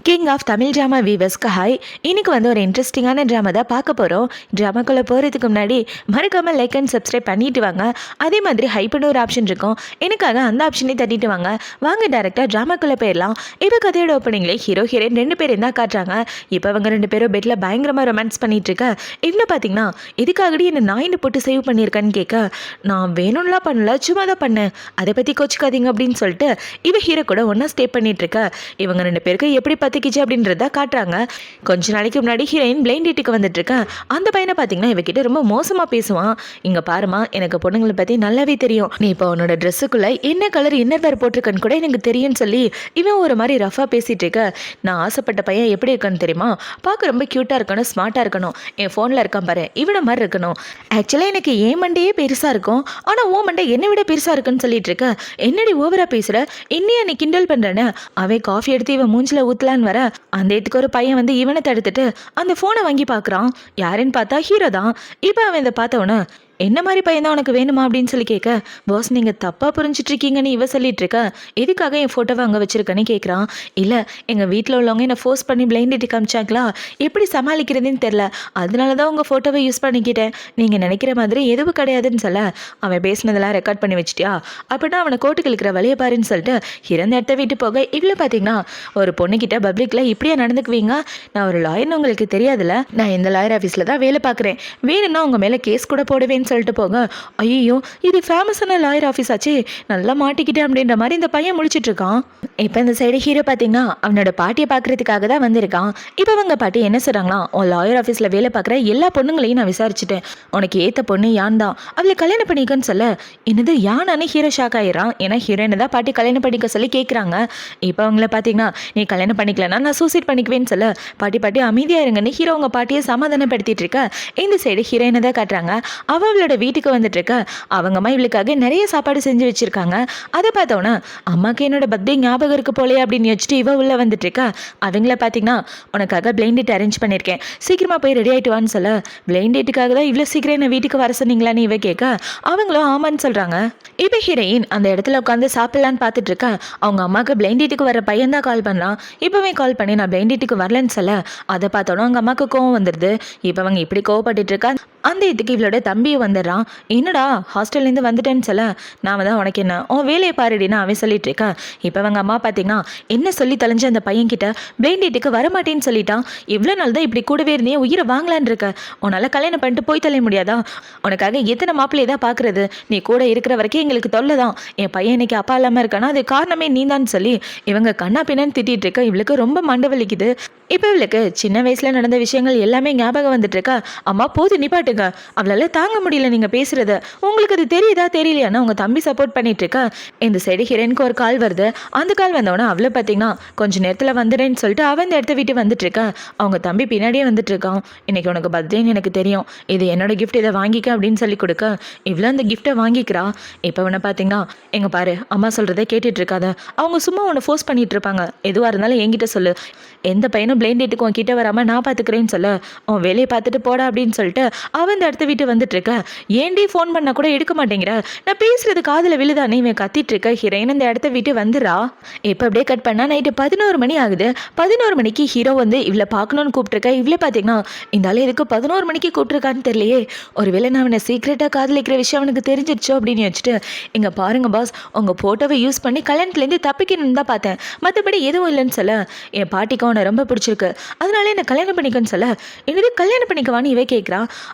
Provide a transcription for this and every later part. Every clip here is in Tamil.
கிங் ஆஃப் தமிழ் ட்ராமா வீவர்ஸ்க்கு ஹாய். இன்னைக்கு ஒரு இன்ட்ரெஸ்டிங்கான ட்ராமா தான் பார்க்க போகிறோம். ட்ராமாக்குள்ளே போகிறதுக்கு முன்னாடி மறக்காமல் லைக் அண்ட் சப்ஸ்கிரைப் பண்ணிட்டு வாங்க. அதே மாதிரி ஹைப்னு ஒரு ஆப்ஷன் இருக்கும், எனக்காக அந்த ஆப்ஷனே தட்டிட்டு வாங்க. வாங்க டேரெக்டாக ட்ராமாக்குள்ளே போயிடலாம். இப்போ கதையோட ஓப்பனிங்லேயே ஹீரோ ஹீரோயின் 2 பேரும் தான் காட்டுறாங்க. இப்போ அவங்க 2 பேரும் பெட்டில் பயங்கரமாக ரொமான்ஸ் பண்ணிட்டு இருக்க. இதில் பார்த்தீங்கன்னா இதுக்காகடி என்ன நாயின்னு போட்டு சேவ் பண்ணியிருக்கான்னு கேட்க, நான் வேணும்லாம் பண்ணல, சும்மா தான் பண்ணேன், அதை பற்றி கோச்சிக்காதீங்க அப்படின்னு சொல்லிட்டு இவ ஹீரோ கூட ஒன்றா ஸ்டே பண்ணிட்டு இருக்க. இவங்க 2 பேருக்கு எப்படி பத்திக்கிச்சு அப்படின்றத காட்டுறாங்க. கொஞ்ச நாளைக்கு முன்னாடி ஹீரோயின் பிளைண்ட் டேட்டுக்கு வந்துட்டு இருக்கேன். அந்த பையனை பார்த்தீங்கன்னா இவகிட்ட ரொம்ப மோசமாக பேசுவான். இங்கே பாருமா, எனக்கு பொண்ணுங்களை பற்றி நல்லாவே தெரியும், நீ இப்போ உன்னோட ட்ரெஸ்ஸுக்குள்ளே என்ன கலர் இன்னர் வேர் போட்டிருக்கன்னு கூட எனக்கு தெரியும்னு சொல்லி இவன் ஒரு மாதிரி ரஃபாக பேசிகிட்டு இருக்க. நான் ஆசைப்பட்ட பையன் எப்படி இருக்கான்னு தெரியுமா, பார்க்க ரொம்ப க்யூட்டாக இருக்கணும், ஸ்மார்ட்டாக இருக்கணும், என் ஃபோனில் இருக்கான் பாரு இவனை மாதிரி இருக்கணும். ஆக்சுவலாக எனக்கு ஏன் மண்டையே பெருசாக இருக்கும், ஆனால் ஓ மண்டை என்னை விட பெருசாக இருக்குன்னு சொல்லிட்டு இருக்க. என்னடி ஓவராக பேசுகிற, இன்னும் என்னை கிண்டல் பண்ணுறேன்னு அவன் காஃபி எடுத்து இவன் மூஞ்சில் ஊற்றலான்னு வர, அந்த இடத்துக்கு ஒரு பையன் இவனை தடுத்துட்டு அந்த ஃபோனை வாங்கி பார்க்குறான். யாருன்னு பார்த்தா ஹீரோ தான். இப்போ அவன் இதை பார்த்தவொன்னே, என்ன மாதிரி பையன் தான் உனக்கு வேணுமா அப்படின்னு சொல்லி கேட்க, பாஸ் நீங்கள் தப்பாக புரிஞ்சிட்டு இருக்கீங்கன்னு இவ சொல்லிட்டு இருக்க, எதுக்காக என் ஃபோட்டோவை அங்கே வச்சிருக்கேன்னு கேட்குறான். இல்லை, எங்கள் வீட்டில் உள்ளவங்க என்னை ஃபோர்ஸ் பண்ணி பிளைண்ட் டேட் காமிச்சாங்களா, எப்படி சமாளிக்கிறதுன்னு தெரில, அதனால தான் உங்கள் ஃபோட்டோவை யூஸ் பண்ணிக்கிட்டேன், நீங்கள் நினைக்கிற மாதிரி எதுவும் கிடையாதுன்னு சொல்ல, அவன் பேசினதெல்லாம் ரெக்கார்ட் பண்ணி வச்சிட்டியா, அப்படின்னா அவனை கோட்டுக்கு இழுக்கிற வழியை பாருன்னு சொல்லிட்டு இறந்த இடத்த விட்டு போக, இவ்வளோ பார்த்தீங்கன்னா ஒரு பொண்ணுக்கிட்ட பப்ளிக்கில் இப்படியா நடந்துக்குவீங்க, நான் ஒரு லாயர்னு உங்களுக்கு தெரியாதுல்ல, நான் இந்த லாயர் ஆஃபீஸில் தான் வேலை பார்க்குறேன், வேணும்னா உங்கள் மேலே கேஸ் கூட போடுவேன் சொல்லிட்டு போக, ஐயோ இது ஃபேமஸான லாயர் ஆஃபீஸ் ஆச்சு, நல்லா மாட்டிக்கிட்டேன் அப்படின்ற மாதிரி இந்த பையன் முழிச்சிட்டு இருக்கான். இப்போ இந்த சைடு ஹீரோ பார்த்தீங்கன்னா அவனோட பாட்டியை பார்க்கறதுக்காக தான் வந்திருக்கான். இப்போ அவங்க பாட்டி என்ன சொல்கிறாங்களா, உன் லாயர் ஆஃபீஸில் வேலை பார்க்குற எல்லா பொண்ணுங்களையும் நான் விசாரிச்சுட்டேன், உனக்கு ஏற்ற பொண்ணு யான் தான், அவளை கல்யாணம் பண்ணிக்கன்னு சொல்ல, என்னது யானானே ஹீரோ ஷாக் ஆயிடுறான். ஏன்னா ஹீரோயினை தான் பாட்டி கல்யாணம் பண்ணிக்க சொல்லி கேட்குறாங்க. இப்போ அவங்கள பார்த்தீங்கன்னா நீ கல்யாணம் பண்ணிக்கலன்னா நான் சூசைட் பண்ணிக்குவேன்னு சொல்ல, பாட்டி அமைதியாக இருங்கன்னு ஹீரோ அவங்க பாட்டியை சமாதானப்படுத்திட்டு இருக்க. இந்த சைடு ஹீரோயினை தான் காட்டுறாங்க. அவளோட வீட்டுக்கு வந்துட்டு இருக்க. அவங்கம்மா இவளுக்காக நிறைய சாப்பாடு செஞ்சு வச்சிருக்காங்க. அதை பார்த்தோன்னா அம்மாக்கு என்னோட பர்த்டே ஞாபகம் இருக்கு போலே அப்படின்னு வச்சுட்டு இவ உள்ள வந்துட்டு இருக்கா. அவங்கள பார்த்தீங்கன்னா உனக்காக பிளைண்ட் டேட் அரேஞ்ச் பண்ணியிருக்கேன், சீக்கிரமா போய் ரெடி ஆகிட்டு வான்னு சொல்ல, பிளைண்ட் டேட்டுக்காக தான் இவ்வளோ சீக்கிரம் என்ன வீட்டுக்கு வர சொன்னீங்களான்னு இவ கேட்க, அவங்களும் ஆமான்னு சொல்றாங்க. இப்போ ஹீரோயின் அந்த இடத்துல உட்காந்து சாப்பிடலான்னு பார்த்துட்டு இருக்கா. அவங்க அம்மாவுக்கு பிளைண்ட் டேட்டுக்கு வர பையன் தான் கால் பண்ணான். இப்போவே கால் பண்ணி நான் பிளைண்ட் டேட்டுக்கு வரலன்னு சொல்ல, அதை பார்த்தோன்னா அவங்க அம்மாவுக்கு கோவம் வந்துடுது. இப்போ அவங்க இப்படி கோவப்பட்டு இருக்கா. அந்த இதுக்கு இவளோட தம்பியை வந்துடுறான். என்னடா ஹாஸ்டல்லேருந்து வந்துட்டேன்னு சொல்ல, நான் தான் உனக்கு என்ன உன் வேலையை பாருடின்னு அவன் சொல்லிட்டு இருக்கேன். இப்போ அவங்க அம்மா பார்த்தீங்கன்னா என்ன சொல்லி தொலைஞ்ச அந்த பையன்கிட்ட பிளைண்ட் டேட்டுக்கு வரமாட்டேன்னு சொல்லிட்டான், இவ்வளோ நாள் தான் இப்படி கூடவே இருந்தே உயிரை வாங்கலான் இருக்க, உன்னால் கல்யாணம் பண்ணிட்டு போய் தொலை முடியாதா, உனக்காக எத்தனை மாப்பிள்ளையை தான் பார்க்குறது, நீ கூட இருக்கிற வரைக்கும் எங்களுக்கு தொல்லை தான், என் பையன் இன்னைக்கு அப்பா இல்லாமல் இருக்கானா அது காரணமே நீ தான் சொல்லி இவங்க கண்ணா பின்னான்னு திட்டிகிட்டு இருக்க. இவளுக்கு ரொம்ப மண்டை வலிக்குது. இப்போ இவளுக்கு சின்ன வயசில் நடந்த விஷயங்கள் எல்லாமே ஞாபகம் வந்துட்டு இருக்கா. அம்மா போது நிப்பாட்டுங்க, அவளால் தாங்க முடியல நீங்கள் பேசுகிறத, உங்களுக்கு அது தெரியுதா தெரியலையானா உங்கள் தம்பி சப்போர்ட் பண்ணிட்டு இருக்கா. இந்த சைடு ஹீரோயினுக்கு ஒரு கால் வருது. அந்த கால் வந்தவொடனே அவளை பார்த்தீங்கன்னா கொஞ்சம் நேரத்தில் வந்துடுறேன்னு சொல்லிட்டு அவன் இந்த இடத்த விட்டு வந்துட்டு இருக்கா. அவங்க தம்பி பின்னாடியே வந்துட்டு இருக்கான். இன்னைக்கு உனக்கு பர்த்டேன்னு எனக்கு தெரியும், இது என்னோட கிஃப்ட், இதை வாங்கிக்க அப்படின்னு சொல்லி கொடுக்க இவ்வளோ அந்த கிஃப்ட்டை வாங்கிக்கிறா. இப்போ உன்னை பார்த்தீங்கன்னா எங்க பாரு அம்மா சொல்கிறத கேட்டுட்டு இருக்காத, அவங்க சும்மா உன்னை ஃபோர்ஸ் பண்ணிட்டு இருப்பாங்க, எதுவாக இருந்தாலும் என்கிட்ட சொல்லு, எந்த பையனும் பிளைண்ட் டேட்டுக்கு உன் கிட்ட வராமல் நான் பார்த்துக்கிறேன்னு சொல்ல, உன் வேலையை பார்த்துட்டு போடா அப்படின்னு சொல்லிட்டு அவன் இந்த இடத்த விட்டு வந்துட்டு இருக்க. ஏன்டி ஃபோன் பண்ணா கூட எடுக்க மாட்டேங்கிற, நான் பேசுறது காதில் விழுதானே இவன் கத்திட்டு இருக்க. ஹீரோயின் இந்த இடத்த விட்டு வந்துடுறா. இப்போ அப்படியே கட் பண்ணா நைட்டு 11 மணி ஆகுது. 11 மணிக்கு ஹீரோ இவளை பார்க்கணும்னு கூப்பிட்டுருக்க. இவளே பார்த்தீங்கன்னா இந்த ஆள் எதுக்கு 11 மணிக்கு கூப்பிட்டுருக்கான்னு தெரியலையே, ஒருவேளை நான் அவனை சீக்கிரட்டாக காதலிக்கிற விஷயம் அவனுக்கு தெரிஞ்சிருச்சோ அப்படின்னு வச்சுட்டு, இங்கே பாருங்க பாஸ், உங்கள் ஃபோட்டோவை யூஸ் பண்ணி கல்யாணத்துலேருந்து தப்பிக்கணும்னு தான் பார்த்தேன், மற்றபடி எதுவும் இல்லைன்னு சொல்ல, என் பாட்டிக்கு அவனை ரொம்ப பிடிச்சிருக்கு, அதனால என்ன கல்யாணம் பண்ணிக்கன்னு சொல்ல, என்னது கல்யாணம் பண்ணிக்கவான்னு இவ கேட்குறா.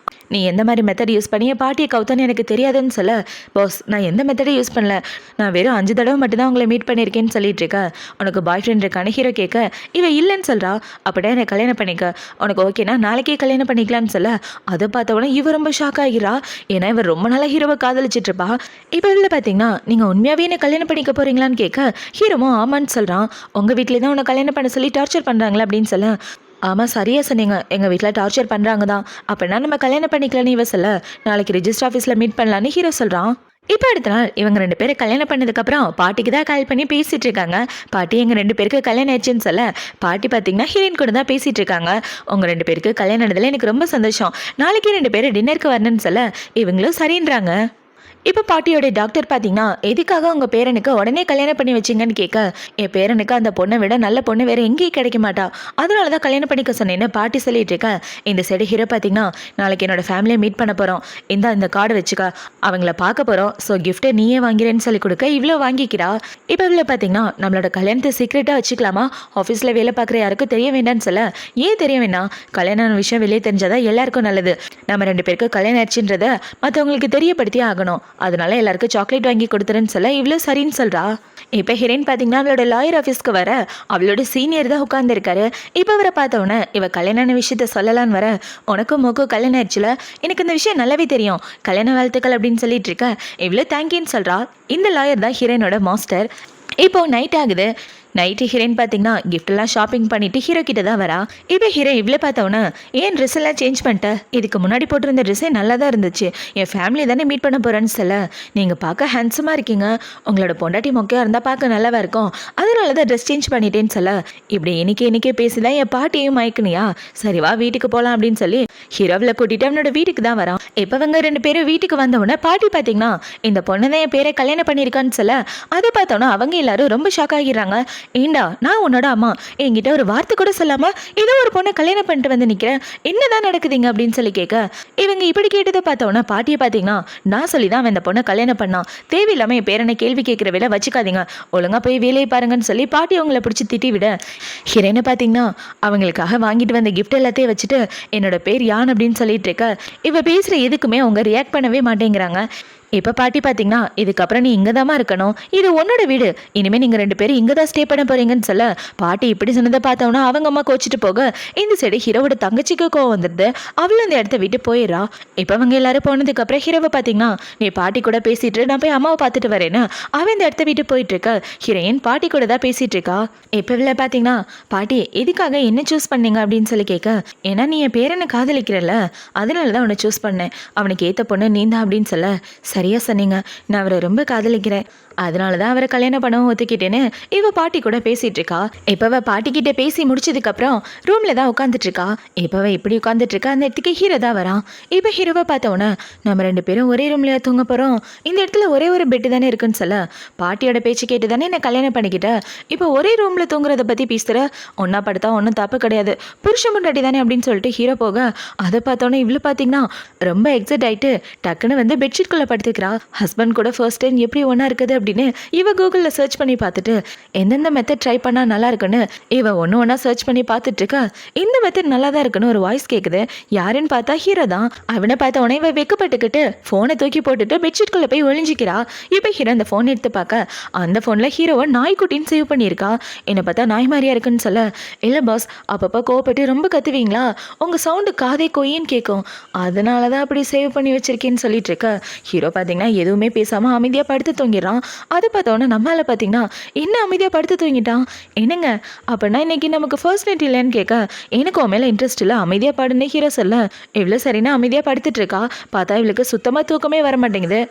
நீ எந்த மாதிரி மெத்தட் யூஸ் பண்ணி என் பாட்டியை கவுத்தான்னு எனக்கு தெரியாதுன்னு சொல்ல, பாஸ் நான் எந்த மெத்தடை யூஸ் பண்ணல, நான் வெறும் 5 தடவை மட்டும்தான் உங்களை மீட் பண்ணியிருக்கேன்னு சொல்லிட்டு இருக்க. உனக்கு பாய் ஃப்ரெண்ட் இருக்கான்னு ஹீரோ கேட்க, இவ இல்லைன்னு சொல்கிறா. அப்படியே என்னை கல்யாணம் பண்ணிக்க, உனக்கு ஓகேனா நாளைக்கே கல்யாணம் பண்ணிக்கலான்னு சொல்ல, அதை பார்த்தவொடனே இவ ரொம்ப ஷாக் ஆகிறா. ஏன்னா இவர் ரொம்ப நாளாக ஹீரோவை காதலிச்சிட்டு இருப்பா. இப்போ இதில் பார்த்தீங்கன்னா நீங்கள் உண்மையாகவே என்ன கல்யாணம் பண்ணிக்க போகிறீங்களான்னு கேட்க, ஹீரோவும் ஆமான்னு சொல்கிறான். உங்கள் வீட்டிலே தான் உன்னை கல்யாணம் பண்ண சொல்லி டார்ச்சர் பண்ணுறாங்களா அப்படின்னு சொல்ல, ஆமாம் சரியாக சொன்னீங்க, எங்கள் வீட்டில் டார்ச்சர் பண்ணுறாங்க தான், அப்படின்னா நம்ம கல்யாணம் பண்ணிக்கலான்னு இவ சொல்ல, நாளைக்கு ரெஜிஸ்டர் ஆஃபீஸில் மீட் பண்ணலான்னு ஹீரோ சொல்கிறான். இப்போ அடுத்த நாள் இவங்க 2 பேரும் கல்யாணம் பண்ணதுக்கப்புறம் பாட்டிக்கு தான் கால் பண்ணி பேசிகிட்டு இருக்காங்க. பாட்டி எங்கள் 2 பேருக்கு கல்யாணம் ஆயிடுச்சுன்னு சொல்ல, பாட்டி பார்த்தீங்கன்னா ஹீரோயின் கூட தான் பேசிகிட்டு இருக்காங்க. உங்கள் 2 பேருக்கு கல்யாணம் ஆனதில் எனக்கு ரொம்ப சந்தோஷம், நாளைக்கு 2 பேரும் டின்னருக்கு வரணும்னு சொல்ல, இவங்களும் சரின்றாங்க. இப்போ பாட்டியோட டாக்டர் பார்த்தீங்கன்னா எதுக்காக உங்க பேரனுக்கு உடனே கல்யாணம் பண்ணி வச்சிங்கன்னு கேட்க, என் பேரனுக்கு அந்த பொண்ணை விட நல்ல பொண்ணு வேற எங்கேயும் கிடைக்க மாட்டா, அதனால தான் கல்யாணம் பண்ணிக்க சொன்னேன்னு பாட்டி சொல்லிட்டு இருக்க. இந்த சைடு ஹீரோ பார்த்தீங்கன்னா நாளைக்கு என்னோட ஃபேமிலியை மீட் பண்ண போகிறோம், இந்த கார்டு வச்சுக்க, அவங்கள பார்க்க போகிறோம், ஸோ கிஃப்ட்டை நீயே வாங்கிறேன்னு சொல்லி கொடுக்க இவ்வளோ வாங்கிக்கிறா. இப்போ இவ்வளோ பார்த்தீங்கன்னா நம்மளோட கல்யாணத்தை சீக்ரெட்டாக வச்சுக்கலாமா, ஆஃபீஸில் வேலை பார்க்குற யாருக்கும் தெரிய வேண்டாம்னு சொல்ல, ஏன் தெரிய வேணாம், கல்யாணம் விஷயம் வெளியே தெரிஞ்சாதான் எல்லாருக்கும் நல்லது, நம்ம 2 பேருக்கு கல்யாணம் ஆச்சுன்றத மற்றவங்களுக்கு தெரியப்படுத்தியே ஆகணும், அதனால எல்லாருக்கும் சாக்லேட் வாங்கி கொடுத்துருன்னு சொல்ல இவ்வளோ சரின்னு சொல்கிறா. இப்போ ஹீரோயின் பார்த்தீங்கன்னா அவளோட லாயர் ஆஃபீஸ்க்கு வர அவளோட சீனியர் தான் உட்காந்துருக்காரு. இப்போ அவரை பார்த்தவொன்னே இவ கல்யாண விஷயத்த சொல்லலான்னு வர, உனக்கும் மோக்கும் கல்யாணம் ஆயிடுச்சுல, எனக்கு இந்த விஷயம் நல்லாவே தெரியும், கல்யாண வாழ்த்துக்கள் அப்படின்னு சொல்லிட்டு இருக்க இவ்வளோ தேங்க்யூன்னு சொல்கிறா. இந்த லாயர் தான் ஹீரோயினோட மாஸ்டர். இப்போ நைட் ஆகுது. நைட்டு ஹீரோயின் பார்த்தீங்கன்னா கிஃப்டெல்லாம் ஷாப்பிங் பண்ணிட்டு ஹீரோ கிட்ட தான் வரா. இப்போ ஹீரோ இவ்வளோ பார்த்தவொன்னே ஏன் ட்ரெஸ் எல்லாம் சேஞ்ச் பண்ணிட்டேன், இதுக்கு முன்னாடி போட்டிருந்த ட்ரெஸ்ஸே நல்லா தான் இருந்துச்சு, என் ஃபேமிலி தானே மீட் பண்ண போகிறேன்னு சொல்ல, நீங்கள் பார்க்க ஹேண்ட்ஸமாக இருக்கீங்க, உங்களோட பொண்டாட்டி மொக்கையாக இருந்தால் பார்க்க நல்லாவா இருக்கும், அதனால தான் ட்ரெஸ் சேஞ்ச் பண்ணிட்டேன்னு சொல்ல, இப்படி இன்னைக்கே பேசிதான் என் பாட்டியும் மயக்கணியா, சரி வா வீட்டுக்கு போகலாம் அப்படின்னு சொல்லி ஹீரோவில் கூட்டிட்டு அவனோட வீட்டுக்கு தான் வரான். இப்போ அவங்க 2 பேரும் வீட்டுக்கு வந்தவொடனே பாட்டி பார்த்தீங்கன்னா இந்த பொண்ணு தான் என் பேரை கல்யாணம் பண்ணியிருக்கான்னு சொல்ல, அதை பார்த்தோன்னா அவங்க எல்லாரும் ரொம்ப ஷாக் ஆகிடுறாங்க. ஏண்டா நான் உன்னோட அம்மா, என்கிட்ட ஒரு வார்த்தை கூட சொல்லாம ஏதோ ஒரு பொண்ணை கல்யாணம் பண்ணிட்டு வந்து நிற்கிறேன், என்னதான் நடக்குதுங்க அப்படின்னு சொல்லி கேட்க, இவங்க இப்படி கேட்டதை பார்த்தோன்னா பாட்டியை பார்த்தீங்கன்னா நான் சொல்லி தான் அவன் இந்த பொண்ணை கல்யாணம் பண்ணான், தேவையில்லாமல் என் பேரனை கேள்வி கேட்குற வேலை வச்சுக்காதீங்க, ஒழுங்கா போய் வேலையை பாருங்கன்னு சொல்லி பாட்டி அவங்கள பிடிச்சி திட்டி விட, ஹீரோயினை பார்த்தீங்கன்னா அவங்களுக்காக வாங்கிட்டு வந்த கிஃப்ட் எல்லாத்தையும் வச்சுட்டு என்னோட பேர் யான் அப்படின்னு சொல்லிட்டு இருக்க, இவ பேசுகிற எதுக்குமே அவங்க ரியாக்ட் பண்ணவே மாட்டேங்கிறாங்க. இப்போ பாட்டி பார்த்தீங்கன்னா இதுக்கப்புறம் நீ இங்கே தாம்மா இருக்கணும், இது உன்னோட வீடு, இனிமேல் நீங்கள் 2 பேரும் இங்கே தான் ஸ்டே பண்ண போகிறீங்கன்னு சொல்ல, பாட்டி இப்படி சொன்னதை பார்த்தோன்னா அவங்க அம்மா கோச்சிட்டு போக இந்த சைடு ஹீரோவோட தங்கச்சிக்கு கோவம் வந்துடுது, அவளும் அந்த இடத்த விட்டு போயிடுறா. இப்போ அவங்க எல்லாரும் போனதுக்கப்புறம் ஹீரோவை பார்த்தீங்கன்னா நீ பாட்டி கூட பேசிட்டு நான் போய் அம்மாவை பார்த்துட்டு வரேன்னு அவன் இந்த இடத்த விட்டு போயிட்டு இருக்க, ஹீரோயின் பாட்டி கூட தான் பேசிட்டு இருக்கா. இப்போ இல்லை பார்த்தீங்கன்னா பாட்டி எதுக்காக என்ன சூஸ் பண்ணீங்க அப்படின்னு சொல்லி கேட்க, ஏன்னா நீ என் பேரனை காதலிக்கிறல்ல, அதனால தான் அவனை சூஸ் பண்ணேன், அவனுக்கு ஏற்ற பொண்ணு நீ தான் அப்படின்னு சொல்ல, சரியா சொன்னீங்க, நான் அவரை ரொம்ப காதலிக்கிறேன், அதனால தான் அவரை கல்யாணம் பண்ணவும் ஒத்துக்கிட்டேன்னு இவ பாட்டி கூட பேசிட்டு இருக்கா. இப்ப பாட்டி கிட்ட பேசி முடிச்சதுக்கு அப்புறம் ரூம்ல தான் உட்காந்துட்டு இருக்கா. இப்ப இப்படி உட்காந்துட்டு இருக்கா, அந்த இடத்துக்கு ஹீரோ தான் வரான். இப்ப ஹீரோவை பார்த்தவொன்னே நம்ம 2 பேரும் ஒரே ரூம்ல தூங்க போறோம், இந்த இடத்துல ஒரே ஒரு பெட்டு தானே இருக்குன்னு சொல்ல, பாட்டியோட பேச்சு கேட்டு தானே என்ன கல்யாணம் பண்ணிக்கிட்ட, இப்போ ஒரே ரூம்ல தூங்குறத பத்தி பேசுற, ஒன்னா படுத்தா ஒன்றும் தப்பு கிடையாது, புருஷன் முன்னாடி தானே அப்படின்னு சொல்லிட்டு ஹீரோ போக, அதை பார்த்தோன்னே இவ்வளோ பார்த்தீங்கன்னா ரொம்ப எக்ஸைட் ஆயிட்டு டக்குன்னு வந்து பெட்ஷீட்குள்ள படுத்துக்கிறா. ஹஸ்பண்ட் கூட ஃபர்ஸ்ட் டைம் எப்படி ஒன்றா இருக்குது அப்படின்னு இவ கூகுளில் சர்ச் பண்ணி பார்த்துட்டு எந்தெந்த மெத்தட் ட்ரை பண்ணால் நல்லா இருக்குன்னு இவ ஒன்றா சர்ச் பண்ணி பார்த்துட்டு இருக்கா. இந்த மெத்தட் நல்லா தான் இருக்குன்னு ஒரு வாய்ஸ் கேட்குது. யாருன்னு பார்த்தா ஹீரோ தான். அவனை பார்த்த உடனே இவ வெக்கப்பட்டுக்கிட்டு ஃபோனை தூக்கி போட்டுட்டு பெட்ஷீட்குள்ளே போய் ஒழிஞ்சிக்கிறா. இப்போ ஹீரோ அந்த ஃபோன் எடுத்து பார்க்க அந்த ஃபோனில் ஹீரோவை நாய்க்குட்டின்னு சேவ் பண்ணியிருக்கா. என்னை பார்த்தா நாய் மாதிரியா இருக்குன்னு சொல்ல, இல்லை பாஸ் அப்பப்போ கோவப்பட்டு ரொம்ப கத்துவீங்களா, உங்கள் சவுண்டு காதே கொய்யின்னு கேட்கும், அதனால தான் அப்படி சேவ் பண்ணி வச்சிருக்கேன்னு சொல்லிட்டு இருக்க. ஹீரோ பார்த்தீங்கன்னா எதுவுமே பேசாமல் அமைதியாக படுத்து தூங்கிடுறான். அதை பார்த்தோன்னா நம்மளால பார்த்தீங்கன்னா என்ன அமைதியாக படுத்து தூங்கிட்டான். என்னங்க அப்படின்னா இன்னைக்கு நமக்கு ஃபர்ஸ்ட் நைட் இல்லைன்னு கேட்க, எனக்கு உன் மேலே இன்ட்ரெஸ்ட் இல்லை, அமைதியாக பாடுனே ஹீரோ சொல்ல, இவ்வளோ சரின்னா அமைதியாக படுத்துட்டு இருக்கா. பார்த்தா இவளுக்கு சுத்தமாக தூக்கமே வர மாட்டேங்குது.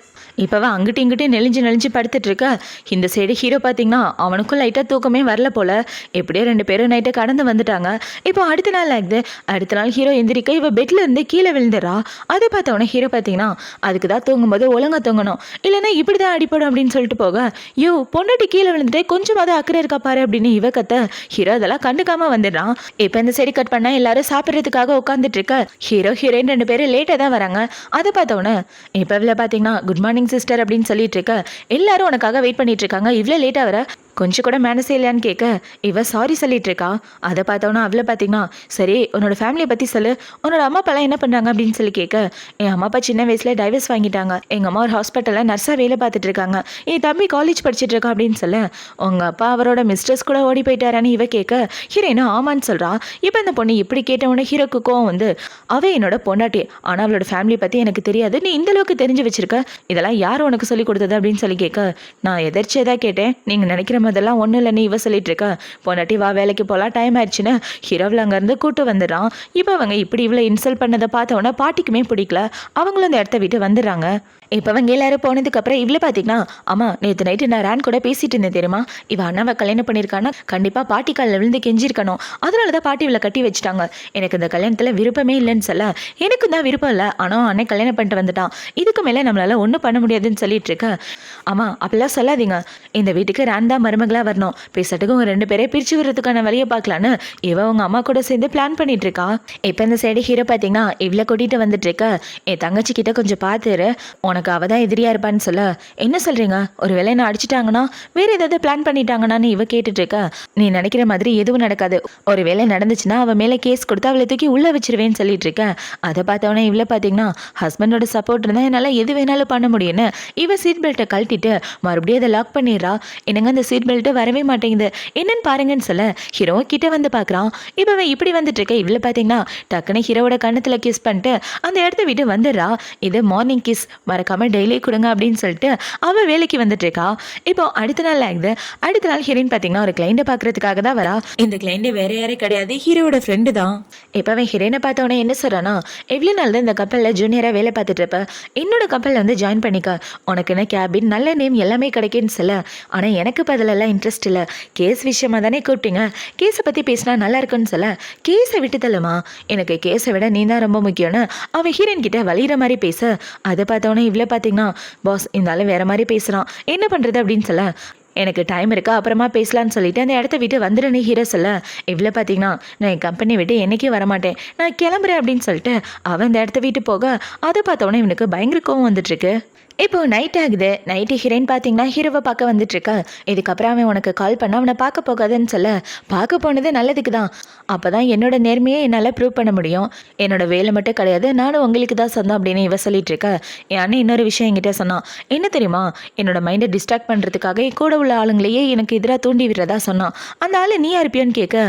இப்போவ அங்கிட்டு இங்கிட்டு நெளிஞ்சு படுத்துட்டு இருக்க. இந்த சைடு ஹீரோ பார்த்தீங்கன்னா அவனுக்கும் லைட்டாக தூக்கமே வரல போல. எப்படியோ 2 பேரும் நைட்டை கடந்து வந்துட்டாங்க. இப்போ அடுத்த நாள் ஆகுது. அடுத்த நாள் ஹீரோ எந்திரிக்க இவ பெட்ல இருந்து கீழே விழுந்துடுறா. அதை பார்த்தவொடனே ஹீரோ பார்த்தீங்கன்னா அதுக்கு தான் தூங்கும்போது ஒழுங்கா தூங்கணும், இல்லைன்னா இப்படி தான் அடிப்படும் அப்படின்னு சொல்லிட்டு போக, யோ பொண்டாட்டி கீழே விழுந்துட்டு கொஞ்சமாவது அக்கறை இருக்கா பாரு அப்படின்னு இவ கத்த. ஹீரோ அதெல்லாம் கண்டுக்காம வந்துடுறான். இப்போ இந்த சைடு கட் பண்ணா எல்லாரும் சாப்பிட்றதுக்காக உட்காந்துட்டு இருக்க. ஹீரோ ஹீரோயின் 2 பேரும் லேட்டாக தான் வராங்க. அதை பார்த்தவொடனே இப்போ இவ்வளோ பார்த்தீங்கன்னா குட் மார்னிங் சிஸ்டர் அப்படின்னு சொல்லிட்டு இருக்க, எல்லாரும் உனக்காக வெயிட் பண்ணிட்டு இருக்காங்க, இவ்வளோ லேட்டாக வர, கொஞ்சம் கூட மேனஸே இல்லையான்னு கேட்க இவ சாரி சொல்லிட்டு இருக்கா. அதை பார்த்தோன்னா அவளை பார்த்தீங்கன்னா சரி உன்னோட ஃபேமிலியை பற்றி சொல்லு, உன்னோட அம்மா அப்பாலாம் என்ன பண்ணுறாங்க அப்படின்னு சொல்லி கேட்க, என் அம்மா அப்பா சின்ன வயசுல டைவர்ஸ் வாங்கிட்டாங்க, எங்கள் அம்மா ஒரு ஹாஸ்பிட்டலில் நர்ஸாக வேலை பார்த்துட்டு இருக்காங்க, என் தம்பி காலேஜ் படிச்சுட்டு இருக்கா அப்படின்னு சொல்ல, உங்கள் அப்பா அவரோட மிஸ்ட்ரஸ் கூட ஓடி போயிட்டாரான்னு இவ கேட்க, ஹீரோயினா ஆமான்னு சொல்கிறா. இப்போ இந்த பொண்ணு இப்படி கேட்டவொடனே ஹீரோக்கு கோவம் வந்து, அவள் என்னோட பொண்டாட்டி, ஆனால் அவளோட ஃபேமிலி பற்றி எனக்கு தெரியாது, நீ இந்த அளவுக்கு தெரிஞ்சு வச்சிருக்க, இதெல்லாம் யார் உனக்கு சொல்லி கொடுத்தது அப்படின்னு சொல்லி கேட்க, நான் எதர்ச்சியாக தான் கேட்டேன், நீங்கள் நினைக்கிற மாதிரி போதெல்லாம் ஒன்றும் இல்லைன்னு இவ சொல்லிட்டு இருக்க. பொண்டாட்டி வா வேலைக்கு போகலாம், டைம் ஆயிடுச்சுன்னு ஹீரோவில் அங்கேருந்து கூட்டு வந்துடுறான். இப்போ அவங்க இப்படி இவ்வளோ இன்சல்ட் பண்ணதை பார்த்தோன்னே பாட்டிக்குமே பிடிக்கல. அவங்களும் அந்த இடத்த விட்டு வந்துடுறாங்க. இப்போ அவங்க எல்லாரும் போனதுக்கப்புறம் இவ்வளோ பார்த்தீங்கன்னா, அம்மா நேற்று நைட்டு நான் ரேன் கூட பேசிட்டு இருந்தேன் தெரியுமா, இவன் அண்ணாவை கல்யாணம் பண்ணியிருக்கான்னா கண்டிப்பாக பாட்டி காலில் விழுந்து கெஞ்சிருக்கணும். அதனால தான் பாட்டி இவளை கட்டி வச்சுட்டாங்க. எனக்கு இந்த கல்யாணத்தில் விருப்பமே இல்லைன்னு சொல்ல, எனக்கு தான் விருப்பம் இல்லை, ஆனால் அண்ணன் கல்யாணம் பண்ணிட்டு வந்துட்டான், இதுக்கு மேலே நம்மளால ஒன்றும் பண்ண முடியாதுன்னு சொல்லிட்டு இருக்க. அம்மா அப்படிலாம் சொல்லாதீங்க, இந்த வீட்டுக்கு ரேன் தான் மருமகளாக வரணும், பேசட்டுக்கு உங்க 2 பேரை பிரிச்சு விடுறதுக்கான வழியை பார்க்கலான்னு இவ உங்க அம்மா கூட சேர்ந்து பிளான் பண்ணிட்டு இருக்கா. இப்போ இந்த சைடு ஹீரோ பார்த்தீங்கன்னா இவ்வளோ கூட்டிகிட்டு வந்துட்டு இருக்க. என் தங்கச்சி கிட்ட கொஞ்சம் பார்த்துரு, உனக்கு அவ தான் எதிரியா இருப்பான்னு சொல்ல, என்ன சொல்றீங்க, ஒருவேளை என்ன அடிச்சிட்டாங்கன்னா வேற ஏதாவது பிளான் பண்ணிட்டாங்கன்னு இவ கேட்டுட்டு இருக்க. நீ நினைக்கிற மாதிரி எதுவும் நடக்காது, ஒருவேளை நடந்துச்சுன்னா அவ மேல கேஸ் கொடுத்து அவளை தூக்கி உள்ள வச்சிருவேன்னு சொல்லிட்டு இருக்க. அதை பார்த்தவொடனே இவ்வளோ பார்த்தீங்கன்னா ஹஸ்பண்டோட சப்போர்ட் இருந்தால் என்னால் எது வேணாலும் பண்ண முடியும்னு இவ சீட் பெல்ட்டை கழட்டிட்டு மறுபடியும் அதை லாக் பண்ணிடுறா. என்னங்க அந்த சீட் பெல்ட்டு வரவே மாட்டேங்குது, என்னன்னு பாருங்கன்னு சொல்ல ஹீரோ கிட்ட வந்து பார்க்குறான். இப்போ அவன் இப்படி வந்துட்டு இருக்க. இவ்வளோ பார்த்தீங்கன்னா டக்குன்னு ஹீரோவோட கண்ணத்தில் கிஸ் பண்ணிட்டு அந்த இடத்த விட்டு வந்துடுறா. இது மார்னிங் கிஸ், மறக்காம டெய்லி கொடுங்க அப்படின்னு சொல்லிட்டு அவள் வேலைக்கு வந்துட்டு இருக்கா. இப்போ அடுத்த நாள் ஆகுது. அடுத்த நாள் ஹீரோயின் பார்த்தீங்கன்னா ஒரு கிளைண்ட்டை பார்க்கறதுக்காக தான் வரா. இந்த கிளைண்ட் வேற யாரும் கிடையாது, ஹீரோவோட ஃப்ரெண்டு தான். இப்போ அவன் ஹீரோயினை பார்த்தவொடனே என்ன சொல்றானா, எவ்வளோ நாள் தான் இந்த கப்பலில் ஜூனியராக வேலை பார்த்துட்டு இருப்ப, என்னோட கப்பலில் வந்து ஜாயின் பண்ணிக்க, உனக்கு என்ன கேபின் நல்ல நேம் எல்லாமே கிடைக்குன்னு சொல்ல. ஆனால் எனக்கு இப்போ அதிலெல்லாம் இன்ட்ரெஸ்ட் இல்லை, கேஸ் விஷயமா தானே கூப்பிட்டீங்க, கேஸை பற்றி பேசினா நல்லா இருக்குன்னு சொல்ல. கேஸை விட்டு தள்ளுமா, எனக்கு கேஸை விட நீ தான் ரொம்ப முக்கியம்னு அவன் ஹீரோயின் கிட்ட வலிகிற மாதிரி பேச. அதை பார்த்தவொடனே இவ்வளோ பார்த்தீங்கன்னா பாஸ் இருந்தாலும் வேற மாதிரி பேசுகிறான், என்ன பண்ணுறது அப்படின்னு சொல்ல. எனக்கு டைம் இருக்கா, அப்புறமா பேசலான்னு சொல்லிட்டு அந்த இடத்த விட்டு வந்துடுன்னு ஹீரோ சொல்ல. இவ்வளோ பார்த்தீங்கன்னா நான் என் கம்பெனி விட்டு என்றைக்கே வரமாட்டேன், நான் கிளம்புறேன் அப்படின்னு சொல்லிட்டு அவன் அந்த இடத்த விட்டு போக, அதை பார்த்தவொடனே இவனுக்கு பயங்கர கோவம் வந்துட்டுருக்கு. இப்போ நைட் ஆகுது. நைட்டு ஹீரோயின் பார்த்தீங்கன்னா ஹீரோவை பார்க்க வந்துட்டுருக்கா. இதுக்கப்புறம் அவன் உனக்கு கால் பண்ண அவனை பார்க்க போகாதுன்னு சொல்ல, பார்க்க போனது நல்லதுக்கு தான், அப்போ தான் என்னோட நேர்மையை என்னால் ப்ரூவ் பண்ண முடியும், என்னோட வேலை மட்டும் கிடையாது, நானும் உங்களுக்கு தான் சொந்தம் அப்படின்னு இவ சொல்லிட்டு இருக்க. என் அண்ணன் இன்னொரு விஷயம் என்கிட்ட சொன்னான், என்ன தெரியுமா, என்னோட மைண்டை டிஸ்ட்ராக்ட் பண்ணுறதுக்காக என் கூட உள்ள ஆளுங்களையே எனக்கு எதிராக தூண்டி விடுறதா சொன்னான், அந்த ஆள் நீ இருப்பியோன்னு கேட்க.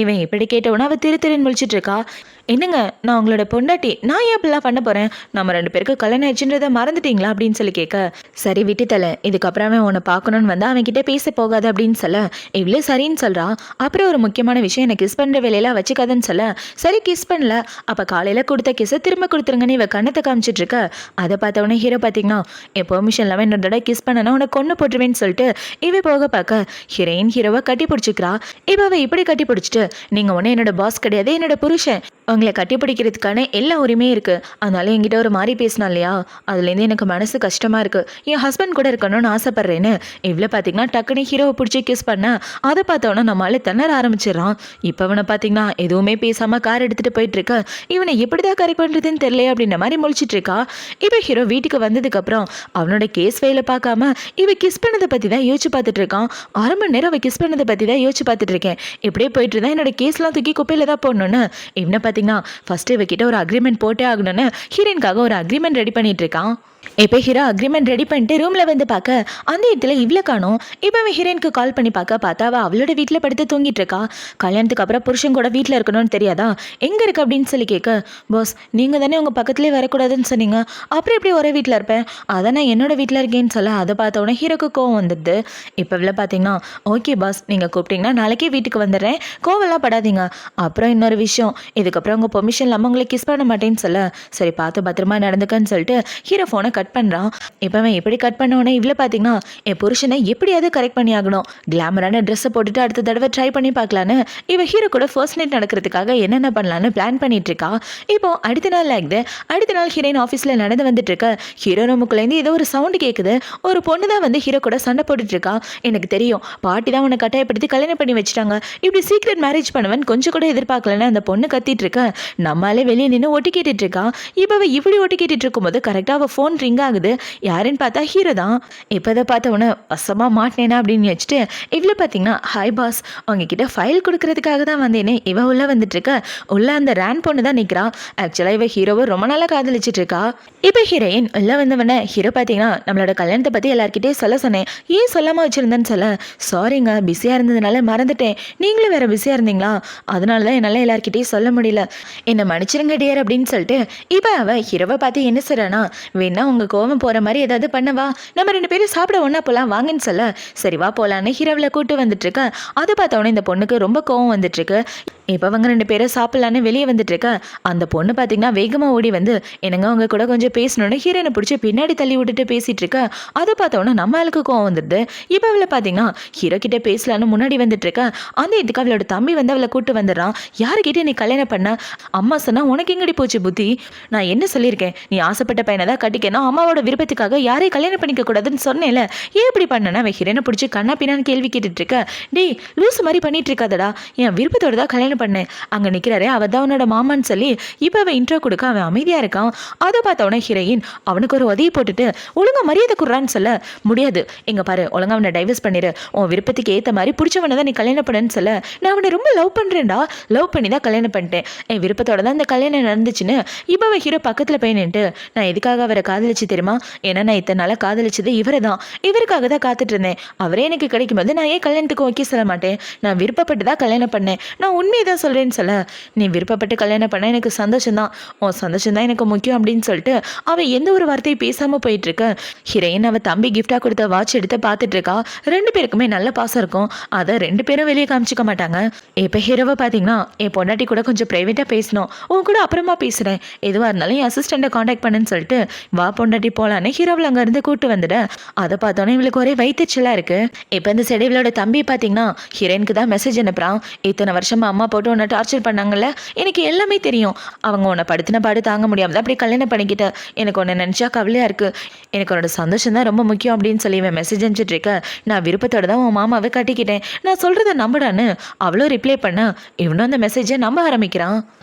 இவன் இப்படி கேட்டவனா அவள் திருன்னு முழிச்சிட்டு இருக்கா. என்னங்க நான் உங்களோட பொண்டாட்டி, நான் ஏன் அப்படிலாம் பண்ண போகிறேன், நம்ம 2 பேருக்கு கல்யாணம் ஆயிடுச்சுன்றதை மறந்துட்டீங்களா அப்படின்னு சொல்லி கேட்க. சரி விட்டுத்தலை, இதுக்கப்புறமே உன்னை பார்க்கணுன்னு வந்து அவன்கிட்ட பேச போகாது அப்படின்னு சொல்ல. இவ்வளோ சரின்னு சொல்கிறா. அப்புறம் ஒரு முக்கியமான விஷயம், எனக்கு கிஸ் பண்ணுற வேலையெல்லாம் வச்சுக்காதுன்னு சொல்ல. சரி கிஸ் பண்ணல, அப்போ காலையில் கொடுத்த கிஸ்ஸை திரும்ப கொடுத்துருங்கன்னு இவ கண்ணத்தை காமிச்சிட்டு இருக்க. அதை பார்த்தவொடனே ஹீரோ பார்த்தீங்கன்னா என் பெர்மிஷன் இல்லாமல் என்னோட தடவை கிஸ் பண்ணனா உன்னை கொண்டு போட்டுருவேன்னு சொல்லிட்டு இவ போக பார்க்க ஹீரோயின் ஹீரோவை கட்டி பிடிச்சிக்கிறா. இப்போ அவள் இப்படி கட்டி பிடிச்சிட்டு, நீங்கள் ஒன்றும் என்னோட பாஸ் கிடையாது, என்னோட புருஷன், உங்களை கட்டிப்பிடிக்கிறதுக்கான எல்லா உரிமையும் இருக்குது, அதனால என்கிட்ட ஒரு மாதிரி பேசினா இல்லையா, அதுலேருந்து எனக்கு மனசு கஷ்டமாக இருக்குது, என் ஹஸ்பண்ட் கூட இருக்கணும்னு ஆசைப்பட்றேன்னு இவ்வளோ பார்த்தீங்கன்னா டக்குனு ஹீரோவை பிடிச்சி கிஸ் பண்ண. அதை பார்த்தோன்னா நம்மளால திணற ஆரம்பிச்சிடறான். இப்போ அவனை பார்த்தீங்கன்னா எதுவுமே பேசாமல் கார் எடுத்துகிட்டு போயிட்டுருக்க. இவனை எப்படி தான் கரெக்ட் பண்ணுறதுன்னு தெரியல அப்படின்ற மாதிரி முழிச்சிட்டு இருக்கா. இப்போ ஹீரோ வீட்டுக்கு வந்ததுக்கப்புறம் அவனோட கேஸ் ஃபைலை பார்க்காம இவ கிஸ் பண்ணதை பற்றி தான் யோசிச்சு பார்த்துட்டு இருக்கான். 1/2 மணி நேரம் அவள் கிஸ் பண்ணதை பற்றி தான் யோசிச்சு பார்த்துட்டு இருக்கேன், இப்படியே போயிட்டு இருந்தா என்னோட கேஸ்லாம் தூக்கி குப்பையில் தான் போடணுன்னு இவனை பார்த்தீங்கன்னா ஃபர்ஸ்ட் இவகிட்ட ஒரு அக்ரிமெண்ட் போட்டே ஆகணும்னு ஹீரோயின்காக ஒரு அக்ரிமெண்ட் ரெடி பண்ணிட்டு இருக்கான். இப்போ ஹீரோ அக்ரிமெண்ட் ரெடி பண்ணிட்டு ரூமில் வந்து பார்க்க அந்த இடத்துல இவ்வளோ காணும். இப்போ அவன் ஹீரோயினுக்கு கால் பண்ணி பார்த்தா அவளோட வீட்டில் படுத்து தூங்கிட்டு இருக்கா. கல்யாணத்துக்கு அப்புறம் புருஷன் கூட வீட்டில் இருக்கணும்னு தெரியாதா, எங்கே இருக்கு அப்படின்னு சொல்லி கேட்க. பாஸ் நீங்கள் தானே உங்கள் பக்கத்துலேயே வரக்கூடாதுன்னு சொன்னீங்க, அப்புறம் எப்படி ஒரே வீட்டில் இருப்பேன், அதான் நான் என்னோட வீட்டில் இருக்கேன்னு சொல்ல. அதை பார்த்தவொடனே ஹீரோக்கு கோவம் வந்துடுது. இப்போ இவ்வளோ பார்த்தீங்கன்னா ஓகே பாஸ் நீங்கள் கூப்பிட்டீங்கன்னா நாளைக்கே வீட்டுக்கு வந்துடுறேன், கோவம்லாம் படாதீங்க, அப்புறம் இன்னொரு விஷயம், இதுக்கப்புறம் உங்கள் பெர்மிஷன் இல்லாமல் உங்களை கிஸ் பண்ண மாட்டேன்னு சொல்ல. சரி பார்த்து பத்திரமா நடந்துக்கன்னு சொல்லிட்டு ஹீரோ ஃபோனை கட் பண்ணுறான். இப்போ அவன் எப்படி கட் பண்ணவொடனே இவ்வளோ பார்த்தீங்கன்னா என் புருஷனை எப்படியாவது கரெக்ட் பண்ணி ஆகணும், கிளாமரான ட்ரெஸ்ஸை போட்டுட்டு அடுத்த தடவை ட்ரை பண்ணி பார்க்கலான்னு இவ ஹீரோ கூட ஃபர்ஸ்ட் நைட் நடக்கிறதுக்காக என்னென்ன பண்ணலான்னு பிளான் பண்ணிட்டு இருக்கா. இப்போ அடுத்த நாள் ஆகுது. அடுத்த நாள் ஹீரோயின் ஆஃபீஸில் நடந்து வந்துட்டு இருக்க. ஹீரோ ரூமுக்குள்ளேருந்து ஏதோ ஒரு சவுண்டு கேட்குது. ஒரு பொண்ணு தான் வந்து ஹீரோ கூட சண்டை போட்டுட்டு இருக்கா. எனக்கு தெரியும் பாட்டி தான் உன்னை கட்டாயப்படுத்தி கல்யாணம் பண்ணி வச்சுட்டாங்க, இப்படி சீக்ரெட் மேரேஜ் பண்ணுவேன் கொஞ்சம் கூட எதிர்பார்க்கலன்னு அந்த பொண்ணு கத்திட்டு இருக்க. நம்மளாலே வெளியே நின்று ஒட்டி கேட்டுட்டு இருக்கா. இப்போ அவள் இப்படி ஒட்டி கேட்டுட்டு இருக்கும்போது கரெக்டாக அவள் ஃபோன் ரிங் ஆகுது. யாருன்னு பார்த்தா ஹீரோ தான். இப்போ அதை பார்த்தவொன்னே வசமாக மாட்டினேனா அப்படின்னு வச்சுட்டு இவ்வளோ பார்த்தீங்கன்னா ஹாய் பாஸ், உங்ககிட்ட ஃபைல் கொடுக்கறதுக்காக தான் வந்தேனே. இவ உள்ளே வந்துட்டு இருக்க. உள்ள அந்த ரேன் பொண்ணு தான் நிற்கிறா. ஆக்சுவலாக இவ ஹீரோவை ரொம்ப நாளாக காதலிச்சிட்டு இருக்கா. இப்போ ஹீரோயின் உள்ளே வந்தவொடனே ஹீரோ பார்த்தீங்கன்னா நம்மளோட கல்யாணத்தை பற்றி எல்லாருக்கிட்டே சொல்ல சொன்னேன், ஏன் சொல்லாமல் வச்சுருந்தேன்னு சொல்ல. சாரிங்க பிஸியாக இருந்ததுனால மறந்துட்டேன், நீங்களும் வேறு பிஸியாக இருந்தீங்களா, அதனால தான் என்னால் எல்லாருக்கிட்டேயும் சொல்ல முடியல, என்னை மன்னிச்சிருங்க டியர் அப்படின்னு சொல்லிட்டு இப்போ அவள் ஹீரோவை பார்த்து என்ன சொல்கிறானா, வேணா உங்கள் கோவம் போகிற மாதிரி ஏதாவது பண்ணவா, நம்ம 2 பேரும் சாப்பிட ஒன்றா போகலாம் வாங்கன்னு சொல்ல, சரிவா போகலான்னு ஹீரோவில் கூட்டு வந்துட்டுருக்க. அதை பார்த்தோன்னே இந்த பொண்ணுக்கு ரொம்ப கோவம் வந்துட்டுருக்கு. இப்போ அவங்க 2 பேரும் சாப்பிட்லான்னு வெளியே வந்துட்டுருக்க. அந்த பொண்ணு பார்த்தீங்கன்னா வேகமாக ஓடி வந்து என்னங்க அவங்க கூட கொஞ்சம் பேசணுன்னு ஹீரோனை பிடிச்சி பின்னாடி தள்ளி விட்டுட்டு பேசிகிட்டு இருக்க. அதை பார்த்தோன்னா நம்ம ஆளுக்கு கோவம் வந்துடுது. இப்போ அவளை பார்த்தீங்கன்னா ஹீரோ கிட்டே பேசலான்னு முன்னாடி வந்துட்டுருக்க. அந்த இதுக்கு அவளோட தம்பி வந்து அவளை கூட்டு வந்துடுறான். யாருக்கிட்டே நீ கல்யாணம் பண்ண, அம்மா சொன்னால் உனக்கு எங்கடி போச்சு புத்தி, நான் என்ன சொல்லியிருக்கேன், நீ ஆசைப்பட்ட பையனை தான் கட்டிக்கணும், அம்மாவோட விருப்பத்துக்காக யாரையும் கல்யாணம் பண்ணிக்க கூடாதுன்னு சொன்னேன்ல, ஏன் இப்படி பண்ணனா அவன் ஹீரோனை பிடிச்சி கண்ணா பின்னான்னு கேள்வி கேட்டுட்டு இருக்க. டேய் லூசு மாதிரி பண்ணிட்டு இருக்காதடா, என் விருப்பத்தோட தான் கல்யாணம் பண்ணேன், அங்கே நிற்கிறாரே அவள் தான் உன்னோட மாமான்னு சொல்லி இப்போ அவன் இன்ட்ரோ கொடுக்க அவன் அமைதியாக இருக்கான். அதை பார்த்தவொடனே ஹீரோயின் அவனுக்கு ஒரு உதவி போட்டுட்டு ஒழுங்கா மரியாதை குடுறான்னு சொல்ல, முடியாது எங்க பாரு ஒழுங்கா அவனை டைவர்ஸ் பண்ணிடு, உன் விருப்பத்துக்கு ஏற்ற மாதிரி பிடிச்சவனை தான் நீ கல்யாணம் பண்ணன்னு சொல்ல, நான் அவனை ரொம்ப லவ் பண்ணுறேன்டா, லவ் பண்ணி தான் கல்யாணம் பண்ணிட்டேன், என் விருப்பத்தோட தான் இந்த கல்யாணம் நடந்துச்சுன்னு இப்போ அவன் ஹீரோ பக்கத்தில் போய் நின்று, நான் எதுக்காக அவரை காதலிச்சு தெரியுமா, ஏன்னா நான் இத்தனை நாளாக காதலிச்சது இவரை தான், இவருக்காக தான் காத்துட்டு இருந்தேன், அவரே எனக்கு கிடைக்கும் போது நான் ஏன் கல்யாணத்துக்கு ஓகே சொல்ல மாட்டேன், நான் விருப்பப்பட்டு தான் கல்யாணம் பண்ணேன், நான் உண்மையை தான் சொல்கிறேன்னு சொல்ல, நீ விருப்பப்பட்டு கல்யாணம் பண்ண எனக்கு சந்தோஷம் தான், உன் சந்தோஷம் தான் எனக்கு முக்கியம் அப்படின்னு சொல்லிட்டு அவள் எந்த ஒரு வார்த்தையும் பேசாமல் போயிட்டு இருக்க. ஹீரோயின் அவள் தம்பி கிஃப்டாக கொடுத்த வாட்ச் எடுத்து பார்த்துட்டு இருக்கா. 2 பேருக்குமே நல்ல பாசம் இருக்கும், அதை 2 பேரும் வெளியே காமிச்சிக்க மாட்டாங்க. இப்போ ஹீரோவை பார்த்தீங்கன்னா என் பொண்டாட்டி கூட கொஞ்சம் ப்ரைவேட்டாக பேசணும், உன் கூட அப்புறமா பேசுகிறேன், எதுவாக இருந்தாலும் என் அசிஸ்டண்ட்டை காண்டாக்ட் பண்ணுன்னு சொல்லிட்டு வா பொண்டாட்டி போகலான்னு ஹீரோவில் அங்கேருந்து கூட்டு வந்துட. அதை பார்த்தோன்னே இவளுக்கு ஒரே வயிற்றுச்சலாக இருக்குது. இப்போ இந்த சைடு இவளோட தம்பி பார்த்தீங்கன்னா ஹீரோயினுக்கு தான் மெசேஜ் அனுப்புகிறான், இத்தனை வருஷமா அம்மா போட்டு உன்னை டார்ச்சர் பண்ணாங்கல்ல, எனக்கு எல்லாமே தெரியும், அவங்க உன்னை படுத்தின பாடு தாங்க முடியாமல் தான் அப்படி கல்யாணம் பண்ணிக்கிட்டேன், எனக்கு உன்னை நினச்சா கவலையாக இருக்குது, எனக்கு உன்னோட சந்தோஷம் தான் ரொம்ப முக்கியம் அப்படின்னு சொல்லி இவன் மெசேஜ் அனுப்பிச்சிட்டு இருக்க. நான் விருப்பத்தோட தான் உன் மாமாவை கட்டிக்கிட்டேன், நான் சொல்கிறத நம்படான்னு அவ்வளோ ரிப்ளை பண்ண இவனும் அந்த மெசேஜை நம்ப ஆரம்பிக்கிறான்.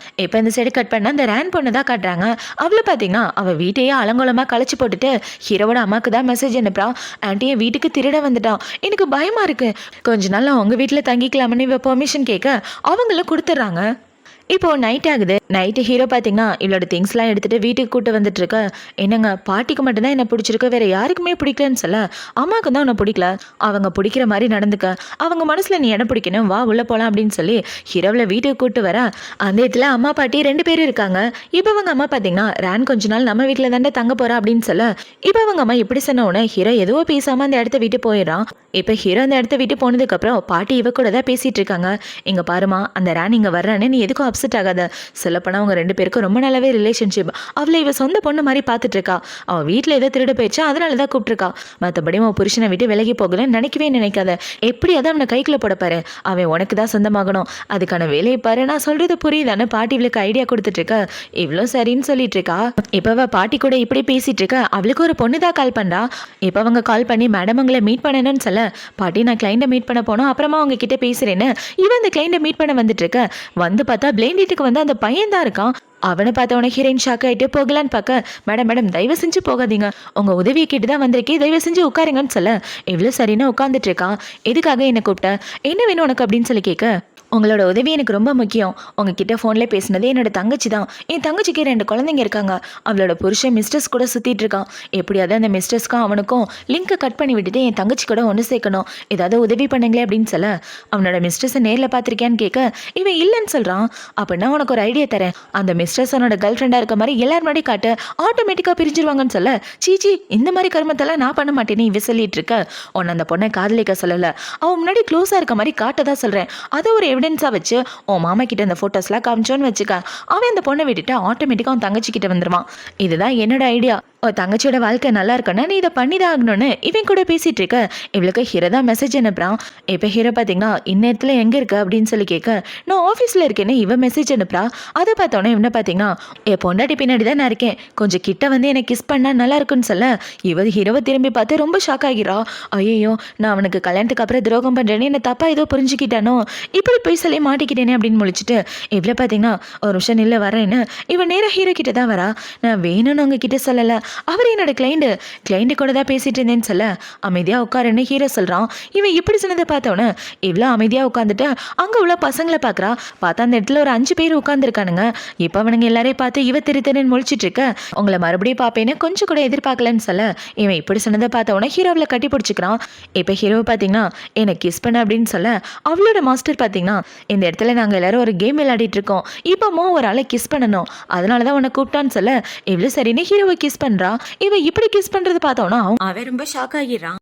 இப்போ இந்த சைடு கட் பண்ண அந்த ரேன் பொண்ணு தான் காட்டுறாங்க. அவளை பார்த்தீங்கன்னா அவள் வீட்டையே அலங்கோலமாக கழிச்சு போட்டுட்டு ஹீரோவோட அம்மாவுக்கு தான் மெசேஜ் அனுப்புறான், ஆன்ட்டி என் வீட்டுக்கு திருட வந்துட்டான், எனக்கு பயமாக இருக்குது, கொஞ்ச நாள் உங்கள் வீட்டில் தங்கிக்கலாம்னு இவ பெர்மிஷன் கேட்க அவங்களும் கொடுத்துட்றாங்க. இப்போது நைட் ஆகுது. நைட்டு ஹீரோ பார்த்தீங்கன்னா இவளோட திங்ஸ்லாம் எடுத்துகிட்டு வீட்டுக்கு கூட்டு வந்துட்டுருக்க. என்னங்க பாட்டிக்கு மட்டும்தான் என்னை பிடிச்சிருக்கு, வேறு யாருக்குமே பிடிக்கலன்னு சொல்ல, அம்மாவுக்கு தான் உன்னை பிடிக்கல, அவங்க பிடிக்கிற மாதிரி நடந்துக்க, அவங்க மனசில் நீ இடம் பிடிக்கணும், வா உள்ளே போகலாம் அப்படின்னு சொல்லி ஹீரோவில் வீட்டுக்கு கூட்டு வர. அந்த இடத்துல அம்மா பாட்டி 2 பேரும் இருக்காங்க. இப்போ அவங்க அம்மா பார்த்தீங்கன்னா ரேன் கொஞ்ச நாள் நம்ம வீட்டில் தாண்டே தங்க போகிறா அப்படின்னு சொல்ல, இப்போ அவங்க அம்மா இப்படி சொன்ன உடனே ஹீரோ எதுவோ பேசாமல் அந்த இடத்த விட்டு போயிடறான். இப்போ ஹீரோ அந்த இடத்த விட்டு போனதுக்கப்புறம் பாட்டி இவ கூட தான் பேசிகிட்டு இருக்காங்க. இங்கே பாருமா அந்த ரேன் இங்கே வர்றான்னு நீ எதுக்கும் அப்செட் ஆகாத, சொல்லப்போனால் அவங்க 2 பேருக்கும் ரொம்ப நல்லாவே ரிலேஷன்ஷிப், அவளை இவ சொந்த பொண்ணு மாதிரி பார்த்துட்டு இருக்கா, அவள் வீட்டில் ஏதோ திருட போயிடுச்சா அதனால தான் கூப்பிட்டுருக்கா, மற்றபடி அவன் புருஷனை விட்டு விலகி போகலன்னு நினைக்கவே நினைக்காத, எப்படியாவது அவனை கைக்குள்ள போட பாரு, அவன் உனக்கு தான் சொந்தமாகணும், அதுக்கான வேலையை பாரு, நான் சொல்கிறது புரியுதானு பாட்டி இவளுக்கு ஐடியா கொடுத்துட்டு இருக்கா. இவ்வளோ சரின்னு சொல்லிட்டு இருக்கா. இப்போ அவள் பாட்டி கூட இப்படி பேசிட்டு இருக்கா. அவளுக்கு ஒரு பொண்ணு தான் கால் பண்ணுறா. இப்போ அவங்க கால் பண்ணி மேடம் உங்களை மீட் பண்ணணும்னு சொல்ல, பாட்டி நான் கிளைண்ட்டை மீட் பண்ண போனோம், அப்புறமா அவங்க கிட்ட பேசுகிறேன்னு இவன் அந்த கிளைண்ட்டை மீட் பண்ண வந்துட்டு இருக்க. வந்து பார்த்தா பிளைண்டிட்டுக்கு வந்து அந்த பையன் தான் இருக்கான். அவனை பார்த்தவன ஹீரோயின் ஷாக் ஆகிட்டு போகலான்னு பார்க்க, மேடம் மேடம் தயவு செஞ்சு போகாதீங்க, உங்கள் உதவியை கேட்டு தான் வந்திருக்கே, தயவு செஞ்சு உட்காருங்கன்னு சொல்ல, இவ்வளோ சரின்னு உட்காந்துட்டு இருக்கான். எதுக்காக என்னை கூப்பிட்ட, என்ன வேணும் உனக்கு அப்படின்னு சொல்லி கேட்க, உங்களோட உதவி எனக்கு ரொம்ப முக்கியம், உங்ககிட்ட ஃபோனில் பேசினதே என்னோட தங்கச்சி தான், என் தங்கச்சிக்கு 2 குழந்தைங்க இருக்காங்க, அவளோட புருஷன் மிஸ்டர்ஸ் கூட சுற்றிட்டு இருக்கான், எப்படியாவது அந்த மிஸ்டர்ஸ்க்கும் அவனுக்கும் லிங்க்கை கட் பண்ணி விட்டுட்டு என் தங்கச்சி கூட ஒன்று சேர்க்கணும், ஏதாவது உதவி பண்ணுங்களே அப்படின்னு சொல்ல, அவனோட மிஸ்டர்ஸை நேரில் பார்த்துருக்கியான்னு கேட்க, இவன் இல்லைன்னு சொல்கிறான். அப்படின்னா உனக்கு ஒரு ஐடியா தரேன், அந்த மிஸ்டர்ஸ் அவனோட கேர்ள் ஃப்ரெண்டாக இருக்க மாதிரி எல்லார் முன்னாடி காட்டு, ஆட்டோமேட்டிக்காக பிரிஞ்சிருவாங்கன்னு சொல்ல, சீச்சி இந்த மாதிரி கருமத்தெல்லாம் நான் பண்ண மாட்டேன்னு இவ சொல்லிட்டு இருக்க. உன்னை அந்த பொண்ணை காதலிக்க சொல்லலை, அவன் முன்னாடி க்ளோஸாக இருக்க மாதிரி காட்டதான் சொல்கிறேன், அதை ஒரு எவிடன்ஸாக வச்சு உன் மாமா கிட்ட இந்த ஃபோட்டோஸ்லாம் காமிச்சோன்னு வச்சுக்க, அவன் அந்த பொண்ணை விட்டுட்டு ஆட்டோமேட்டிக்காக அவன் தங்கச்சி கிட்ட வந்துடுவான். இதுதான் என்னோட ஐடியா, தங்கச்சியோட வாழ்க்கை நல்லா இருக்குன்னா நீ இதை பண்ணிதான் ஆகணும்னு இவன் கூட பேசிட்டு இருக்க. இவளுக்கு ஹீரோ தான் மெசேஜ் அனுப்புறான். இப்போ ஹீரோ பார்த்தீங்கன்னா இந்நேரத்தில் எங்கே இருக்க அப்படின்னு சொல்லி கேட்க, நான் ஆஃபீஸில் இருக்கேன்னு இவன் மெசேஜ் அனுப்புறா. அதை பார்த்தோன்னே இவனை பார்த்தீங்கன்னா என் பொண்டாட்டி பின்னாடி தான் நான் இருக்கேன், கொஞ்சம் கிட்ட வந்து எனக்கு கிஸ் பண்ணால் நல்லா இருக்குன்னு சொல்ல, இவ ஹீரோவை திரும்பி பார்த்து ரொம்ப ஷாக் ஆகிறா. ஐயோ நான் அவனுக்கு கல்யாணத்துக்கு அப்புறம் துரோகம் பண்ணுறேன்னு என்னை தப்பா ஏதோ புரிஞ்சுக்கிட்டானோ, இப்படி போய் சொல்லி மாட்டிக்கிட்டேனே அப்படின்னு முழிச்சிட்டு இவ்வளோ பார்த்தீங்கன்னா ஒரு நிமிஷம் நில்ல வரேன்னு இவன் நேராக ஹீரோ கிட்ட தான் வரா. நான் வேணும்னு அவங்க கிட்ட சொல்லலை, அவர் என்னோட கிளைண்ட்டு கூட தான் பேசிட்டு இருந்தேன்னு சொல்ல அமைதியாக உட்காருன்னு ஹீரோ சொல்கிறான். இவன் இப்படி சொன்னதை பார்த்தோன்னே இவ்வளோ அமைதியாக உட்காந்துட்டு அங்கே உள்ள பசங்களை பார்க்குறா. பார்த்தா அந்த இடத்துல ஒரு 5 பேர் உட்காந்துருக்கானுங்க. இப்போ அவனுங்க எல்லாரையும் பார்த்து இவ திருத்தன்னு முழிச்சிட்டு இருக்க. உங்களை மறுபடியும் பார்ப்பேன்னு கொஞ்சம் கூட எதிர்பார்க்கலன்னு சொல்ல இவன் இப்படி சொன்னதை பார்த்தோன்னே ஹீரோவில் கட்டி பிடிச்சிக்கிறான். இப்போ ஹீரோவை பார்த்தீங்கன்னா எனக்கு கிஸ் பண்ண அப்படின்னு சொல்ல அவளோட மாஸ்டர் பார்த்தீங்கன்னா இந்த இடத்துல நாங்கள் எல்லாரும் ஒரு கேம் விளையாடிட்டு இருக்கோம். இப்போ ஒரு ஆளை கிஸ் பண்ணணும், அதனால தான் உன்னை கூப்பிட்டான்னு சொல்ல இவ்வளோ சரின்னு ஹீரோவை கிஸ் பண்ணுறா. இவன் இப்படி கிஸ் பண்ணுறது பார்த்தோன்னா அவன் ரொம்ப ஷாக் ஆகிடுறான்.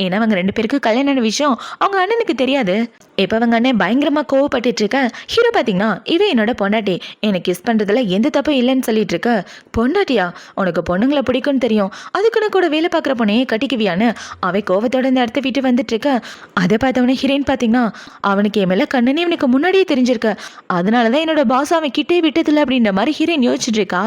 ஏன்னா அவங்க 2 பேருக்கு கல்யாண விஷயம் அவங்க அண்ணனுக்கு தெரியாது. இப்போ அவங்க அண்ணன் பயங்கரமாக கோவப்பட்டு இருக்க. ஹீரோ பார்த்தீங்கன்னா இவன் என்னோட பொண்டாட்டி, எனக்கு கிஸ் பண்ணுறதுல எந்த தப்பும் இல்லைன்னு சொல்லிட்டு இருக்க. பொண்டாட்டியா? உனக்கு பொண்ணுங்களை பிடிக்கும்னு தெரியும், அதுக்குன்னு கூட வேலை பார்க்குற பொண்ணையே கட்டிக்குவியான்னு அவன் கோவத்தோட இந்த இடத்த விட்டு வந்துட்டு இருக்க. அதை பார்த்தவனே ஹீரோயின் பார்த்தீங்கன்னா அவனுக்கு என் மேலே கண்ணனே இவனுக்கு முன்னாடியே தெரிஞ்சிருக்க, அதனால தான் என்னோட பாஸ் அவன் கிட்டே விட்டதில்லை அப்படின்ற மாதிரி ஹீரோயின் யோசிச்சுட்டு இருக்கா.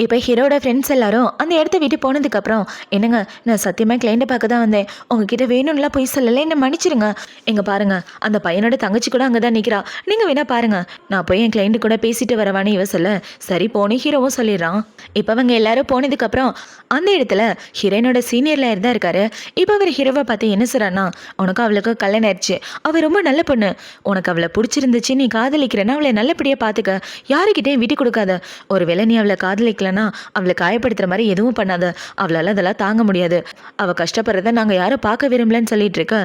இப்போ ஹீரோட ஃப்ரெண்ட்ஸ் எல்லாரும் அந்த இடத்த விட்டு போனதுக்கப்புறம் என்னங்க நான் சத்தியமாக கிளைண்ட்டை பார்க்க தான் வந்தேன், உங்ககிட்ட வேணும்லாம் போய் சொல்லலை, என்ன மன்னிச்சிருங்க. எங்கே பாருங்க அந்த பையனோட தங்கச்சி கூட அங்கே தான் நிற்கிறா, நீங்கள் வேணா பாருங்க, நான் போய் என் கிளைண்ட்டு கூட பேசிட்டு வரவானே இவ சொல்ல சரி போனே ஹீரோவும் சொல்லிடுறான். இப்போ அவங்க எல்லாரும் போனதுக்கப்புறம் அந்த இடத்துல ஹீரோயினோட சீனியர் லேயர் தான் இருக்காரு. இப்போ அவர் ஹீரோவை பார்த்து என்ன சொல்கிறான்னா உனக்கு அவளுக்கு கல்யாணம் ஆயிடுச்சு, அவள் ரொம்ப நல்ல பொண்ணு, உனக்கு அவளை பிடிச்சிருந்துச்சு, நீ காதலிக்கிறேன்னா அவளை நல்லபடியாக பார்த்துக்க, யாருக்கிட்டையும் விட்டு கொடுக்காத, ஒருவேளை நீ அவளை காதலிக்கலன்னா அவளை காயப்படுத்துற மாதிரி எதுவும் பண்ணாத, அவளால் அதெல்லாம் தாங்க முடியாது, அவள் கஷ்டப்படுறத நாங்கள் யாரும் பார்க்க விரும்பலன்னு சொல்லிட்டு இருக்க.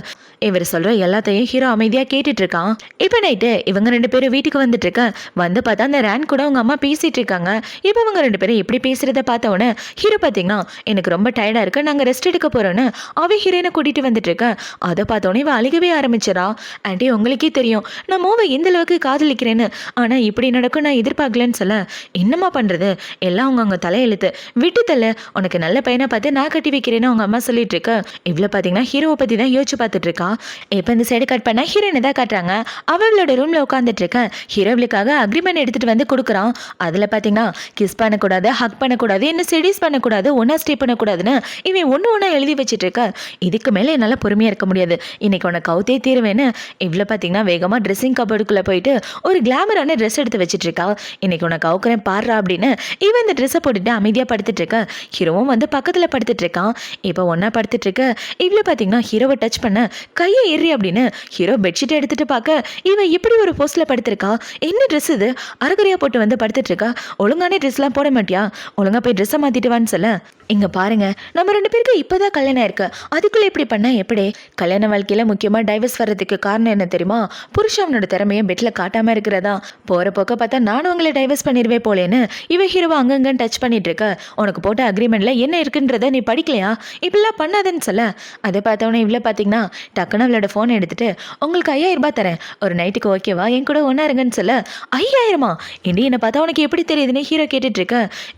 இவர் சொல்கிற எல்லாத்தையும் ஹீரோ அமைதியாக கேட்டுட்டு இருக்கான். இப்போ நைட்டு இவங்க 2 பேரும் வீட்டுக்கு வந்துட்டு இருக்க. வந்து பார்த்தா அந்த ரேன் கூட அவங்க அம்மா பேசிட்டு இருக்காங்க. இப்போ இவங்க 2 பேரும் எப்படி பேசுறத பார்த்தவொடனே ஹீரோ பார்த்தீங்கன்னா எனக்கு ரொம்ப டயர்டாக இருக்கு, நாங்கள் ரெஸ்ட் எடுக்க போறோன்னு அவ ஹீரோயினை கூட்டிட்டு வந்துட்டு இருக்க. அதை பார்த்தோன்னே இவ அழுகவே ஆரம்பிச்சிடா. ஆண்டி உங்களுக்கே தெரியும் நான் மோவை எந்த அளவுக்கு காதலிக்கிறேன்னு, ஆனால் இப்படி நடக்கும் நான் எதிர்பார்க்கலன்னு சொல்ல என்னம்மா பண்ணுறது, எல்லாம் அவங்க தலையெழுத்து, விட்டு தள்ள, உனக்கு நல்ல பையனை பார்த்து நான் கட்டி வைக்கிறேன்னு அவங்க அம்மா சொல்லிட்டு இருக்க. இவ்வளோ பார்த்தீங்கன்னா ஹீரோவை பற்றி தான் யோசிச்சு பார்த்துட்டு இருக்கா. இப்போ இந்த சைடு கட் பண்ணால் ஹீரோயினை தான் காட்டுறாங்க. அவளோட ரூமில் உட்காந்துட்டு இருக்க. ஹீரோவுக்காக அக்ரிமெண்ட் எடுத்துகிட்டு வந்து கொடுக்குறான். அதில் பார்த்தீங்கன்னா கிஸ் பண்ணக்கூடாது, ஹக் பண்ணக்கூடாது, என்ன செடிஸ் பண்ணக்கூடாது, ஒன்றா ஸ்டே பண்ணக்கூடாதுன்னு இவன் ஒன்று எழுதி வச்சுட்டு இருக்க. இதுக்கு மேலே என்னால் பொறுமையாக இருக்க முடியாது, இன்னைக்கு உனக்கு கவுத்தே தீருவேன்னு இவ்வளோ பார்த்தீங்கன்னா வேகமாக ட்ரெஸ்ஸிங் கபோர்டுக்குள்ளே போயிட்டு ஒரு கிளாமரான ட்ரெஸ் எடுத்து வச்சுட்டு இருக்கா. இன்னைக்கு உனக்கு கவுக்கிறேன் பாடுறா அப்படின்னு இவன் இந்த ட்ரெஸ்ஸை போட்டுட்டு அமைதியாக படுத்துட்டு இருக்க. ஹீரோவும் வந்து பக்கத்தில் படுத்துட்டு இருக்கான். இப்போ ஒன்றா படுத்துட்டு இருக்க. இவ்வளோ பார்த்தீங்கன்னா ஹீரோவை டச் பண்ண கையை ஏறி அப்படின்னு ஹீரோ பெட்ஷீட்டை எடுத்துட்டு பார்க்க இவன் இப்படி ஒரு போஸ்ட்ல படுத்திருக்கா. என்ன ட்ரெஸ் இது, அரைகுறையா போட்டு வந்து படுத்துட்டு இருக்கா, ஒழுங்கான ட்ரெஸ்லாம் போட மாட்டியா, ஒழுங்கா போய் ட்ரெஸ்ஸை மாத்திட்டு வான்னு சொல்ல இங்க பாருங்க நம்ம 2 பேருக்கு இப்போதான் கல்யாணம் ஆயிருக்கு, அதுக்குள்ள இப்படி பண்ண எப்படி? கல்யாண வாழ்க்கையில முக்கியமா டைவர்ஸ் வர்றதுக்கு காரணம் என்ன தெரியுமா? புருஷன் அவனோட திறமையை பெட்ல காட்டாம இருக்கிறதா. போற போக்க பார்த்தா நானும் உங்களை டைவர்ஸ் பண்ணிடுவே போலேன்னு இவ ஹீரோவை அங்கங்க டச் பண்ணிட்டு இருக்க. உனக்கு போட்ட அக்ரிமெண்ட்ல என்ன இருக்குன்றத நீ படிக்கலையா, இப்படிலாம் பண்ணாதன்னு சொல்ல அதை பார்த்தவனே இவ்வளோ பார்த்தீங்கன்னா டக்குன்னு அவளோட ஃபோனை எடுத்துட்டு உங்களுக்கு 5000 ரூபாய் தரேன், ஒரு நைட்டுக்கு ஓகேவா, என் கூட ஒன்றா இருங்கன்னு சொல்ல 5000மா இண்டி என்னை பார்த்தா உனக்கு எப்படி தெரியுதுன்னு ஹீரோ கேட்டுட்டு இருக்க.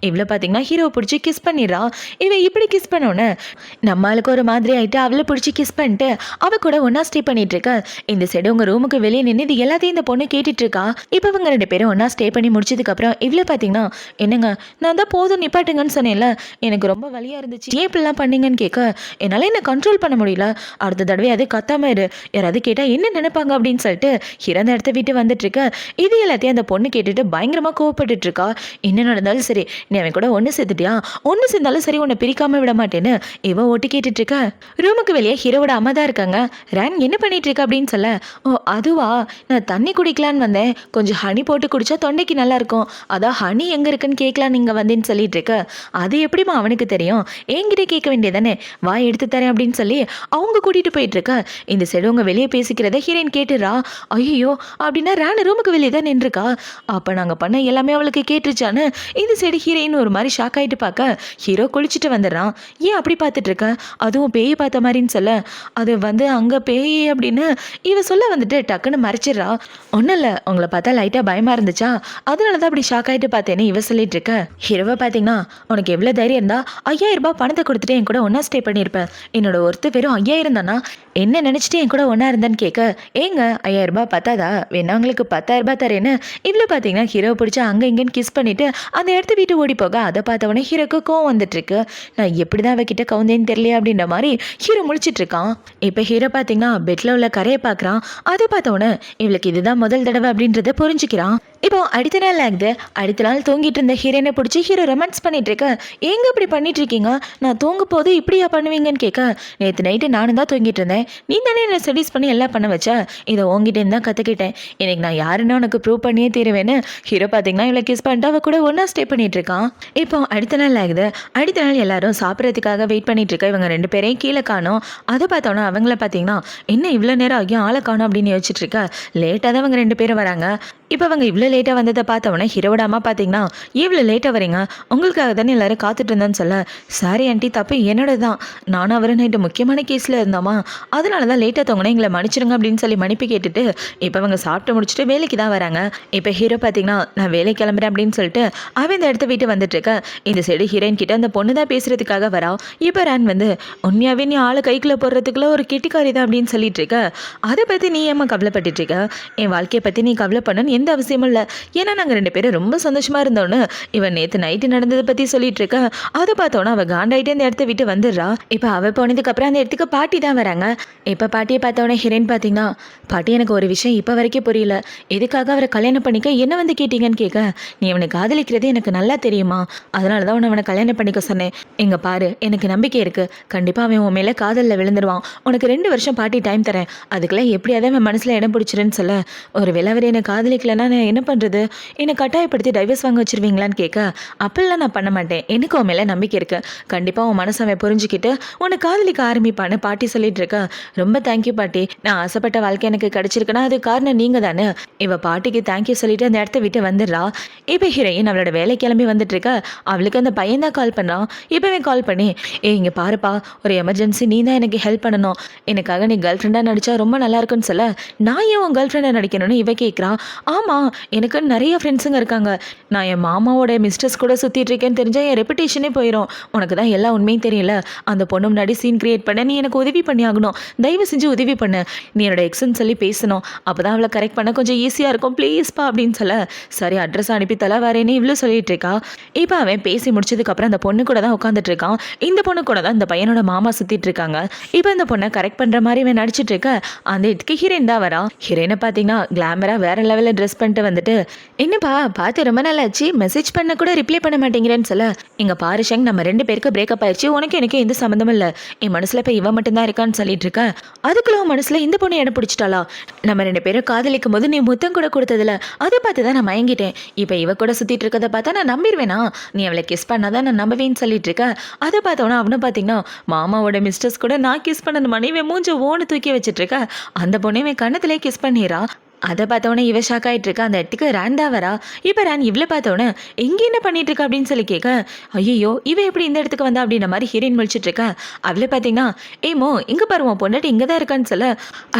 இவ்வளோ பார்த்தீங்கன்னா ஹீரோ பிடிச்சி கிஸ் பண்ணிடுறா. இவன் இப்படி கிஸ் பண்ணோன்னு நம்மளுக்கு ஒரு மாதிரி ஆயிட்டு அவளை பிடிச்சி கிஸ் பண்ணிட்டு அவ கூட ஒன்றா ஸ்டே பண்ணிட்டு இருக்க. இந்த சைடு உங்க ரூமுக்கு வெளியே நின்று இது எல்லாத்தையும் இந்த பொண்ணு கேட்டுட்டு இருக்கா. இப்போ இவங்க 2 பேரும் ஒன்றா ஸ்டே பண்ணி முடிச்சதுக்கப்புறம் இவ்வளோ பார்த்தீங்கன்னா என்னங்க நான் தான் போதும் நிப்பாட்டுங்கன்னு சொன்னேன்ல, எனக்கு ரொம்ப வலியாக இருந்துச்சு, ஏன் இப்படிலாம் பண்ணீங்கன்னு கேட்க என்னால் என்ன கண்ட்ரோல் பண்ண முடியல, அடுத்த தடவை அது கத்தாம இரு, யாராவது கேட்டால் என்ன நினைப்பாங்க அப்படின்னு சொல்லிட்டு இறந்த இடத்த விட்டு வந்துட்டு இருக்க. இது எல்லாத்தையும் அந்த பொண்ணு கேட்டுட்டு பயங்கரமாக கோவப்பட்டுட்டு இருக்கா. என்ன நடந்தாலும் சரி நீ அவன் கூட ஒன்று சேர்த்துட்டியா, ஒன்று சேர்ந்தாலும் சரி உன்னை பிரிக்காம விட மாட்டேன்னு இவ ஓட்டு கேட்டுட்டு இருக்க. ரூமுக்கு வெளியே ஹீரோவோட அம்மா தான் இருக்காங்க. ரேன் என்ன பண்ணிட்டு இருக்க அப்படின்னு சொல்ல ஓ அதுவா, நான் தண்ணி குடிக்கலான்னு வந்தேன், கொஞ்சம் ஹனி போட்டு குடிச்சா தொண்டைக்கு நல்லா இருக்கும், அதான் ஹனி எங்கே இருக்குன்னு கேட்கலாம் நீங்கள் வந்தேன்னு சொல்லிட்டு இருக்க. அது எப்படிமா அவனுக்கு தெரியும், என்கிட்ட கேட்க வேண்டியதானே, வா எடுத்து தரேன் அப்படின்னு சொல்லி அவங்க கூட்டிகிட்டு போயிட்டு இருக்க. இந்த சைடு அவங்க வெளியே பேசிக்கிறத ஹீரோயின் கேட்டுறா. ஐயோ அப்படின்னா ரேன் ரூமுக்கு வெளியே தான் நின்றுருக்கா, அப்போ நாங்கள் பண்ண எல்லாமே அவளுக்கு கேட்டுருச்சான்னு இந்த சைடு ஹீரோயின் ஒரு மாதிரி ஷாக் ஆகிட்டு பார்க்க ஹீரோ குளிச்சுட்டு வந்துடுறான். ஏன் அப்படி பார்த்துட்டு இருக்க, அதுவும் பேய் பார்த்த மாதிரின்னு சொல்ல அது வந்து அங்கே பேய் அப்படின்னு இவ சொல்ல வந்துட்டு டக்குன்னு மறைச்சிடுறா. ஒன்றும் இல்லை உங்களை பார்த்தா லைட்டாக பயமாக இருந்துச்சா, அதனால தான் அப்படி ஷாக் ஆகிட்டு பார்த்தேன்னு இவ சொல்லிட்டு இருக்க. ஹீரோவை பார்த்தீங்கன்னா உனக்கு எவ்வளோ தைரியம் இருந்தா 5000 ரூபாய் பணத்தை கொடுத்துட்டு என் கூட ஒன்றா ஸ்டே பண்ணியிருப்பேன், என்னோட ஒருத்தர் வெறும் 5000 தானா, என்ன நினச்சிட்டு என் கூட ஒன்றா இருந்தேன்னு கேட்க ஏங்க 5000 ரூபாய் பத்தாதா, வேணா உங்களுக்கு 10000 ரூபாய் தரேன்னு இவ்வளோ பார்த்தீங்கன்னா ஹீரோவை பிடிச்சி அங்கே இங்கேன்னு கிஸ் பண்ணிட்டு அந்த இடத்த வீட்டு ஓடி போக அதை பார்த்தவொடனே ஹீரோக்கு கோவம் வந்துட்டு இருக்கு. நான் எப்படி தான் அவகிட்ட கவுந்தேன்னு தெரியல அப்படின்ற மாதிரி ஹீரோ முழிச்சிட்டு இருக்கான். இப்போ ஹீரோ பார்த்தீங்கன்னா பெட்ல உள்ள கரையை பார்க்குறான். அதை பார்த்தவொடனே இவளுக்கு இதுதான் முதல் தடவை அப்படின்றத புரிஞ்சுக்கிறான். இப்போ அடுத்த நாள் ஆகுது. அடுத்த நாள் தூங்கிட்டு இருந்த ஹீரோயினை பிடிச்சி ஹீரோ ரொமான்ஸ் பண்ணிட்டு இருக்க. ஏங்க இப்படி பண்ணிட்டு இருக்கீங்க? நான் தூங்க போது இப்படியா பண்ணுவீங்கன்னு கேட்க, நேற்று நைட்டு நானும் தான் தூங்கிட்டு இருந்தேன். நீ தானே என்னை ஸ்டடீஸ் பண்ணி எல்லாம் பண்ண வச்ச. இதை உங்ககிட்டேருந்து தான் கற்றுக்கிட்டேன். எனக்கு நான் யாருன்னு உனக்கு ப்ரூவ் பண்ணியே தீருவேன்னு ஹீரோ பார்த்தீங்கன்னா இவ்வளோ கிஸ் பண்ணிட்டு அவ கூட ஒன்றா ஸ்டே பண்ணிட்டு இருக்கான். இப்போ அடுத்த நாள் ஆகுது. அடுத்த நாள் எல்லாரும் சாப்பிட்றதுக்காக வெயிட் பண்ணிட்டு இருக்க. இவங்க 2 பேரையும் கீழே காணோம். அதை பார்த்தோன்னா அவங்கள பார்த்தீங்கன்னா என்ன இவ்வளோ நேரம் ஆகியும் ஆளை காணோம் அப்படின்னு யோசிச்சுட்டு இருக்க. லேட்டாக தான் அவங்க 2 பேரும் வராங்க. இப்போ அவங்க இவ்வளோ லேட்டாக வந்ததை பார்த்தவொடனே ஹீரோட அம்மா பார்த்தீங்கன்னா இவ்வளோ லேட்டாக வரீங்க, உங்களுக்காக தானே எல்லோரும் காத்துட்டு இருந்தேன்னு சொல்ல, சாரி ஆண்டி, தப்பு என்னோட தான். நானும் அவரும் நைட்டு முக்கியமான கேஸில் இருந்தோமா, அதனால தான் லேட்டாக தவங்கினா எங்களை மன்னிச்சிருங்க அப்படின்னு சொல்லி மன்னிப்பு கேட்டுட்டு இப்போ அவங்க சாப்பிட்டு முடிச்சுட்டு வேலைக்கு தான் வராங்க. இப்போ ஹீரோ பார்த்தீங்கன்னா நான் வேலைக்கு கிளம்புறேன் அப்படின்னு சொல்லிட்டு அவன் இந்த இடத்த விட்டு வந்துட்டு இருக்க. இந்த சைடு ஹீரோயின் கிட்ட அந்த பொண்ணு தான் பேசுறதுக்காக வரா. இப்போ ரான் வந்து உண்மையாகவே நீ ஆளை கைக்குள்ளே போடுறதுக்குள்ள ஒரு கெட்டிக்காரி தான் அப்படின்னு சொல்லிட்டு இருக்க. அதை பற்றி நீ ஏமா கவலைப்பட்டுட்டு இருக்க? என் வாழ்க்கையை பற்றி நீ கவலைப்படணும்னு எந்த அவசியமும் இல்லை. ஏன்னா நாங்கள் 2 பேரும் ரொம்ப சந்தோஷமாக இருந்தோன்னு இவன் நேற்று நைட்டு நடந்ததை பற்றி சொல்லிட்டு இருக்கா. அதை பார்த்தோன்னா அவள் காண்டாயிட்டு அந்த இடத்த விட்டு வந்துடுறா. இப்போ அவள் போனதுக்கப்புறம் அந்த இடத்துக்கு பாட்டி தான் வராங்க. இப்போ பாட்டியை பார்த்தோன்னே ஹீரோயின் பார்த்தீங்கன்னா, பாட்டி எனக்கு ஒரு விஷயம் இப்போ வரைக்கும் புரியல. எதுக்காக அவரை கல்யாணம் பண்ணிக்க என்ன வந்து கேட்டீங்கன்னு கேட்க, நீ அவனை காதலிக்கிறது எனக்கு நல்லா தெரியுமா, அதனால தான் அவனை கல்யாணம் பண்ணிக்க சொன்னேன். எங்க பாரு, எனக்கு நம்பிக்கை இருக்குது, கண்டிப்பாக அவன் உன் மேலே காதலில் விழுந்துருவான். உனக்கு 2 வருஷம் பாட்டி டைம் தரேன், அதுக்குள்ளே எப்படியாவது அவன் மனசில் இடம் பிடிச்சிருன்னு சொல்ல, ஒரு வேளை அவர் என்னை காதலிக்கலைன்னா நான் என்ன பண்ணுறது, என்னை கட்டாயப்படுத்தி டைவர்ஸ் வாங்க வச்சிருவீங்களான்னு கேட்க, அப்படிலாம் நான் பண்ண மாட்டேன், எனக்கு உன் மேலே நம்பிக்கை இருக்குது, கண்டிப்பாக உன் மனசை அவன் புரிஞ்சுக்கிட்டு உன்னை காதலிக்க ஆரம்பிப்பான்னு பாட்டி சொல்லிட்டு இருக்கா. ரொம்ப தேங்க்யூ பாட்டி, நான் ஆசைப்பட்ட வாழ்க்கை எனக்கு கிடைச்சிருக்குன்னா அது காரணம் நீங்கள் தானே. இவ பாட்டிக்கு தேங்க்யூ சொல்லிட்டு அந்த இடத்த விட்டு வந்துடுறா. இப்போ ஹீரோயின் அவளோட வேலை கிளம்பி வந்துட்டு இருக்க. அவளுக்கு அந்த பையன் தான் கால் பண்ணான். இப்போவே கால் பண்ணி, இங்கே பாருப்பா, ஒரு எமர்ஜென்சி, நீ தான் எனக்கு ஹெல்ப் பண்ணணும், எனக்காக நீ கேர்ள் ஃப்ரெண்டாக நடிச்சா ரொம்ப நல்லா இருக்குன்னு சொல்ல, நான் ஏன் உன் கேர்ள் ஃப்ரெண்டாக நடிக்கணும்னு இவ கேட்குறா. ஆமாம், எனக்கு நிறைய ஃப்ரெண்ட்ஸுங்க இருக்காங்க, நான் என் மாமாவோட மிஸ்டர்ஸ் கூட சுற்றிட்டு இருக்கேன்னு தெரிஞ்சால் என் ரெப்புடேஷனே போயிடும். உனக்கு தான் எல்லா உண்மையும் தெரியல, அந்த பொண்ணு முன்னாடி சீன் கிரியேட் பண்ண நீ எனக்கு உதவி பண்ணி ஆகணும், தயவு செஞ்சு உதவி பண்ணு, நீ என்னோட எக்ஸ்ன்னு சொல்லி பேசணும், அப்போ தான் அவளை கரெக்ட் பண்ண கொஞ்சம் ஈஸியாக இருக்கும், ப்ளீஸ்ப்பா அப்படின்னு சொல்ல, சரி அட்ரஸ் அனுப்பி தலை வரேன்னு இவ்வளோ சொல்லிட்டு இருக்கா. இப்போ அவன் பேசி முடிச்சதுக்கப்புறம் அந்த பொண்ணு கூட தான் உட்காந்துட்டு இருக்கான். இந்த பொண்ணு கூட தான் இந்த பையனோட மாமா சுற்றிட்டு இருக்காங்க. இப்போ இந்த பொண்ணை கரெக்ட் பண்ணுற மாதிரி இவன் நடிச்சிட்டு இருக்க. அந்த இதுக்கு ஹீரோயின் தான் வரா. ஹீரோயினை பார்த்தீங்கன்னா கிளாமராக வேற லெவலில் ட்ரெஸ் பண்ணிட்டு வந்துட்டு, என்னப்பா பார்த்து ரொம்ப நாள் ஆச்சு, மெசேஜ் பண்ண கூட ரிப்ளை பண்ண மாட்டேங்கிறேன்னு சொல்ல, இங்கே பாரு ஷங், நம்ம 2 பேருக்கு பிரேக்கப் ஆயிடுச்சு, உனக்கு எனக்கு எந்த சம்மந்தமும் இல்லை, என் மனசில் இப்போ இவன் மட்டும்தான் இருக்கான்னு சொல்லிட்டு இருக்க. அதுக்குள்ள உன் மனசில் இந்த பொண்ணு இடம் பிடிச்சிட்டாளா, நம்ம 2 பேரும் காதலிக்கும் போது நீ முத்தம் கூட கொடுத்ததில்ல, அதை பார்த்து தான் நான் மயங்கிட்டேன், இப்போ இவ கூட சுற்றிட்டு இருக்கதை பார்த்தா நான் நம்பிடுவேனா, நீ அவளை கிஸ் பண்ணாதான் நான் நம்பவேன்னு சொல்லிட்டு இருக்க. அதை பார்த்தோன்னா அவனை பார்த்தீங்கன்னா மாமாவோட மிஸ்டர்ஸ் கூட நான் கிஸ் பண்ணது மனைவி மூஞ்ச ஓன்னு தூக்கி வச்சுட்டு இருக்க. அந்த பொண்ணை கண்ணத்திலே கிஸ் பண்ணிடுறா. அதை பார்த்தவொடனே இவ ஷாக் ஆகிட்டு இருக்கா. அந்த இடத்துக்கு ரேன் தான் வரா. இப்போ ரேன் இவ்வளோ பார்த்தவொடனே இங்கே என்ன பண்ணிட்டு இருக்கா அப்படின்னு சொல்லி கேட்க, ஐயோ இவ எப்படி இந்த இடத்துக்கு வந்தா அப்படின்ற மாதிரி ஹீரோயின் முடிச்சுட்டு இருக்கா. அவளை பார்த்தீங்கன்னா, ஏமோ இங்கே பாருவோம் பொண்டாட்டி இங்கே தான் இருக்கான்னு சொல்ல,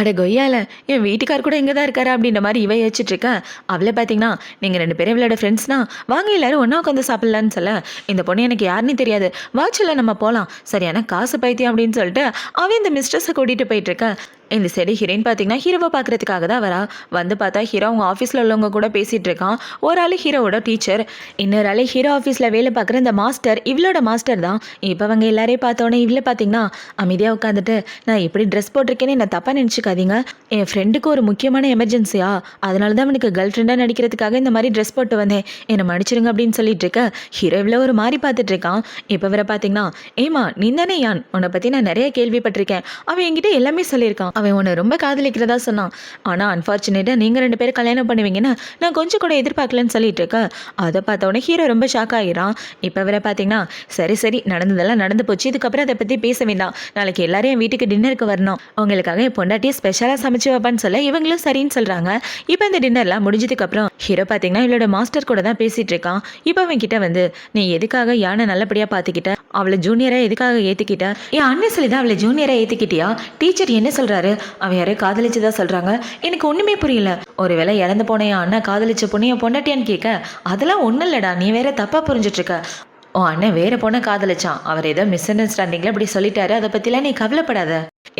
அட கொய்யால என் வீட்டுக்கார் கூட இங்கே தான் இருக்காரா அப்படின்ற மாதிரி இவ யோசிச்சுட்டு இருக்கா. அவளை பார்த்தீங்கன்னா, நீங்கள் 2 பேரும் இவளோட ஃப்ரெண்ட்ஸ்னா வாங்க எல்லாரும் ஒன்றா உட்காந்து சாப்பிட்லான்னு சொல்ல, இந்த பொண்ணு எனக்கு யாருன்னு தெரியாது, வாட்சில் நம்ம போகலாம், சரியான காசு பைத்தியம் அப்படின்னு சொல்லிட்டு அவன் இந்த மிஸ்ட்ரஸை கூட்டிகிட்டு போயிட்டு இருக்கா. இந்த சைடு ஹீரோயின் பார்த்தீங்கன்னா ஹீரோவை பார்க்குறதுக்காக தான் வரா. வந்து பார்த்தா ஹீரோ அவங்க ஆஃபீஸில் உள்ளவங்க கூட பேசிகிட்டு இருக்கான். ஒரு ஆள் ஹீரோவோட டீச்சர், இன்னொரு ஆள் ஹீரோ ஆஃபீஸில் வேலை பார்க்குற இந்த மாஸ்டர், இவளோட மாஸ்டர் தான். இப்போ அவங்க எல்லாரையும் பார்த்தோன்னே இவ்வளோ பார்த்தீங்கன்னா அமைதியாக உட்காந்துட்டு, நான் இப்படி ட்ரெஸ் போட்டிருக்கேன்னு என்னை தப்பாக நினச்சிக்காதீங்க, என் ஃப்ரெண்டுக்கு ஒரு முக்கியமான எமர்ஜென்சியா, அதனால தான் அவனுக்கு கேர்ள் ஃப்ரெண்டாக நடிக்கிறதுக்காக இந்த மாதிரி ட்ரெஸ் போட்டு வந்தேன், என்னை மன்னிச்சிருங்க அப்படின்னு சொல்லிட்டு இருக்க. ஹீரோ இவ்வளோ ஒரு மாதிரி பார்த்துட்டு இருக்கான். இப்போ வர பார்த்தீங்கன்னா, ஏமா நீ தானே யான், உன்னை பற்றி நான் நிறைய கேள்விப்பட்டிருக்கேன், அவன் என்கிட்ட எல்லாமே சொல்லியிருக்கான், அவன் உன்னை ரொம்ப காதலிக்கிறதா சொன்னான், ஆனால் அன்ஃபார்ச்சுனேட்டாக நீங்கள் 2 பேரும் கல்யாணம் பண்ணுவீங்கன்னா நான் கொஞ்சம் கூட எதிர்பார்க்கலன்னு சொல்லிட்டு இருக்கேன். அதை பார்த்தோன்னே ஹீரோ ரொம்ப ஷாக் ஆகிறான். இப்போ வர பார்த்தீங்கன்னா, சரி சரி நடந்ததெல்லாம் நடந்து போச்சு, இதுக்கப்புறம் அதை பற்றி பேச வேண்டாம், நாளைக்கு எல்லாரும் என் வீட்டுக்கு டின்னருக்கு வரணும், உங்களுக்காக என் பொண்டாட்டியை ஸ்பெஷலாக சமைச்சு வைப்பான்னு சொல்ல இவங்களும் சரின்னு சொல்கிறாங்க. இப்போ இந்த டின்னர்லாம் முடிஞ்சதுக்கப்புறம் ஹீரோ பார்த்தீங்கன்னா இவளோட மாஸ்டர் கூட தான் பேசிகிட்டு இருக்கான். இப்போ அவன் கிட்ட வந்து, நீ எதுக்காக யானை நல்லபடியாக பார்த்துக்கிட்ட, அவளை ஜூனியராக எதுக்காக ஏற்றுக்கிட்ட, என் அண்ணன் சொல்லி தான் அவளை ஜூனியராக ஏற்றுக்கிட்டியா, டீச்சர் என்ன சொல்கிறாரு, அவன் யாரையும் காதலிச்சதா சொல்கிறாங்க, எனக்கு ஒன்றுமே புரியல, ஒருவேளை இறந்து போன என் அண்ணன் காதலிச்ச பொண்ணைய பொண்டாட்டியான்னு கேட்க, அதெல்லாம் ஒன்றும் இல்லைடா, நீ வேற தப்பாக புரிஞ்சிட்ருக்க, உன் அண்ணன் வேற பொண்ணை காதலிச்சான், அவர் ஏதோ மிஸ் அண்டர்ஸ்டாண்டிங்கில் இப்படி சொல்லிட்டாரு, அதை பற்றிலாம் நீ கவலைப்படாத,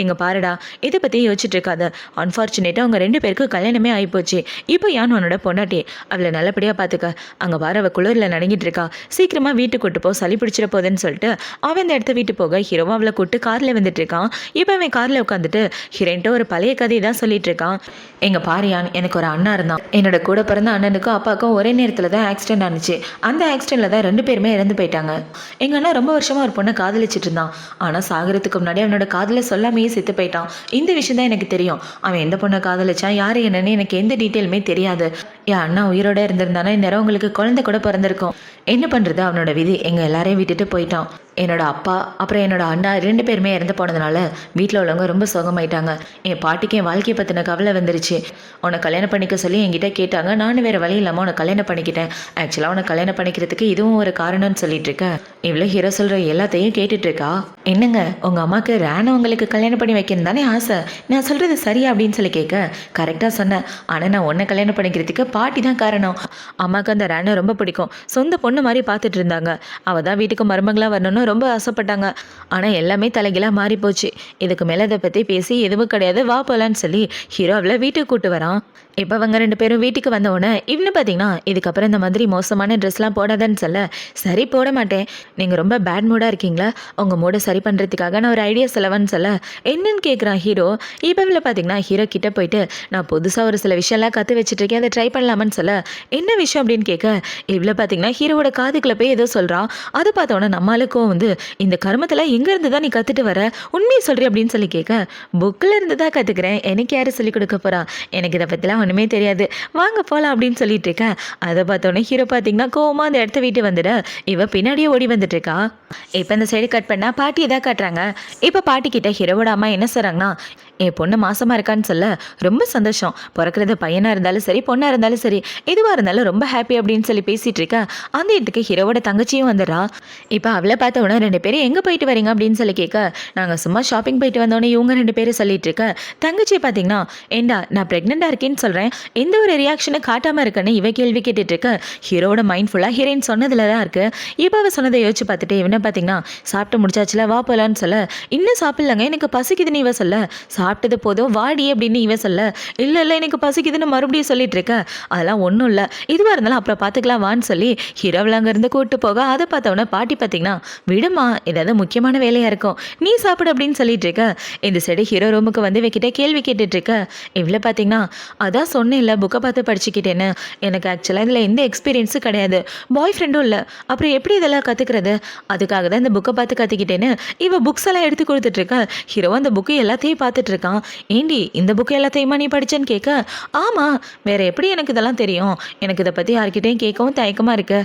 இங்க பாருடா, இதை பத்தி யோசிச்சுட்டு இருக்காத. அன்ஃபார்ச்சுனேட்டா அவங்க 2 பேருக்கும் கல்யாணமே ஆயிப்போச்சு. இப்போ யான் உன்னோட பொண்டாட்டி, அவளை நல்லபடியா பாத்துக்க. அங்க பாரு, அவ குளிர்ல நடுங்கிட்டு இருக்கா. சீக்கிரமா வீட்டுக்கு கூட்டு போ, சளி பிடிச்சிட போகுதுன்னு சொல்லிட்டு அவன் இந்த இடத்த வீட்டு போக ஹீரோவா அவளை கூட்டு கார்ல வந்துட்டு இருக்கான். இப்போ அவன் கார்ல உட்காந்துட்டு ஹீரோன்ட்டு ஒரு பழைய கதையை தான் சொல்லிட்டு இருக்கான். எங்க பாரியான், எனக்கு ஒரு அண்ணா இருந்தான். என்னோட கூட பிறந்த அண்ணனுக்கும் அப்பாவுக்கும் ஒரே நேரத்துல தான் ஆக்சிடென்ட் ஆனிச்சு. அந்த ஆக்சிடென்ட்ல தான் 2 பேருமே இறந்து போயிட்டாங்க. எங்க அண்ணா ரொம்ப வருஷமா ஒரு பொண்ணை காதலிச்சிட்டு இருந்தான். ஆனா சாகரத்துக்கு முன்னாடி அவனோட காதலை சொல்லாமையே செத்து போயிட்டான். இந்த விஷயம் தான் எனக்கு தெரியும். அவன் எந்த பொண்ணை காதலிச்சான், யாரு என்னன்னு எனக்கு எந்த டீட்டெயிலுமே தெரியாது. என் அண்ணா உயிரோட இருந்திருந்தானா இந்நேரம் உங்களுக்கு குழந்தை கூட பிறந்திருக்கும். என்ன பண்றது, அவனோட விதி எங்க எல்லாரையும் விட்டுட்டு போயிட்டான். என்னோட அப்பா அப்புறம் என்னோட அண்ணா 2 பேருமே இறந்து போனதுனால வீட்டில் உள்ளவங்க ரொம்ப சோகமாயிட்டாங்க. என் பாட்டிக்கு என் வாழ்க்கையை பற்றின கவலை வந்துருச்சு. உன்னை கல்யாணம் பண்ணிக்க சொல்லி என்கிட்ட கேட்டாங்க. நானும் வேறு வழி இல்லாமல் உன்னை கல்யாணம் பண்ணிக்கிட்டேன். ஆக்சுவலாக உன்னை கல்யாணம் பண்ணிக்கிறதுக்கு இதுவும் ஒரு காரணம்னு சொல்லிட்டு இருக்கேன். இவ்வளோ ஹீரோ சொல்கிற எல்லாத்தையும் கேட்டுட்டு இருக்கா. என்னங்க, உங்கள் அம்மாவுக்கு ரேனை உங்களுக்கு கல்யாணம் பண்ணி வைக்கணும் தானே ஆசை? நான் சொல்கிறது சரியா அப்படின்னு சொல்லி கேட்க, கரெக்டாக சொன்னேன். ஆனால் நான் உன்னை கல்யாணம் பண்ணிக்கிறதுக்கு பாட்டி தான் காரணம். அம்மாவுக்கு அந்த ரேனை ரொம்ப பிடிக்கும். சொந்த பொண்ணு மாதிரி பார்த்துட்டு இருந்தாங்க. அவள் தான் வீட்டுக்கு மருமகளாக வரணும்னு ரொம்ப ஆசைப்பட்டாங்க. ஆனால் எல்லாமே தலைகீழாக மாறி போச்சு. இதுக்கு மேலே அதை பற்றி பேசி எதுவும் கிடையாது, வா போலான்னு சொல்லி ஹீரோ அவளை வீட்டுக்கு கூட்டு வரான். இப்போ அவங்க 2 பேரும் வீட்டுக்கு வந்தவுடனே இவனு பார்த்தீங்கன்னா, இதுக்கப்புறம் இந்த மாதிரி மோசமான ட்ரெஸ்லாம் போடாதன்னு சொல்ல, சரி போட மாட்டேன், நீங்கள் ரொம்ப பேட் மூடாக இருக்கீங்களா, உங்கள் மூடை சரி பண்ணுறதுக்காக நான் ஒரு ஐடியா சொல்லவான்னு சொல்ல, என்னன்னு கேட்குறான் ஹீரோ. இப்போ இதில் பார்த்தீங்கன்னா ஹீரோ கிட்ட போயிட்டு, நான் புதுசாக ஒரு சில விஷயம்லாம் கற்று வச்சுட்ருக்கேன், அதை ட்ரை பண்ணலாமான்னு சொல்ல, என்ன விஷயம் அப்படின்னு கேட்க, இவ்வளோ பார்த்தீங்கன்னா ஹீரோவோட காதுக்குள்ள போய் ஏதோ சொல்கிறான். அதை பார்த்தோன்னே நம்மளுக்கும் வந்து, இந்த கருமத்தில் எங்கேருந்து தான் நீ கற்றுட்டு வர, உண்மையை சொல்கிறேன் அப்படின்னு சொல்லி கேட்க, புக்கில் இருந்து தான் கற்றுக்கிறேன், எனக்கு யார் சொல்லிக் கொடுக்க போகிறா, எனக்கு இதை பற்றிலாம் ஒன்றுமே தெரியாது, வாங்க போகலாம் அப்படின்னு சொல்லிட்டு இருக்கேன். அதை பார்த்தோன்னே ஹீரோ பார்த்தீங்கன்னா கோவமா அந்த இடத்த விட்டு வந்துட, இவ பின்னாடியே ஓடி வந்துட்டு இருக்கா. இப்போ இந்த சைடு கட் பண்ணால் பாட்டியை தான் காட்டுறாங்க. இப்போ பாட்டிக்கிட்ட ஹீரோவோட அம்மா என்ன சொல்கிறாங்கன்னா, என் பொண்ணு மாசமாக இருக்கான்னு சொல்ல, ரொம்ப சந்தோஷம், பிறக்கிறது பையனாக இருந்தாலும் சரி பொண்ணாக இருந்தாலும் சரி எதுவாக இருந்தாலும் ரொம்ப ஹாப்பி அப்படின்னு சொல்லி பேசிகிட்டு இருக்கேன். அந்த இடத்துக்கு ஹீரோவோட தங்கச்சியும் வந்துடுறா. இப்போ அவளை பார்த்த உடனே 2 பேரும் எங்கே போயிட்டு வரீங்க அப்படின்னு சொல்லி கேட்க, நாங்கள் சும்மா ஷாப்பிங் போயிட்டு வந்தோடனே இவங்க 2 பேரும் சொல்லிட்டு இருக்க. தங்கச்சி பார்த்தீங்கன்னா, ஏண்டா நான் ப்ரெக்னெண்ட்டாக இருக்கேன்னு சொல்கிறேன், எந்த ஒரு ரியாக்ஷனை காட்டாமல் இருக்கேன்னு இவ கேள்வி கேட்டுட்டு இருக்க. ஹீரோட மைண்ட் ஃபுல்லாக ஹீரோயின் சொன்னதில் தான் இருக்குது. இப்போ அவள் சொன்னதை யோசிச்சு பார்த்துட்டு இவனை பார்த்தீங்கன்னா, சாப்பிட்டு முடிச்சாச்சுல வா போலான்னு சொல்ல, இன்னும் சாப்பிட்லங்க எனக்கு பசிக்குதுன்னு இவ சொல்ல, சாப்பிட்டது போதும் வாடி அப்படின்னு இவ சொல்ல, இல்லை இல்லை எனக்கு பசிக்குதுன்னு மறுபடியும் சொல்லிட்டு இருக்க. அதெல்லாம் ஒன்றும் இல்லை, இதுவாக இருந்தாலும் அப்புறம் பார்த்துக்கலாம் வான்னு சொல்லி ஹீரோவில் அங்கேருந்து கூப்பிட்டு போக, அதை பார்த்தவொன்னே பாட்டி பார்த்தீங்கன்னா, விடுமா ஏதாவது முக்கியமான வேலையாக இருக்கும், நீ சாப்பிடு அப்படின்னு சொல்லிட்டு இருக்க. இந்த சைடு ஹீரோ ரூமுக்கு வந்து வைக்கிட்ட கேள்வி கேட்டுட்டு இருக்க. இவ்வளோ பார்த்தீங்கன்னா, அதான் சொன்னேன் இல்லை புக்கை பார்த்து படிச்சுக்கிட்டேன்னு, எனக்கு ஆக்சுவலாக இதில் எந்த எக்ஸ்பீரியன்ஸும் கிடையாது, பாய் ஃப்ரெண்டும் இல்லை, அப்புறம் எப்படி இதெல்லாம் கற்றுக்கிறது, அதுக்காக தான் இந்த புக்கை பார்த்து கற்றுக்கிட்டேன்னு இவ புக்ஸ் எல்லாம் எடுத்து கொடுத்துட்ருக்க. ஹீரோ அந்த புக்கு எல்லாத்தையும் பார்த்துட்டு இருக்கான். ஏண்டி இந்த புக்கு எல்லாத்தையுமா நீ படிச்சேன்னு கேட்க, ஆமாம், வேற எப்படி எனக்கு இதெல்லாம் தெரியும், எனக்கு இதை பற்றி யார்கிட்டையும் கேட்கவும் தயக்கமாக இருக்கு,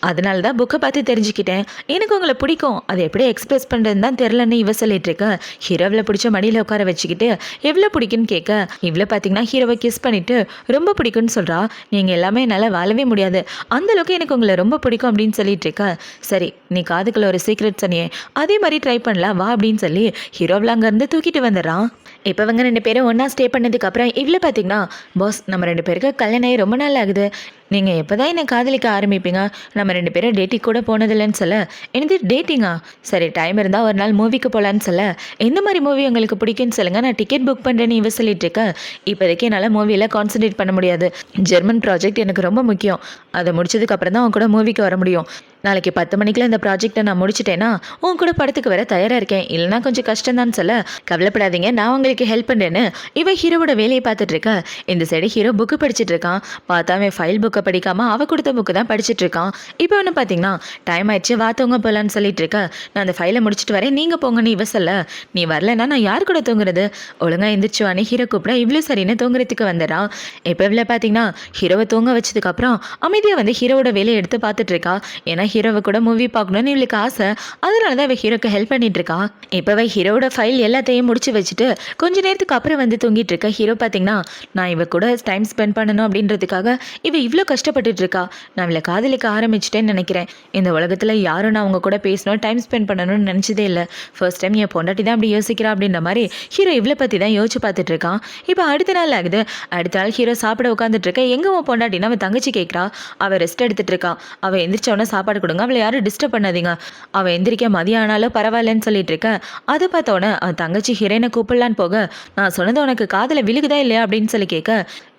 அதனால தான் புக்கை பார்த்து தெரிஞ்சுக்கிட்டேன், எனக்கு உங்களை பிடிக்கும், அதை எப்படி எக்ஸ்பிரஸ் பண்ணுறதுன்னு தான் தெரிலன்னு இவ சொல்லிட்டு இருக்க. ஹீரோவில் பிடிச்ச மடியில் உட்கார வச்சுக்கிட்டு எவ்வளோ பிடிக்குன்னு கேட்க, இவ்வளோ பார்த்தீங்கன்னா ஹீரோவை கிஸ் பண்ணிவிட்டு ரொம்ப பிடிக்குன்னு சொல்கிறா. நீங்கள் எல்லாமே என்னால் வாழவே முடியாது, அந்தளவுக்கு எனக்கு உங்களை ரொம்ப பிடிக்கும் அப்படின்னு சொல்லிட்டு இருக்க. சரி நீ காதுக்குள்ள ஒரு சீக்ரெட் சொன்னியே, அதே மாதிரி ட்ரை பண்ணலாம் வா அப்படின்னு சொல்லி ஹீரோவில் அங்கேருந்து தூக்கிட்டு வந்துடுறான். இப்போ இவங்க 2 பேரும் ஒன்றா ஸ்டே பண்ணதுக்கப்புறம் இவ்வளோ பார்த்தீங்கன்னா, பாஸ் நம்ம 2 பேருக்கு கல்யாணம் ஆகி ரொம்ப நாள் ஆகுது, நீங்கள் எப்போ தான் என்னை காதலிக்க ஆரம்பிப்பீங்க, நம்ம 2 பேரும் டேட்டிங் கூட போனதில்லைன்னு சொல்ல, எனது டேட்டிங்கா, சரி டைம் இருந்தால் ஒரு நாள் மூவிக்கு போகலான்னு சொல்ல, எந்த மாதிரி மூவி உங்களுக்கு பிடிக்குன்னு சொல்லுங்கள், நான் டிக்கெட் புக் பண்ணுறேன்னு இவ சொல்லிட்டு இருக்கேன். இப்போதைக்கு என்னால் மூவியில் கான்சன்ட்ரேட் பண்ண முடியாது, ஜெர்மன் ப்ராஜெக்ட் எனக்கு ரொம்ப முக்கியம், அதை முடிச்சதுக்கப்புறம் தான் உன் கூட மூவிக்கு வர முடியும், நாளைக்கு 10 மணிக்குள்ள இந்த ப்ராஜெக்டை நான் முடிச்சிட்டேன்னா உன் கூட படத்துக்கு வர தயாராக இருக்கேன், இல்லைனா கொஞ்சம் கஷ்டம்தான் சொல்ல, கவலைப்படாதீங்க நான் உங்களுக்கு ஹெல்ப் பண்ணுறேன்னு இவ ஹீரோவோட வேலையை பார்த்துட்டு இருக்க. இந்த சைடு ஹீரோ புக்கு படிச்சுட்டு இருக்கான். பார்த்தா அவன் ஃபைல் புக்கை படிக்காமல் அவ கொடுத்த புக்கு தான் படிச்சுட்டு இருக்கான். இப்போ ஒன்று பார்த்தீங்கன்னா, டைம் ஆயிடுச்சு வாத்தவங்க போகலான்னு சொல்லிட்டு இருக்க. நான் அந்த ஃபைலை முடிச்சுட்டு வரேன் நீங்கள் போங்கன்னு இவ சொல்ல, நீ வரலன்னா நான் யார் கூட தூங்குறது, ஒழுங்காக எந்திரிச்சுவானே ஹீரோ கூப்பிட இவ்வளோ சரின்னு தூங்குறதுக்கு வந்துடுறான். இப்போ இவ்வளோ பார்த்தீங்கன்னா ஹீரோவை தூங்க வச்சதுக்கப்புறம் அமைதியாக வந்து ஹீரோவோட வேலையை எடுத்து பார்த்துட்டு இருக்கா. ஏன்னா ஹீரோவை கூட மூவி பார்க்கணும்னு இவளுக்கு ஆசை, அதனால தான் இவ ஹீரோக்கு ஹெல்ப் பண்ணிட்டு இருக்கா. இப்போவே ஹீரோவோட ஃபைல் எல்லாத்தையும் முடிச்சு வச்சுட்டு கொஞ்ச நேரத்துக்கு அப்புறம் வந்து தூங்கிட்டு இருக்க. ஹீரோ பார்த்தீங்கன்னா, நான் இவ கூட டைம் ஸ்பெண்ட் பண்ணணும் அப்படின்றதுக்காக இவ இவ்வளோ கஷ்டப்பட்டுட்டு இருக்கா, நான் இவளை காதலிக்க ஆரம்பிச்சிட்டேன்னு நினைக்கிறேன். இந்த உலகத்தில் யாரும் நான் அவங்க கூட பேசணும் டைம் ஸ்பெண்ட் பண்ணணும்னு நினச்சதே இல்லை, ஃபர்ஸ்ட் டைம் என் பொண்டாட்டி தான் அப்படி யோசிக்கிறா அப்படின்ற மாதிரி ஹீரோ இவ்வளோ பற்றி தான் யோசிச்சு பார்த்துட்டு இருக்கான். இப்போ அடுத்த நாள் ஆகுது. அடுத்த நாள் ஹீரோ சாப்பிட உட்காந்துட்டு இருக்க. எங்கே உன் பொண்டாட்டினா அவன் தங்கச்சி கேட்குறா. அவள் ரெஸ்ட் எடுத்துட்டு இருக்கா. அவள் எந்திரிச்சவொன்னே சாப்பாடு இருக்கணுங்க, அவளை யாரும் டிஸ்டர்ப் பண்ணாதீங்க. அவள் எந்திரிக்க மதியம் ஆனாலும் பரவாயில்லன்னு சொல்லிட்டு இருக்கேன். அதை பார்த்தோன்னே அவன் தங்கச்சி ஹீரோயினை கூப்பிடலான்னு போக, நான் சொன்னது உனக்கு காதில் விழுகுதா இல்லையா அப்படின்னு சொல்லி கேட்க,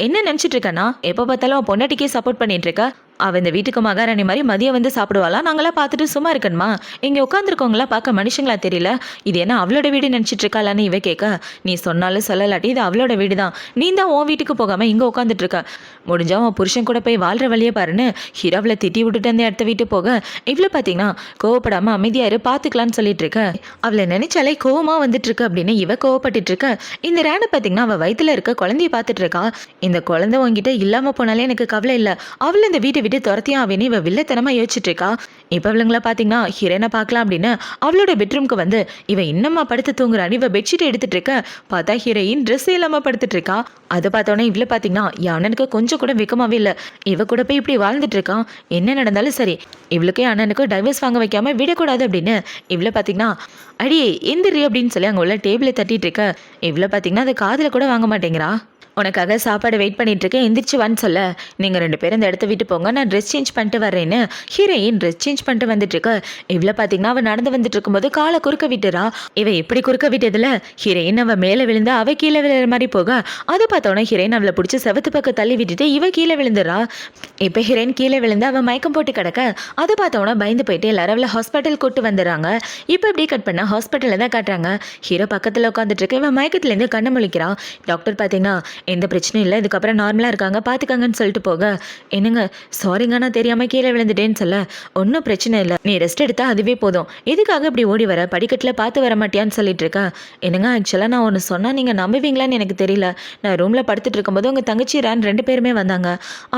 என்ன நினச்சிட்டு இருக்கேன்னா எப்போ பார்த்தாலும் அவன் பொண்டாட்டிக்கே சப்போர்ட் பண்ணிட்டு இருக்க. அவள் இந்த வீட்டுக்கு மகாராணி மாதிரி மதியம் வந்து சாப்பிடுவாளா? நாங்களாம் பார்த்துட்டு சும்மா இருக்கணுமா? இங்கே உட்காந்துருக்கவங்களா பார்க்க மனுஷங்களா தெரியல. இது என்ன அவளோட வீடு நினச்சிட்டு இருக்காளான்னு இவ கேட்க, நீ சொன்னாலும் சொல்லலாட்டி இது அவளோட வீடு தான். நீ தான் உன் வீட்டுக்கு போகாமல் இங்கே உட்காந்துட்டு இருக்க. முடிஞ்சா உன் புருஷன் கூட போய் வாழ்கிற வழியே பாருன்னு ஹீரோவில் திட்டி விட்டுட்டு வந்து அடுத்த வீட்டு போக, இவ்வளோ பார்த்தீங்கன்னா கோவப்படாமல் அமைதியாரு பார்த்துக்கலான்னு சொல்லிட்டு இருக்க. அவளை நினைச்சாலே கோவமாக வந்துட்டு இருக்கு அப்படின்னு இவ கோவப்பட்டு இருக்க. இந்த ரேனை பார்த்தீங்கன்னா அவள் வயிற்றுல இருக்க குழந்தைய பார்த்துட்டு இருக்கா. இந்த குழந்தை உங்ககிட்ட இல்லாமல் போனாலே எனக்கு கவலை இல்லை. அவள் இந்த வீட்டை விட்டு துரத்தியும் அவனே இவ வில்லத்தனமா யோசிச்சுட்டு இருக்கா. இப்போ இவளுங்களா பார்த்தீங்கன்னா ஹீரோனை பார்க்கலாம் அப்படின்னு அவளோட பெட்ரூம்க்கு வந்து இவ இன்னமா படுத்து தூங்குறான்னு இவ பெட்ஷீட் எடுத்துட்டு இருக்க. பார்த்தா ஹீரோயின் ட்ரெஸ் இல்லாமல் படுத்துட்டு இருக்கா. அதை பார்த்தோன்னே இவ்வளோ பார்த்தீங்கன்னா அண்ணனுக்கு கொஞ்சம் கூட வெக்கமாவே இல்லை. இவ கூட போய் இப்படி வாழ்ந்துட்டு இருக்கான். என்ன நடந்தாலும் சரி இவளுக்கே அண்ணனுக்கு டைவர்ஸ் வாங்க வைக்காம விடக்கூடாது அப்படின்னு இவ்வளோ பார்த்தீங்கன்னா அடியே எந்திரி அப்படின்னு சொல்லி அங்கே உள்ள டேபிளை தட்டிட்டு இருக்க. இவ்வளோ பார்த்தீங்கன்னா அதை காதில் கூட வாங்க மாட்டேங்கிறா. உனக்காக சாப்பாடு வெயிட் பண்ணிட்டு இருக்கேன், எந்திரிச்சு வான்னு சொல்ல, நீங்கள் 2 பேரும் இந்த இடத்த விட்டு போங்க, நான் ட்ரெஸ் சேஞ்ச் பண்ணிட்டு வரேன்னு ஹீரோயின் ட்ரெஸ் சேஞ்ச் பண்ணிட்டு வந்துட்டு இருக்க. இவ்வளோ பார்த்தீங்கன்னா அவள் நடந்து வந்துட்டு இருக்கும்போது காலை குறுக்க விட்டுறா. இவ எப்படி குறுக்க விட்டதில் ஹீரோயின் அவள் மேலே விழுந்து அவள் கீழே விழுற மாதிரி போக, அதை பார்த்தோன்னே ஹீரோயின் அவளை பிடிச்சி செவத்து பக்கம் தள்ளி விட்டுட்டு இவ கீழே விழுந்துறா. இப்போ ஹீரோயின் கீழே விழுந்து அவள் மயக்கம் போட்டு கிடக்க. அதை பார்த்தோன்னா பயந்து போயிட்டு எல்லாரும் அவளை ஹாஸ்பிட்டல் கூட்டு வந்துடுறாங்க. இப்போ இப்படி கட் பண்ணால் ஹாஸ்பிட்டலில் தான் காட்டுறாங்க. ஹீரோ பக்கத்தில் உட்காந்துட்டு இருக்க. இவன் மயக்கத்துலேருந்து கண்ணை முழிக்கிறான். டாக்டர் பார்த்தீங்கன்னா எந்த பிரச்சனையும் இல்லை, இதுக்கப்புறம் நார்மலாக இருக்காங்க, பார்த்துக்காங்கன்னு சொல்லிட்டு போக, என்னங்க சாரிங்க நான் தெரியாமல் கீழே விழுந்துட்டேன்னு சொல்ல, ஒன்றும் பிரச்சனை இல்லை, நீ ரெஸ்ட் எடுத்தா அதுவே போதும், எதுக்காக இப்படி ஓடி வர, படிக்கட்டில் பார்த்து வர மாட்டியான்னு சொல்லிட்டு இருக்கா. என்னங்க ஆக்சுவலாக நான் ஒன்று சொன்னால் நீங்கள் நம்புவீங்களான்னு எனக்கு தெரியல. நான் ரூமில் படுத்துட்டு இருக்கும்போது உங்கள் தங்கச்சி ரேன் 2 பேருமே வந்தாங்க.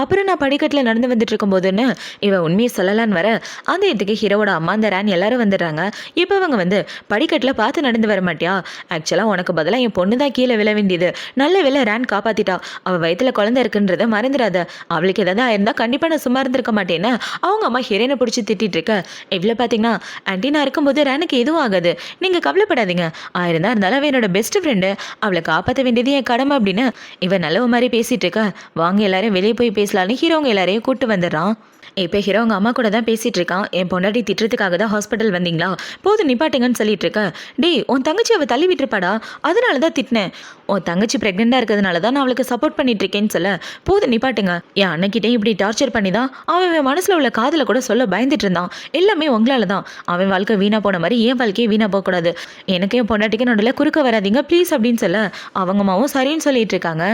அப்புறம் நான் படிக்கட்டில் நடந்து வந்துட்டு இருக்கும்போதுன்னு இவன் உண்மையை சொல்லலான்னு வர, அந்த இடத்துக்கு ஹீரோவோட அம்மா அந்த ரேன் எல்லாரும் வந்துடுறாங்க. இப்போ அவங்க வந்து படிக்கட்டில் பார்த்து நடந்து வர மாட்டியா, ஆக்சுவலாக உனக்கு பதிலாக என் பொண்ணு தான் கீழே விழ வேண்டியது, நல்ல வேளை ரேன் காப்பாற்றிட்டா, அவள் வயிற்றுல குழந்தை இருக்குன்றத மறந்துடாத, அவளுக்கு ஏதாவது ஆயிருந்தா கண்டிப்பாக நான் சும்மா இருந்திருக்க மாட்டேன்னு அவங்க அம்மா ஹீரோனை பிடிச்சி திட்டிட்டு இருக்க. இவ்வளோ பார்த்தீங்கன்னா ஆண்டி நான் இருக்கும்போது ரேனுக்கு எதுவும் ஆகாது, நீங்கள் கவலைப்படாதீங்க, ஆயிருந்தா இருந்தாலும் அவள் என்னோட பெஸ்ட் ஃப்ரெண்டு, அவளை காப்பாற்ற வேண்டியது என் கடமை அப்படின்னு இவன் நல்லவ மாதிரி பேசிட்டு இருக்க. வாங்க எல்லாரும் வெளியே போய் பேசலான்னு ஹீரோங்க எல்லாரையும் கூட்டு வந்துடுறான். இப்போ ஹீரோ அவங்க அம்மா கூட தான் பேசிகிட்டு இருக்கான். என் பொண்டாட்டி திட்டுறதுக்காக தான் ஹாஸ்பிட்டல் வந்தீங்களா, போதும் நிப்பாட்டுங்கன்னு சொல்லிட்டு இருக்க. டே உன் தங்கச்சி அவள் தள்ளி விட்டுருப்பாடா, அதனால தான் திட்டினேன், உன் தங்கச்சி ப்ரெக்னெண்ட்டாக இருக்கிறதுனால தான் நான் அவளுக்கு சப்போர்ட் பண்ணிட்டு இருக்கேன்னு சொல்ல, போதும் நிப்பாட்டுங்க, என் அண்ணக்கிட்டே இப்படி டார்ச்சர் பண்ணி தான் அவன் மனசில் உள்ள காதில் கூட சொல்ல பயந்துட்டு இருந்தான், எல்லாமே உங்களால தான், அவன் வாழ்க்கை வீணாக போன மாதிரி என் வாழ்க்கையே வீணாக போகக்கூடாது, எனக்கு என் பொண்டாட்டிக்கு நடுவில் குறுக்க வராதிங்க ப்ளீஸ் அப்படின்னு சொல்ல, அவங்க அம்மாவும் சரின்னு சொல்லிட்டு இருக்காங்க.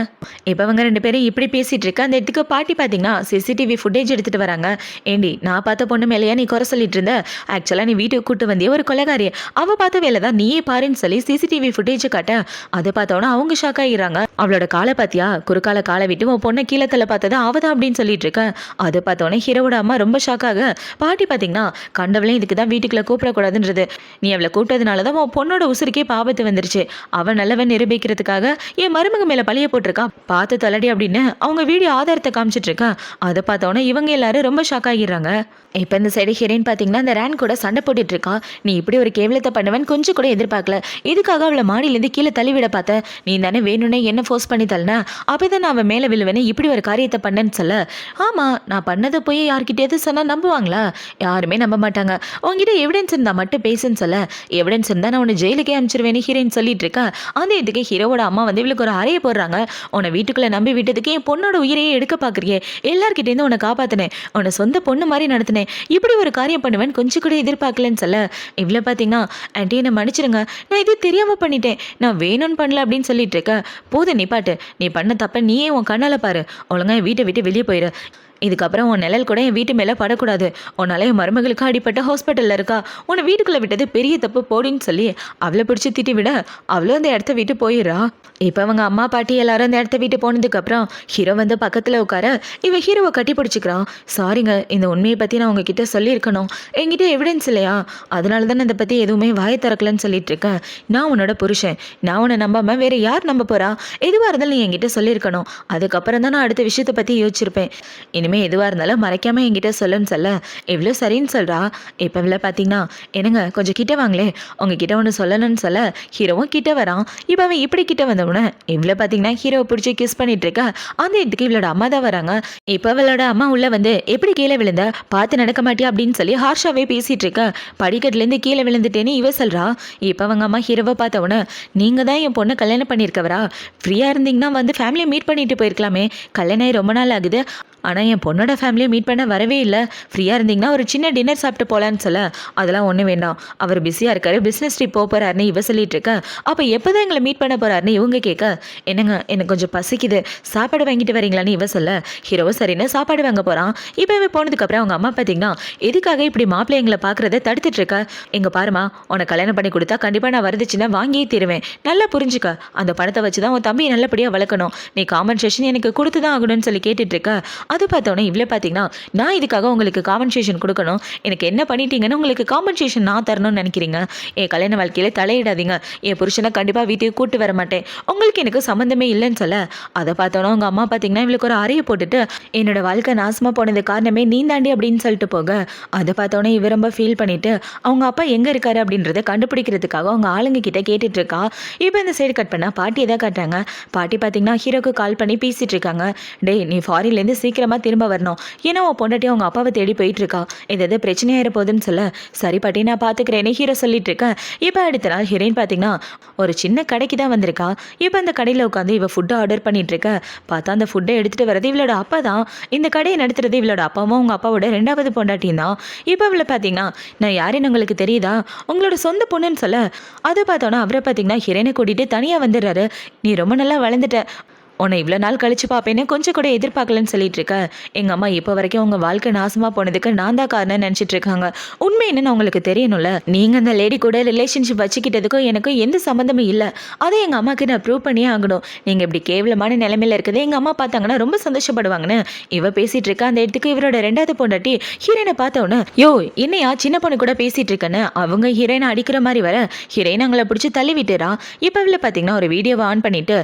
இப்போ அவங்க 2 பேரும் இப்படி பேசிகிட்டு இருக்க. அந்த இடத்துக்கு பாட்டி பார்த்தீங்கன்னா சிசிடிவி ஃபுட்டேஜ் எடுத்துகிட்டு வராங்க. ஏண்டி நான் பார்த்த பொண்ணு மேலேயா நீ குறை சொல்லிட்டு இருந்த, ஆக்சுவலாக நீ வீட்டுக்கு கூட்டு வந்திய ஒரு கொலைகாரி, அவள் பார்த்த வேலை தான் நீயே பாருன்னு சொல்லி சிசிடிவி ஃபுட்டேஜ் காட்ட, அதை பார்த்தோன்னா அவங்க ஷாக் ஆகிடுறாங்க. அவளோட காலை பார்த்தியா, குறுக்கால காலை விட்டு உன் பொண்ணை கீழே தலை பார்த்ததா அவதான் அப்படின்னு சொல்லிட்டு இருக்க. அதை பார்த்தோன்னே ஹீரோவோட அம்மா ரொம்ப ஷாக் ஆக, பாட்டி பார்த்தீங்கன்னா கண்டவளையும் இதுக்கு தான் வீட்டுக்குள்ளே கூப்பிடக்கூடாதுன்றது, நீ அவளை கூப்பிட்டதுனால தான் உன் பொண்ணோட உசுருக்கே ஆபத்து வந்துருச்சு, அவன் நல்லவன் நிரூபிக்கிறதுக்காக என் மருமக மேலே பழிய போட்டிருக்கான், பார்த்து தலடி அப்படின்னு அவங்க வீடியோ ஆதாரத்தை காமிச்சிட்டு இருக்கா. அதை பார்த்தோன்னே இவங்க எல்லாரும் ரொம்ப ஷாக் ஆகிடுறாங்க. இப்போ இந்த சைடு ஹீரோயின் பார்த்தீங்கன்னா அந்த ரேன் கூட சண்டை போட்டுட்டு இருக்கான். நீ இப்படி ஒரு கேவலத்தை பண்ணுவேன் கொஞ்சம் கூட எதிர்பார்க்கல, இதுக்காக அவளை மாடியிலேருந்து கீழே தள்ளி விட பார்த்த, நீ தானே வேணும்னே என்ன ஃபோர்ஸ் பண்ணி தள்ளன, அப்போ தான் நான் அவன் மேலே விழுவேனே இப்படி ஒரு காரியத்தை பண்ணேன்னு சொல்ல, ஆமாம் நான் பண்ணதை போய் யார்கிட்டயாவது சொன்னால் நம்புவாங்களா, யாருமே நம்ப மாட்டாங்க, உங்ககிட்ட எவிடன்ஸ் இருந்தால் மட்டும் பேசுன்னு சொல்ல, எவிடன்ஸ் இருந்தால் நான் உன்னை ஜெயிலுக்கே அனுப்பிச்சிருவேன்னு ஹீரோயின் சொல்லிட்டு இருக்கா. அந்த இதுக்கு ஹீரோவோட அம்மா வந்து இவளுக்கு ஒரு அறையை போடுறாங்க. உன்னை வீட்டுக்குள்ளே நம்பி விட்டதுக்கு என் பொண்ணோட உயிரையே எடுக்க பார்க்குறியே, எல்லார்கிட்டேருந்து உன்னை காப்பாற்றினேன், உன்னை சொந்த பொண்ணு மாதிரி நடத்தினேன், இப்படி ஒரு காரியம் பண்ணுவேன் கொஞ்சம் கூட எதிர்பார்க்கலன்னு சொல்ல, இவ்வளோ பார்த்தீங்கன்னா ஆண்டி என்னை மன்னிச்சிருங்க, நான் இது தெரியாமல் பண்ணிட்டேன், நான் வேணும்னு பண்ணல அப்படின்னு சொல்லிட்டு இருக்க. போதும் நிப்பாட்டு, நீ பண்ண தப்ப நீயே உன் கண்ணால் பாரு, ஒழுங்கா வீட்டை விட்டு வெளியே போயிடு, இதுக்கப்புறம் உன் நிழல் கூட என் வீட்டு மேலே படக்கூடாது, உன்னால என் மருமகளுக்கு அடிப்பட்ட ஹாஸ்பிட்டலில் இருக்கா, உன்னை வீட்டுக்குள்ளே விட்டது பெரிய தப்பு போடின்னு சொல்லி அவளை பிடிச்சி திட்டி விட அவளும் அந்த இடத்த விட்டு போயிடுறா. இப்போ அவங்க அம்மா பாட்டி எல்லாரும் அந்த இடத்த விட்டு போனதுக்கப்புறம் ஹீரோ வந்து பக்கத்தில் உட்கார இவன் ஹீரோவை கட்டி பிடிச்சிக்கிறான். சாரிங்க, இந்த உண்மையை பற்றி நான் உங்ககிட்ட சொல்லியிருக்கணும், என்கிட்ட எவிடன்ஸ் இல்லையா, அதனால தான் இதை பற்றி எதுவுமே வாயை திறக்கலன்னு சொல்லிட்டு இருக்கேன், நான் உன்னோட புருஷன், நான் உன்னை நம்பாமல் வேறு யார் நம்ப போகிறா, எதுவாக இருந்தாலும் நீ என்கிட்ட சொல்லியிருக்கணும், அதுக்கப்புறம் தான் நான் அடுத்த விஷயத்தை பற்றி யோசிச்சிருப்பேன், இனிமேல் எதுவாக இருந்தாலும் மறைக்காமல் என்கிட்ட சொல்லுன்னு சொல்ல எவ்வளோ சரின்னு சொல்கிறா. இப்போ இவ்வளோ பார்த்தீங்கன்னா என்னங்க கொஞ்சம் கிட்ட வாங்களே உங்ககிட்ட ஒன்று சொல்லணும்னு சொல்ல ஹீரோவும் கிட்ட வரான். இப்போ அவன் இப்படி கிட்ட வந்தவுடனே இவ்வளோ பார்த்தீங்கன்னா ஹீரோவை பிடிச்சி கிஸ் பண்ணிட்டு இருக்கா. அந்த இடத்துக்கு இவளோட அம்மா தான் வராங்க. இப்போ அவளோட அம்மா உள்ள வந்து எப்படி கீழே விழுந்த பார்த்து நடக்க மாட்டியா அப்படின்னு சொல்லி ஹார்ஷாவே பேசிட்டு இருக்க. படிக்கட்டுலேருந்து கீழே விழுந்துட்டேன்னு இவ சொல்றா. இப்போ அவங்க அம்மா ஹீரோவை பார்த்தவொடனே நீங்க தான் என் பொண்ணை கல்யாணம் பண்ணியிருக்கவரா, ஃப்ரீயா இருந்தீங்கன்னா வந்து ஃபேமிலியை மீட் பண்ணிட்டு போயிருக்கலாமே, கல்யாணம் ஆகி ரொம்ப நாள் ஆகுது, ஆனால் என் பொண்ணோட ஃபேமிலியை மீட் பண்ண வரவே இல்லை, ஃப்ரீயாக இருந்தீங்கன்னா ஒரு சின்ன டின்னர் சாப்பிட்டு போகலான்னு சொல்ல அதெல்லாம் ஒன்றும் வேண்டாம், அவர் பிஸியாக இருக்காரு, பிஸ்னஸ் ட்ரிப் போகிறாருன்னு இவ சொல்லிட்டு இருக்க. அப்போ எப்போ தான் எங்களை மீட் பண்ண போகிறாருன்னு இவங்க கேட்க என்னங்க எனக்கு கொஞ்சம் பசிக்குது சாப்பாடு வாங்கிட்டு வரீங்களான்னு இவ சொல்ல ஹீரோவை சரின்னு சாப்பாடு வாங்க போகிறான். இப்போ இவ போனதுக்கப்புறம் அவங்க அம்மா பார்த்தீங்கன்னா எதுக்காக இப்படி மாப்பிள்ளை எங்களை பார்க்குறத தடுத்துட்டு இருக்க, எங்கள் பாருமா உனக்கு கல்யாணம் பண்ணி கொடுத்தா கண்டிப்பாக நான் வருதுச்சுன்னா வாங்கியே தருவேன், நல்லா புரிஞ்சுக்க, அந்த பணத்தை வச்சு தான் உன் தம்பி நல்லபடியாக வளர்க்கணும், நீ காம்பன்சேஷன் எனக்கு கொடுத்து தான் ஆகணும்னு சொல்லி கேட்டுட்டு இருக்க. அது பார்த்தோன்னே இவ்வளோ பார்த்தீங்கன்னா நான் இதுக்காக உங்களுக்கு காம்பன்சேஷன் கொடுக்கணும், எனக்கு என்ன பண்ணிட்டீங்கன்னு உங்களுக்கு காம்பன்சேஷன் நான் தரணும்னு நினைக்கிறீங்க, என் கல்யாண வாழ்க்கையில் தலையிடாதீங்க, என் புருஷனை கண்டிப்பாக வீட்டுக்கு கூட்டு வர மாட்டேன், உங்களுக்கு எனக்கு சம்மந்தமே இல்லைன்னு சொல்ல அதை பார்த்தோன்னா உங்கள் அம்மா பார்த்தீங்கன்னா இவளுக்கு ஒரு அறையை போட்டுட்டு என்னோட வாழ்க்கை நாசமாக போனது காரணமே நீ தாண்டி அப்படின்னு சொல்லிட்டு போக அதை பார்த்தோன்னே இவ ரொம்ப ஃபீல் பண்ணிட்டு அவங்க அப்பா எங்கே இருக்காரு அப்படின்றத கண்டுபிடிக்கிறதுக்காக அவங்க ஆளுங்க கிட்ட கேட்டுட்டு இருக்கா. இப்போ இந்த சைடு கட் பண்ணால் பாட்டியை தான் காட்டுறாங்க. பாட்டி பார்த்தீங்கன்னா ஹீரோக்கு கால் பண்ணி பேசிட்டு இருக்காங்க. டேய் நீ ஃபாரின்லேருந்து சீக்கிரமாக திரும்ப வரணும், ஏன்னா உன் பொண்டாட்டி அவங்க அப்பாவை தேடி போயிட்டு இருக்கா, ஏதாவது பிரச்சனையாயிர போகுதுன்னு சொல்ல சரி பாட்டி நான் பார்த்துக்கிறேன்னு ஹீரோ சொல்லிட்டு இருக்கேன். இப்போ அடுத்த நாள் ஹீரோயின் பார்த்தீங்கன்னா ஒரு சின்ன கடைக்கு தான் வந்திருக்கா. இப்போ அந்த கடையில் உட்காந்து இவ ஃபுட்டை ஆர்டர் பண்ணிட்டு இருக்க. பார்த்தா அந்த ஃபுட்டை எடுத்துகிட்டு வரது இவளோட அப்பா தான். இந்த கடையை நடத்துறது இவளோட அப்பாவும் உங்கள் அப்பாவோட 2வது பொண்டாட்டியும் தான். இப்போ அவளை பார்த்தீங்கன்னா நான் யாருன்னு உங்களுக்கு தெரியுதா, உங்களோட சொந்த பொண்ணுன்னு சொல்ல அதை பார்த்தோன்னா அவரை பார்த்தீங்கன்னா ஹீரோயினை கூட்டிகிட்டு தனியாக வந்துடுறாரு. நீ ரொம்ப நல்லா வளர்ந்துட்ட, உன்னை இவ்வளோ நாள் கழிச்சு பார்ப்பேன்னு கொஞ்சம் கூட எதிர்பார்க்கலன்னு சொல்லிட்டு இருக்க. எங்கள் அம்மா இப்போ வரைக்கும் உங்கள் வாழ்க்கை நாசமாக போனதுக்கு நான் தான் காரணம் நினச்சிட்டு இருக்காங்க. உண்மை என்னன்னு உங்களுக்கு தெரியணும்ல, நீங்கள் அந்த லேடி கூட ரிலேஷன்ஷிப் வச்சுக்கிட்டதுக்கும் எனக்கும் எந்த சம்மந்தமும் இல்லை, அதை எங்கள் அம்மாவுக்கு நான் ப்ரூவ் பண்ணியே ஆகணும். நீங்கள் இப்படி கேவலமான நிலைமையில இருக்கிறது எங்கள் அம்மா பார்த்தாங்கன்னா ரொம்ப சந்தோஷப்படுவாங்கன்னு இவ பேசிகிட்டு இருக்க. அந்த இடத்துக்கு இவரோட 2வது பொண்டாட்டி ஹீரோயினை பார்த்தோன்னே யோ என்னையா சின்ன பொண்ணு கூட பேசிகிட்டு இருக்கேன்னு அவங்க ஹீரோயினை அடிக்கிற மாதிரி வர ஹீரோயின் அவங்கள பிடிச்சி தள்ளி விட்டுறா. இப்போ இவ்வளோ பார்த்தீங்கன்னா ஒரு வீடியோவை ஆன் பண்ணிட்டு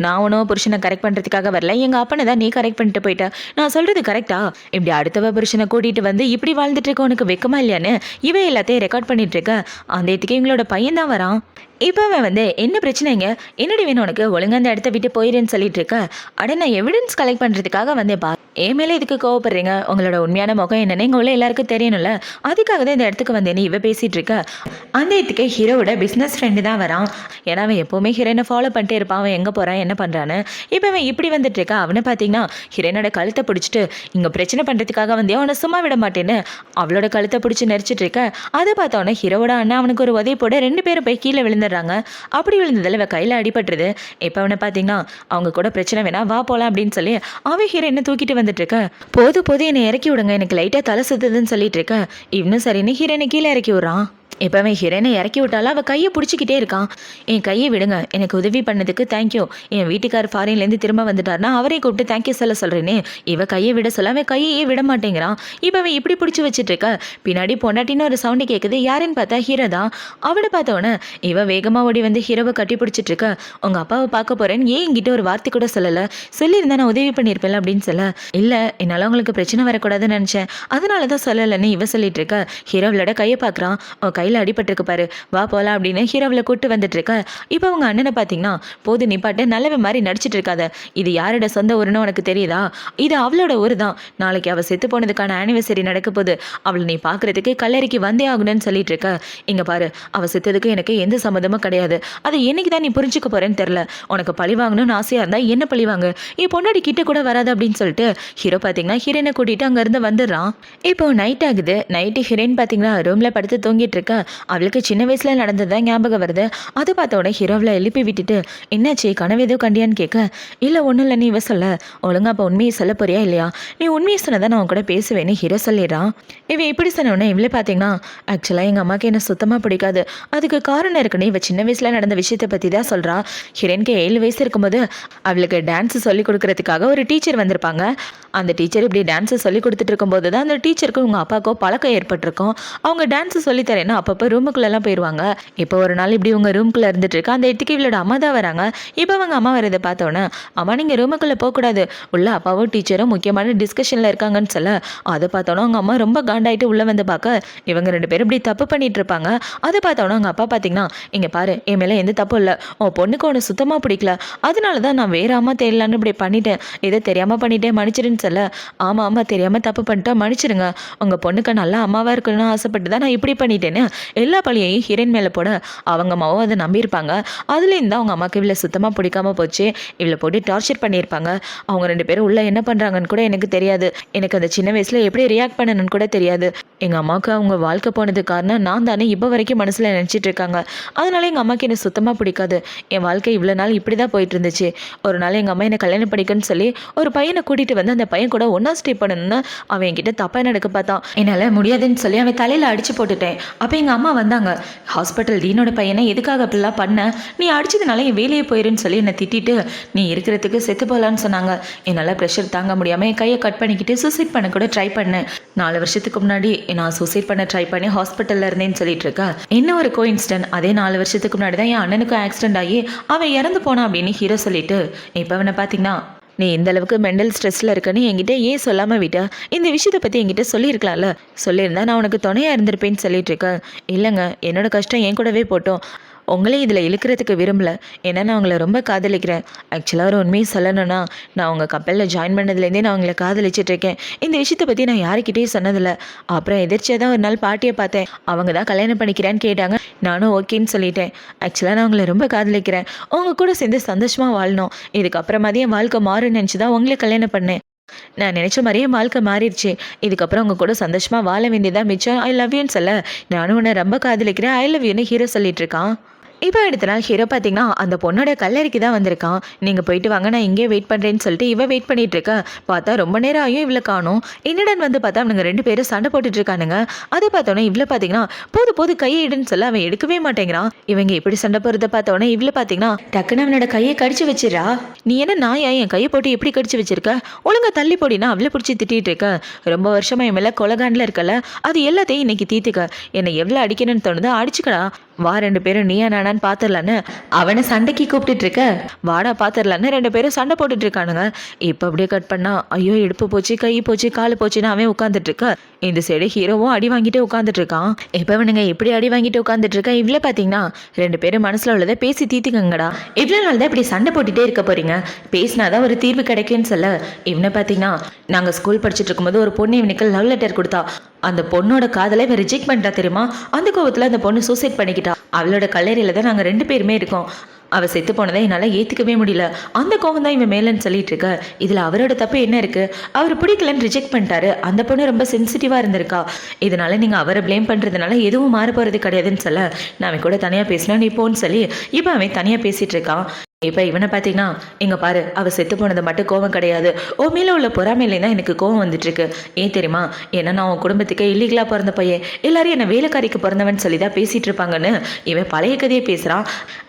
நான் உனவும் புருஷனை கரெக்ட் பண்ணுறதுக்காக வரல, எங்கள் அப்பனை தான் நீ கரெக்ட் பண்ணிட்டு போயிட்ட, நான் சொல்கிறது கரெக்டா, இப்படி அடுத்தவ புருஷனை கூட்டிகிட்டு வந்து இப்படி வாழ்ந்துட்டு இருக்க உனக்கு வெக்கமா இல்லையான்னு இவ எல்லாத்தையும் ரெக்கார்ட் பண்ணிட்டு இருக்க. அந்த இடத்துக்கு எங்களோட பையன் தான் வரான். இப்போ அவன் வந்து என்ன பிரச்சனைங்க, என்னடி வேணும் உனக்கு, ஒழுங்காக அந்த இடத்த விட்டு போயிடுன்னு சொல்லிட்டு இருக்க. அட நான் எவிடன்ஸ் கலெக்ட் பண்ணுறதுக்காக வந்தேன் பா, என் மேலே இதுக்கு கோவப்படுறீங்க, உங்களோட உண்மையான முகம் என்னன்னு எங்கள் உள்ள எல்லாருக்கும் தெரியணும்ல, அதுக்காக தான் இந்த இடத்துக்கு வந்தேன்னு இவ பேசிகிட்டு இருக்க. அந்த இடத்துக்கு ஹீரோவோட பிஸ்னஸ் ஃப்ரெண்டு தான் வரான். ஏன்னா அவன் எப்போவுமே ஹீரோயினை ஃபாலோ பண்ணிட்டே இருப்பான், அவன் எங்கே போகிறான் என்ன பண்ணுறான்னு. இப்போ அவன் இப்படி வந்துட்டு இருக்கா. அவனை பார்த்தீங்கன்னா ஹீரோயினோட கழுத்தை பிடிச்சிட்டு இங்கே பிரச்சனை பண்ணுறதுக்காக வந்து அவனை சும்மா விட மாட்டேன்னு அவளோட கழுத்தை பிடிச்சி நெரிச்சிட்டு இருக்க. அதை பார்த்தோன்னே ஹீரோவோட அண்ணா அவனுக்கு ஒரு உதவி போட 2 பேரும் போய் கீழே விழுந்துடுறாங்க. அப்படி விழுந்ததில் இவ கையில் அடிபட்டுருது. இப்போ அவனை பார்த்தீங்கன்னா அவங்க கூட பிரச்சனை வேணா வா போகலாம் அப்படின்னு சொல்லி அவன் ஹீரோயினை தூக்கிட்டு வந்துட்டு இருக்க. போது என்னை இறக்கி விடுங்க, எனக்கு லைட்டாக தலை சுத்துதுன்னு சொல்லிட்டு இருக்க. இன்னும் சரின்னு ஹீரோயினை கீழே இறக்கி விட்றான். இப்போ அவன் ஹீரோயினை இறக்கி விட்டாலும் அவள் கையை பிடிச்சிக்கிட்டே இருக்கான். என் கையை விடுங்க, எனக்கு உதவி பண்ணதுக்கு தேங்க்யூ, என் வீட்டுக்கார் ஃபாரின்லேருந்து திரும்ப வந்துட்டார்னா அவரே கூப்பிட்டு தேங்க்யூ சொல்ல சொல்கிறேனே. இவ கையை விட சொல்ல அவன் கையே விட மாட்டேங்கிறான். இப்போ அவன் இப்படி பிடிச்சி வச்சுட்டு இருக்க. பின்னாடி பொண்டாட்டின்னு ஒரு சவுண்டு கேட்குது. யாருன்னு பார்த்தா ஹீரோ தான். அவனை பார்த்தவொன்னே இவ வேகமாக ஓடி வந்து ஹீரோவை கட்டி பிடிச்சிட்டு இருக்க. உங்கள் அப்பாவை பார்க்க போகிறேன்னு ஏன் என்கிட்ட ஒரு வார்த்தை கூட சொல்லலை, சொல்லியிருந்தா நான் உதவி பண்ணியிருப்பேன் அப்படின்னு சொல்ல இல்லை என்னால் உங்களுக்கு பிரச்சனை வரக்கூடாதுன்னு நினச்சேன், அதனால தான் சொல்லலைன்னு இவ சொல்லிட்டு இருக்க. ஹீரோவோட கையை பார்க்குறான். கையில் அடிபட்டிருக்கு பாரு, வா போகலாம் அப்படின்னு ஹீரோவில் கூட்டு வந்துட்டு இருக்க. இப்போ அவங்க அண்ணனை பார்த்தீங்கன்னா போது நிப்பாட்டு, நல்லவே மாதிரி நடிச்சிட்டு இருக்காத, இது யாரோட சொந்த ஊருன்னு உனக்கு தெரியுதா, இது அவளோட ஊர் தான், நாளைக்கு அவள் செத்து போனதுக்கான ஆனிவர்சரி நடக்க போகுது, அவளை நீ பார்க்குறதுக்கு கல்லறைக்கு வந்தே ஆகணும்னு சொல்லிட்டு இருக்க. இங்கே பாரு அவள் செத்ததுக்கு எனக்கு எந்த சம்மந்தமும் கிடையாது, அதை என்னைக்கு தான் நீ புரிஞ்சுக்க போறேன்னு தெரில, உனக்கு பழி வாங்கணும்னு ஆசையாக இருந்தால் என்ன பழி வாங்க, நீ பொண்டாடி கிட்ட கூட வராது அப்படின்னு சொல்லிட்டு ஹீரோ பார்த்தீங்கன்னா ஹீரோயினை கூட்டிகிட்டு அங்கேருந்து வந்துடுறான். இப்போ நைட் ஆகுது. நைட்டு ஹீரோயின் பார்த்தீங்கன்னா ரூமில் படுத்து தூங்கிட்டு இருக்க. அவளுக்கு சின்ன வயசில் நடந்ததான் ஞாபகம் வருது. அது பார்த்த உடனே ஹீரோவில் எழுப்பி விட்டுட்டு என்னாச்சு கனவு ஏதோ கண்டியான்னு கேட்க இல்லை ஒன்றும் இல்லை நீ இவ சொல்ல, ஒழுங்கா அப்போ உண்மையை சொல்ல போறியா இல்லையா, நீ உண்மையை சொன்னதான் நான் கூட பேசுவேன்னு ஹீரோ சொல்லிடுறான். இவன் இப்படி சொன்னோடனே இவளே பார்த்தீங்கன்னா ஆக்சுவலாக எங்கள் அம்மாவுக்கு என்ன சுத்தமாக பிடிக்காது, அதுக்கு காரணம் இருக்குன்னு இவ சின்ன வயசில் நடந்த விஷயத்தை பற்றி தான் சொல்கிறா. ஹீரோயினுக்கு 7 வயசு இருக்கும்போது அவளுக்கு டான்ஸ் சொல்லி கொடுக்கறதுக்காக ஒரு டீச்சர் வந்திருப்பாங்க. அந்த டீச்சர் இப்படி டான்ஸை சொல்லி கொடுத்துட்டு இருக்கும்போது தான் அந்த டீச்சருக்கு உங்கள் அப்பாவுக்கோ பழக்கம் ஏற்பட்டிருக்கும். அவங்க டான்ஸு சொல்லித்தரேன்னா அப்பப்போ ரூமுக்குள்ளெல்லாம் போயிடுவாங்க. இப்போ ஒரு நாள் இப்படி உங்கள் ரூம்குள்ளே இருந்துட்டு இருக்கா அந்த இடத்துக்கு இவளோட அம்மா தான் வராங்க. இப்போ அவங்க அம்மா வரதை பார்த்தோன்னே, அம்மா நீங்கள் ரூமுக்குள்ளே போகக்கூடாது, உள்ள அப்பாவும் டீச்சரும் முக்கியமான டிஸ்கஷனில் இருக்காங்கன்னு சொல்ல, அதை பார்த்தோன்னா அவங்க அம்மா ரொம்ப காண்டாயிட்டு உள்ளே வந்து பார்க்க இவங்க 2 பேரும் இப்படி தப்பு பண்ணிட்டு இருப்பாங்க. அதை பார்த்தோன்னா அவங்க அப்பா பார்த்தீங்கன்னா, இங்கே பாரு என் மேலே எந்த தப்பும் இல்லை, உன் பொண்ணுக்கு ஒன்று சுத்தமாக பிடிக்கல, அதனால தான் நான் வேற அம்மா தெரியலான்னு இப்படி பண்ணிட்டேன், இதை தெரியாமல் பண்ணிட்டேன் மன்னிச்சிருன்னு சொல்ல, ஆமாம் ஆமாம் தெரியாமல் தப்பு பண்ணிட்டா மன்னிச்சிருங்க, உங்கள் பொண்ணுக்கு நல்லா அம்மாவாக இருக்கணும்னு ஆசைப்பட்டு தான் நான் இப்படி பண்ணிட்டேன்னு எல்லா பழியையும் ஹீரோயின் மேலே போட அவங்க அம்மாவும் அதை நம்பியிருப்பாங்க. அதுலேருந்து தான் அவங்க அம்மாவுக்கு இவளை சுத்தமாக பிடிக்காம போச்சு. இவளை போட்டு டார்ச்சர் பண்ணியிருப்பாங்க. அவங்க 2 பேரும் உள்ளே என்ன பண்ணுறாங்கன்னு கூட எனக்கு தெரியாது. எனக்கு அந்த சின்ன வயசில் எப்படி ரியாக்ட் பண்ணணும்னு கூட தெரியாது. எங்கள் அம்மாவுக்கு அவங்க வாழ்க்கை போனது காரணம் நான் தானே இப்போ வரைக்கும் மனசில் நினச்சிட்டு இருக்காங்க. அதனால எங்கள் அம்மாவுக்கு எனக்கு சுத்தமாக பிடிக்காது. என் வாழ்க்கை இவ்வளோ நாள் இப்படி தான் போயிட்டு இருந்துச்சு. ஒரு நாள் எங்கள் அம்மா என்னை கல்யாணம் பண்ணிக்கன்னு சொல்லி ஒரு பையனை கூட்டிகிட்டு வந்து அந்த பையன் கூட ஒன்றா ஸ்டே பண்ணணும்னு அவன் என்கிட்ட தப்பாக நடக்க பார்த்தான். என்னால் முடியாதுன்னு சொல்லி அவன் தலையில் அடித்து போட்டுட்டேன். அப்போ எங்கள் அம்மா வந்தாங்க. ஹாஸ்பிட்டல் டீனோட பையனை எதுக்காக அப்படிலாம் பண்ண, நீ அடிச்சதுனால என் வேலையை போயிருன்னு சொல்லி என்னை திட்டிட்டு நீ இருக்கிறதுக்கு செத்து போகலான்னு சொன்னாங்க. என்னால் ப்ரெஷர் தாங்க முடியாமல் என் கையை கட் பண்ணிக்கிட்டு சூசைட் பண்ண கூட ட்ரை பண்ணேன். 4 வருஷத்துக்கு முன்னாடி நான் சூசைட் பண்ண ட்ரை பண்ணி ஹாஸ்பிட்டலில் இருந்தேன்னு சொல்லிட்டு இருக்கா. இன்னும் ஒரு கோஇன்சிடென்ட், அதே 4 வருஷத்துக்கு முன்னாடி தான் என் அண்ணனுக்கும் ஆக்சிடென்ட் ஆகி அவன் இறந்து போனான் அப்படின்னு ஹீரோ சொல்லிட்டு, இப்போ அவனை பார்த்தீங்கன்னா நீ இந்த அளவுக்கு மெண்டல் ஸ்ட்ரெஸ்ஸில் இருக்கன்னு என்கிட்ட ஏன் சொல்லாமல் விட்டா, இந்த விஷயத்தை பற்றி என்கிட்ட சொல்லியிருக்கலாம்ல, சொல்லியிருந்தா நான் உனக்கு துணையாக இருந்திருப்பேன்னு சொல்லிட்டு இருக்கேன். இல்லைங்க என்னோட கஷ்டம் என் கூடவே போட்டோம், உங்களே இதில் இழுக்கிறதுக்கு விரும்பல, ஏன்னா நான் உங்களை ரொம்ப காதலிக்கிறேன். ஆக்சுவலாக ஒரு உண்மையை சொல்லணும்னா நான் உங்கள் கப்பலில் ஜாயின் பண்ணதுலேருந்தே நான் உங்களை காதலிச்சிட்ருக்கேன். இந்த விஷயத்தை பற்றி நான் யாருக்கிட்டேயும் சொன்னதில்லை. அப்புறம் எதிர்ச்சியாக தான் ஒரு நாள் பாட்டியை பார்த்தேன், அவங்க தான் கல்யாணம் பண்ணிக்கிறேன்னு கேட்டாங்க. நானும் ஓகேன்னு சொல்லிட்டேன். ஆக்சுவலாக நான் உங்களை ரொம்ப காதலிக்கிறேன், உங்கள் கூட சேர்ந்து சந்தோஷமாக வாழணும், இதுக்கப்புறமாதிரி என் வாழ்க்கை மாறுன்னு நினச்சி தான் உங்களை கல்யாணம் பண்ணேன். நான் நினச்ச மாதிரியே வாழ்க்கை மாறிடுச்சு, இதுக்கப்புறம் உங்கள் கூட சந்தோஷமாக வாழ வேண்டியதாக மிச்சம். ஐ லவ் யூன்னு சொல்ல, நானும் உன்னை ரொம்ப காதலிக்கிறேன், ஐ லவ் யூன்னு ஹீரோ சொல்லிட்டு இருக்கான். இப்போ அடுத்த நாள் ஹீரோ பார்த்தீங்கன்னா அந்த பொண்ணோட கல்லறைக்கு தான் வந்திருக்கான். நீங்கள் போயிட்டு வாங்க நான் இங்கே வெயிட் பண்ணுறேன்னு சொல்லிட்டு இவ வெயிட் பண்ணிட்டு இருக்கா. பார்த்தா ரொம்ப நேரம் ஆகியும் இவ்வளோ காணும். என்னடன் வந்து பார்த்தா அவனுங்க 2 பேரும் சண்டை போட்டுட்டு இருக்கானுங்க. அதை பார்த்தோன்னே இவ்வளோ பார்த்தீங்கன்னா போது கையை இடுன்னு சொல்ல அவன் எடுக்கவே மாட்டேங்கிறான். இவங்க இப்படி சண்டை போகிறத பார்த்தோன்னே இவ்வளோ பார்த்தீங்கன்னா டக்குன்னு அவனோட கையை கடிச்சு வச்சிடறா. நீ என்ன நாயா என் கையை போட்டு எப்படி கடிச்சு வச்சிருக்க, ஒழுங்கா தள்ளி போடினா அவ்வளோ பிடிச்சி திட்டிகிட்டு இருக்க, ரொம்ப வருஷமாக என் மேலே கொலகாண்டில் இருக்கல, அது எல்லாத்தையும் இன்னைக்கு தீத்துக்க, என்னை எவ்வளோ அடிக்கணும்னு தோணுதோ அடிச்சுக்கடா, வா 2 பேரும் நீயா நானான்னு பார்த்துடலான்னு அவனை சண்டைக்கு கூப்பிட்டுட்டு இருக்க, வாடா பார்த்துடலான்னு 2 பேரும் சண்டை போட்டுட்டு இருக்கானுங்க. இப்போ அப்படியே கட் பண்ணா ஐயோ இடுப்பு போச்சு கை போச்சு காலு போச்சுன்னு அவன் உட்காந்துட்டு இருக்க. இந்த சைடு ஹீரோவும் அடி வாங்கிட்டு உட்காந்துட்டு இருக்கான். இப்போ இவனுங்க எப்படி அடி வாங்கிட்டு உட்காந்துட்டு இருக்கா. இவ்வளோ பார்த்தீங்கன்னா 2 பேரும் மனசில் உள்ளதை பேசி தீத்துக்கங்கடா, இவ்வளோ நாள் தான் இப்படி சண்டை போட்டுட்டே இருக்க போறீங்க, பேசினாதான் ஒரு தீர்வு கிடைக்குன்னு சொல்ல, இவனை பார்த்தீங்கன்னா நாங்கள் ஸ்கூல் படிச்சுட்டு இருக்கும்போது ஒரு பொண்ணு இவனுக்கு லவ் லெட்டர் கொடுத்தா, அந்த பொண்ணோட காதலை இவன் ரிஜெக்ட் பண்ணிட்டா தெரியுமா, அந்த கோவத்தில் அந்த பொண்ணு சூசைட் பண்ணிக்கிட்டா. அவளோட கல்லறையில் தான் நாங்கள் 2 பேருமே இருக்கோம். அவள் செத்து போனதை என்னால் ஏற்றுக்கவே முடியல, அந்த கோவம் தான் இவன் மேலேன்னு சொல்லிட்டு இருக்க. இதில் அவரோட தப்பு என்ன இருக்குது, அவர் பிடிக்கலன்னு ரிஜெக்ட் பண்ணிட்டாரு, அந்த பொண்ணு ரொம்ப சென்சிட்டிவாக இருந்திருக்கா, இதனால நீங்கள் அவரை ப்ளேம் பண்ணுறதுனால எதுவும் மாற போகிறது கிடையாதுன்னு சொல்ல, நான் அவன் கூட தனியாக பேசினா நீ போன்னு சொல்லி இப்போ அவன் தனியாக பேசிகிட்டு இருக்கான். இப்போ இவனை பார்த்தீங்கன்னா இங்கே பாரு அவள் செத்து போனது மட்டும் கோவம் கிடையாது, ஓ மேலே உள்ள பொறாமையிலேருந்து தான் எனக்கு கோவம் வந்துட்டுருக்கு. ஏன் தெரியுமா, ஏன்னா நான் உன் குடும்பத்துக்கு இல்லீகலாக பிறந்த பையன், எல்லாரும் என்னை வேலைக்காரிக்கு பிறந்தவன் சொல்லி தான் பேசிகிட்டு இருப்பாங்கன்னு இவன் பழைய கதையை பேசுகிறான்.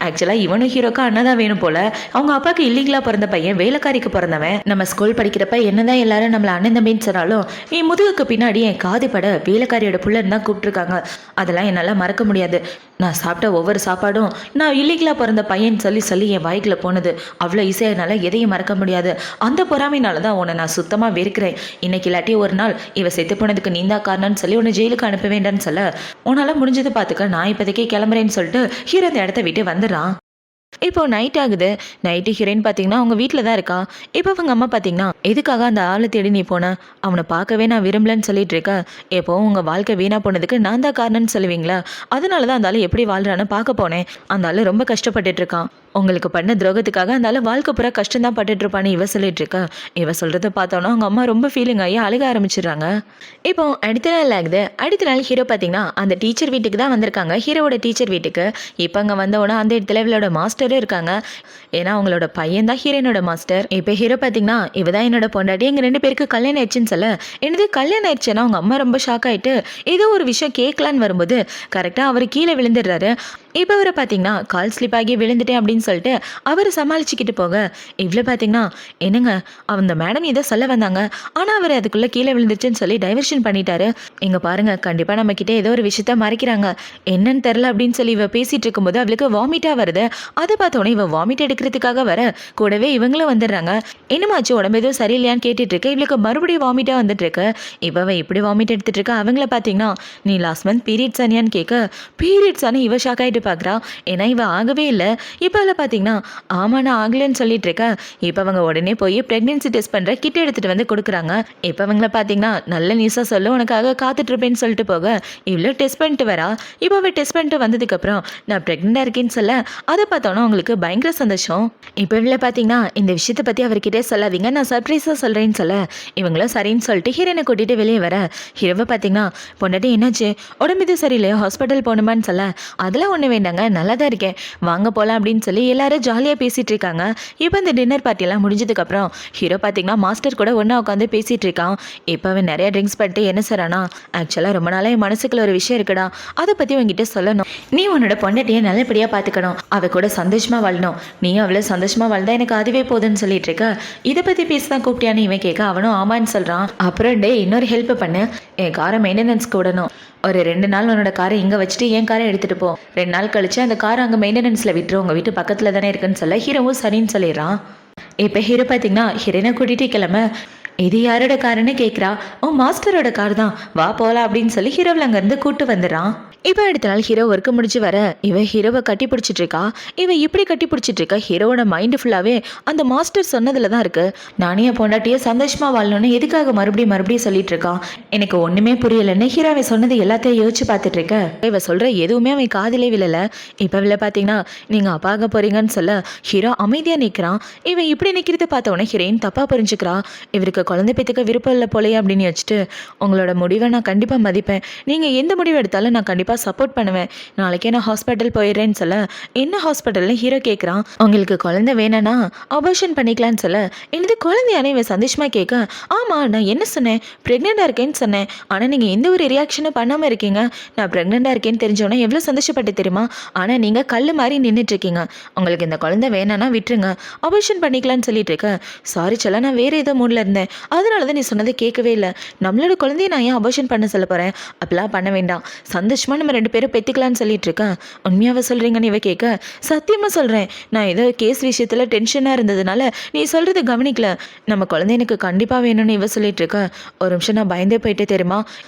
ஆக்சுவலாக இவனும் ஹீரோக்கு அண்ணன் தான் வேணும் போல், அவங்க அப்பாவுக்கு இல்லீகலாக பிறந்த பையன் வேலைக்காரிக்கு பிறந்தவன். நம்ம ஸ்கூல் படிக்கிறப்ப என்னதான் எல்லாரும் நம்மளை அண்ணன் தம்பின்னு சொன்னாலும் என் முதுகுக்கு பின்னாடி என் காது பட வேலைக்காரியோட புள்ளன்னு தான் கூப்பிட்டுருக்காங்க. அதெல்லாம் என்னால் மறக்க முடியாது. நான் சாப்பிட்ட ஒவ்வொரு சாப்பாடும் நான் இல்லீகலாக பிறந்த பையன் சொல்லி சொல்லி என் வாய்க்குள்ள போனது, அவ்வளோ ஈஸியாக என்னால் எதையும் மறக்க முடியாது. அந்த பொறாமைனால தான் உன்னை நான் சுத்தமாக வெறுக்கிறேன். இன்னைக்கு இல்லாட்டி ஒரு நாள் இவ செத்து போனதுக்கு நீந்தா காரணம்னு சொல்லி உன்னை ஜெயிலுக்கு அனுப்ப வேண்டான்னு சொல்ல, உன்னால் முடிஞ்சது பார்த்துக்க நான் இப்போதைக்கே கிளம்புறேன்னு சொல்லிட்டு ஹீரோ அந்த இடத்த விட்டு வந்துடுறான். இப்போ நைட் ஆகுது. நைட்டு ஹீரோயின் பார்த்தீங்கன்னா அவங்க வீட்டில் தான் இருக்கா. இப்போ அவங்க அம்மா பார்த்தீங்கன்னா எதுக்காக அந்த ஆளை தேடி நீ போன, அவனை பார்க்கவே நான் விரும்பலன்னு சொல்லிட்டு இருக்க, எப்போவும் உங்கள் வாழ்க்கை வீணாக போனதுக்கு நான் தான் காரணம்னு சொல்லுவீங்களா, அதனால தான் அந்த ஆள் எப்படி வாழ்கிறான்னு பார்க்க போனேன். அந்த ஆள் ரொம்ப கஷ்டப்பட்டுட்டு இருக்கான், உங்களுக்கு பண்ண துரோகத்துக்காக அந்த ஆள் வாழ்க்கை பூரா கஷ்டம் தான் பட்டுட்டு இருப்பான்னு இவ சொல்லிட்டு இருக்கா. இவ சொல்கிறத பார்த்தோன்னா அவங்க அம்மா ரொம்ப ஃபீலிங் ஆகி அழுக ஆரம்பிச்சிடுறாங்க. இப்போ அடுத்த நாள் ஆகுது. அடுத்த நாள் ஹீரோ பார்த்தீங்கன்னா அந்த டீச்சர் வீட்டுக்கு தான் வந்திருக்காங்க, ஹீரோவோட டீச்சர் வீட்டுக்கு. இப்போ அங்கே வந்தோடனே அந்த இடத்துல இவளோட மாஸ்டரும் இருக்காங்க, ஏன்னா அவங்களோட பையன் தான் ஹீரோனோட மாஸ்டர். இப்போ ஹீரோ பார்த்தீங்கன்னா இவ தான் என்னோட பொண்டாட்டி, எங்கள் 2 பேருக்கு கல்யாணம் ஆயிடுச்சுன்னு சொல்ல, என்னது கல்யாணம் ஆயிடுச்சுன்னா அவங்க அம்மா ரொம்ப ஷாக் ஆகிட்டு ஏதோ ஒரு விஷயம் கேட்கலான்னு வரும்போது கரெக்டாக அவர் கீழே விழுந்துடுறாரு. இப்போ அவரை பார்த்தீங்கன்னா கால் ஸ்லிப் ஆகி விழுந்துட்டேன் அப்படின்னு சொல்லிட்டு அவர் சமாளிச்சுக்கிட்டு போக இவ்வளோ பார்த்தீங்கன்னா என்னங்க அந்த மேடம் இதை சொல்ல வந்தாங்க ஆனால் அவர் அதுக்குள்ளே கீழே விழுந்துச்சுன்னு சொல்லி டைவர்ஷன் பண்ணிட்டாரு. இங்கே பாருங்க கண்டிப்பாக நம்ம கிட்டே ஏதோ ஒரு விஷயத்த மறைக்கிறாங்க என்னன்னு தெரில அப்படின்னு சொல்லி இவ பேசிட்டு இருக்கும்போது அவளுக்கு வாமிட்டாக வருது. அதை பார்த்தோன்னே இவ வாமிட் எடுக்கிறதுக்காக வர கூடவே இவங்களும் வந்துடுறாங்க. என்னமாச்சு உடம்பு எதுவும் சரியில்லையான்னு கேட்டுட்டு இருக்கு. இவளுக்கு மறுபடியும் வாமிட்டாக வந்துட்டு இருக்கு. இவ இப்படி வாமிட் எடுத்துட்டு இருக்க அவங்கள பார்த்தீங்கன்னா நீ லாஸ்ட் மந்த் பீரியட்ஸ் ஆனியான்னு கேட்க பீரியட்ஸ் ஆன இவ ஷாக் ஆகிட்டு பார்க்குறா. ஏன்னா இவ ஆகவே இல்லை. இப்போ அதில் பார்த்தீங்கன்னா ஆமா நான் ஆகலைன்னு சொல்லிட்டு இருக்க. இப்போ அவங்க உடனே போய் ப்ரெக்னென்சி டெஸ்ட் பண்ணுற கிட் எடுத்துகிட்டு வந்து கொடுக்குறாங்க. இப்போ அவங்கள பார்த்தீங்கன்னா நல்ல நியூஸாக சொல்ல உனக்காக காத்துட்ருப்பேன்னு சொல்லிட்டு போக இவ்வளோ டெஸ்ட் பண்ணிட்டு வரா. இப்போ அவள் டெஸ்ட் பண்ணிட்டு வந்ததுக்கப்புறம் நான் ப்ரெக்னெண்ட்டாக இருக்கேன்னு சொல்ல அதை பார்த்தோன்னா அவங்களுக்கு பயங்கர சந்தோஷம். இப்போ இவ்வளோ பார்த்தீங்கன்னா இந்த விஷயத்தை பற்றி அவர்கிட்டே சொல்லாதீங்க நான் சர்ப்ரைஸாக சொல்கிறேன்னு சொல்ல இவங்களும் சரின்னு சொல்லிட்டு ஹீரோனை கூட்டிகிட்டு வெளியே வர ஹீரோவை பார்த்தீங்கன்னா பொண்டாட்டி என்னாச்சு உடம்பு இது சரியில்லையா ஹாஸ்பிட்டல் போகணுமான்னு சொல்ல அதெல்லாம் ஒன்றும் வேண்டாங்க நல்லா தான் இருக்கேன் வாங்க போகலாம் அப்படின்னு சொல்லி எல்லாரும் ஜாலியாக பேசிகிட்டு இருக்காங்க. இப்போ இந்த டின்னர் பார்ட்டியெல்லாம் முடிஞ்சதுக்கப்புறம் ஹீரோ பார்த்தீங்கன்னா மாஸ்டர் கூட ஒன்றா உட்காந்து பேசிகிட்டு இருக்கான். இப்போ அவன் நிறையா ட்ரிங்க்ஸ் பண்ணிட்டு என்ன சொல்கிறானா ஆக்சுவலாக ரொம்ப நாளாக என் மனசுக்குள்ள ஒரு விஷயம் இருக்குடா அதை பற்றி உங்ககிட்ட சொல்லணும். நீ உன்னோட பொண்டாட்டியை நல்லபடியாக பார்த்துக்கணும் அவ கூட சந்தோஷமாக வாழணும் நீ அவ்வளோ சந்தோஷமாக வாழ்ந்தா எனக்கு அதுவே போதுன்னு சொல்லிட்டு இருக்க. இதை பற்றி பேசி தான் கூப்பிட்டியான்னு இவன் கேட்க அவனும் ஆமான்னு சொல்கிறான். அப்புறம் டே இன்னொரு ஹெல்ப் பண்ணு என் காரை மெயின்டெனன்ஸ்க்கு விடணும் ஒரு 2 நாள் உன்னோட காரை இங்கே வச்சுட்டு என் காரை எடுத்துகிட்டு போ 2 நாள் கழிச்சு அந்த காரை அங்கே மெயின்டெனன்ஸில் விட்டுரு உங்கள் வீட்டு பக்கத்தில் தானே இருக்குன்னு சொல்ல ஹீரோவும் சரின்னு சொல்லிடுறான். இப்போ ஹீரோ பார்த்தீங்கன்னா ஹீரோனை கூட்டிகிட்டு கிளம்ப இது யாரோட காருன்னு கேட்குறா. மாஸ்டரோட கார் தான் வா போகலாம் அப்படின்னு சொல்லி ஹீரோவில் அங்கேருந்து கூப்பிட்டு வந்துடுறான். இப்போ அடுத்த நாள் ஹீரோ ஒர்க்கு முடிச்சு வர இவன் ஹீரோவை கட்டி பிடிச்சிட்டு இருக்கா. இவன் இப்படி கட்டி பிடிச்சிட்டு இருக்கா ஹீரோவோட மைண்டு ஃபுல்லாகவே அந்த மாஸ்டர் சொன்னதில் தான் இருக்குது. நானே என் பொண்டாட்டியை சந்தோஷமாக வாழணும்னு எதுக்காக மறுபடியும் சொல்லிட்டு இருக்கான் எனக்கு ஒன்றுமே புரியலைன்னு ஹீரோவை சொன்னது எல்லாத்தையும் யோசிச்சு பார்த்துட்டு இருக்க. இவன் சொல்கிற எதுவுமே அவன் காதிலே விழலை. இப்போ இதில் பார்த்தீங்கன்னா நீங்கள் அப்பாக போகிறீங்கன்னு சொல்ல ஹீரோ அமைதியாக நிற்கிறான். இவன் இப்படி நிற்கிறத பார்த்தவொடனே ஹீரோயின் தப்பாக புரிஞ்சுக்கிறா. இவருக்கு குழந்தை பெற்றுக்க விருப்பம் இல்லை போலையே அப்படின்னு வச்சுட்டு உங்களோட முடிவை நான் கண்டிப்பாக மதிப்பேன் நீங்கள் எந்த முடிவு எடுத்தாலும் நான் கண்டிப்பாக சப்போர்ட் பண்ணுவேன் நாளைக்கே நான் ஹாஸ்பிட்டல் போயிடுறேன்னு சொல்ல என்ன ஹாஸ்பிட்டல்னு ஹீரோ கேட்குறான். உங்களுக்கு குழந்தை வேணானா அபார்ஷன் பண்ணிக்கலான்னு சொல்ல எனது குழந்தையானே இவன் சந்தோஷமாக கேட்க ஆமாம் நான் என்ன சொன்னேன் ப்ரெக்னெண்ட்டாக இருக்கேன்னு சொன்னேன் ஆனால் நீங்கள் எந்த ஒரு ரியாக்ஷனும் பண்ணாமல் இருக்கீங்க. நான் ப்ரெக்னெண்ட்டாக இருக்கேன்னு தெரிஞ்சோன்னே எவ்வளோ சந்தோஷப்பட்டு தெரியுமா ஆனால் நீங்கள் கல் மாதிரி நின்றுட்டுருக்கீங்க உங்களுக்கு இந்த குழந்தை வேணான்னா விட்டுருங்க அபார்ஷன் பண்ணிக்கலான்னு சொல்லிட்டு இருக்கேன். சாரி சொல்ல நான் வேறு ஏதோ மூடில் இருந்தேன் அதனால தான் நீ சொன்னதை கேட்கவே இல்லை. நம்மளோட குழந்தைய நான் ஏன் அபார்ஷன் பண்ண சொல்ல போகிறேன் அப்படிலாம் பண்ண வேண்டாம் சந்தோஷமாக நம்ம 2 பேரும் பெற்றுக்கலான்னு சொல்லிட்டு இருக்கேன். உண்மையாவே சொல்கிறீங்கன்னு இவ கேட்க சத்தியமாக சொல்கிறேன் நான் ஏதோ கேஸ் விஷயத்தில் டென்ஷனாக இருந்ததுனால நீ சொல்கிறது கவனிக்கல நம்ம குழந்தை எனக்கு கண்டிப்பாக வேணும்னு இவ சொல்லிட்டு இருக்க. ஒரு நிமிஷம் நான் பயந்தே போயிட்டே தெரியுமா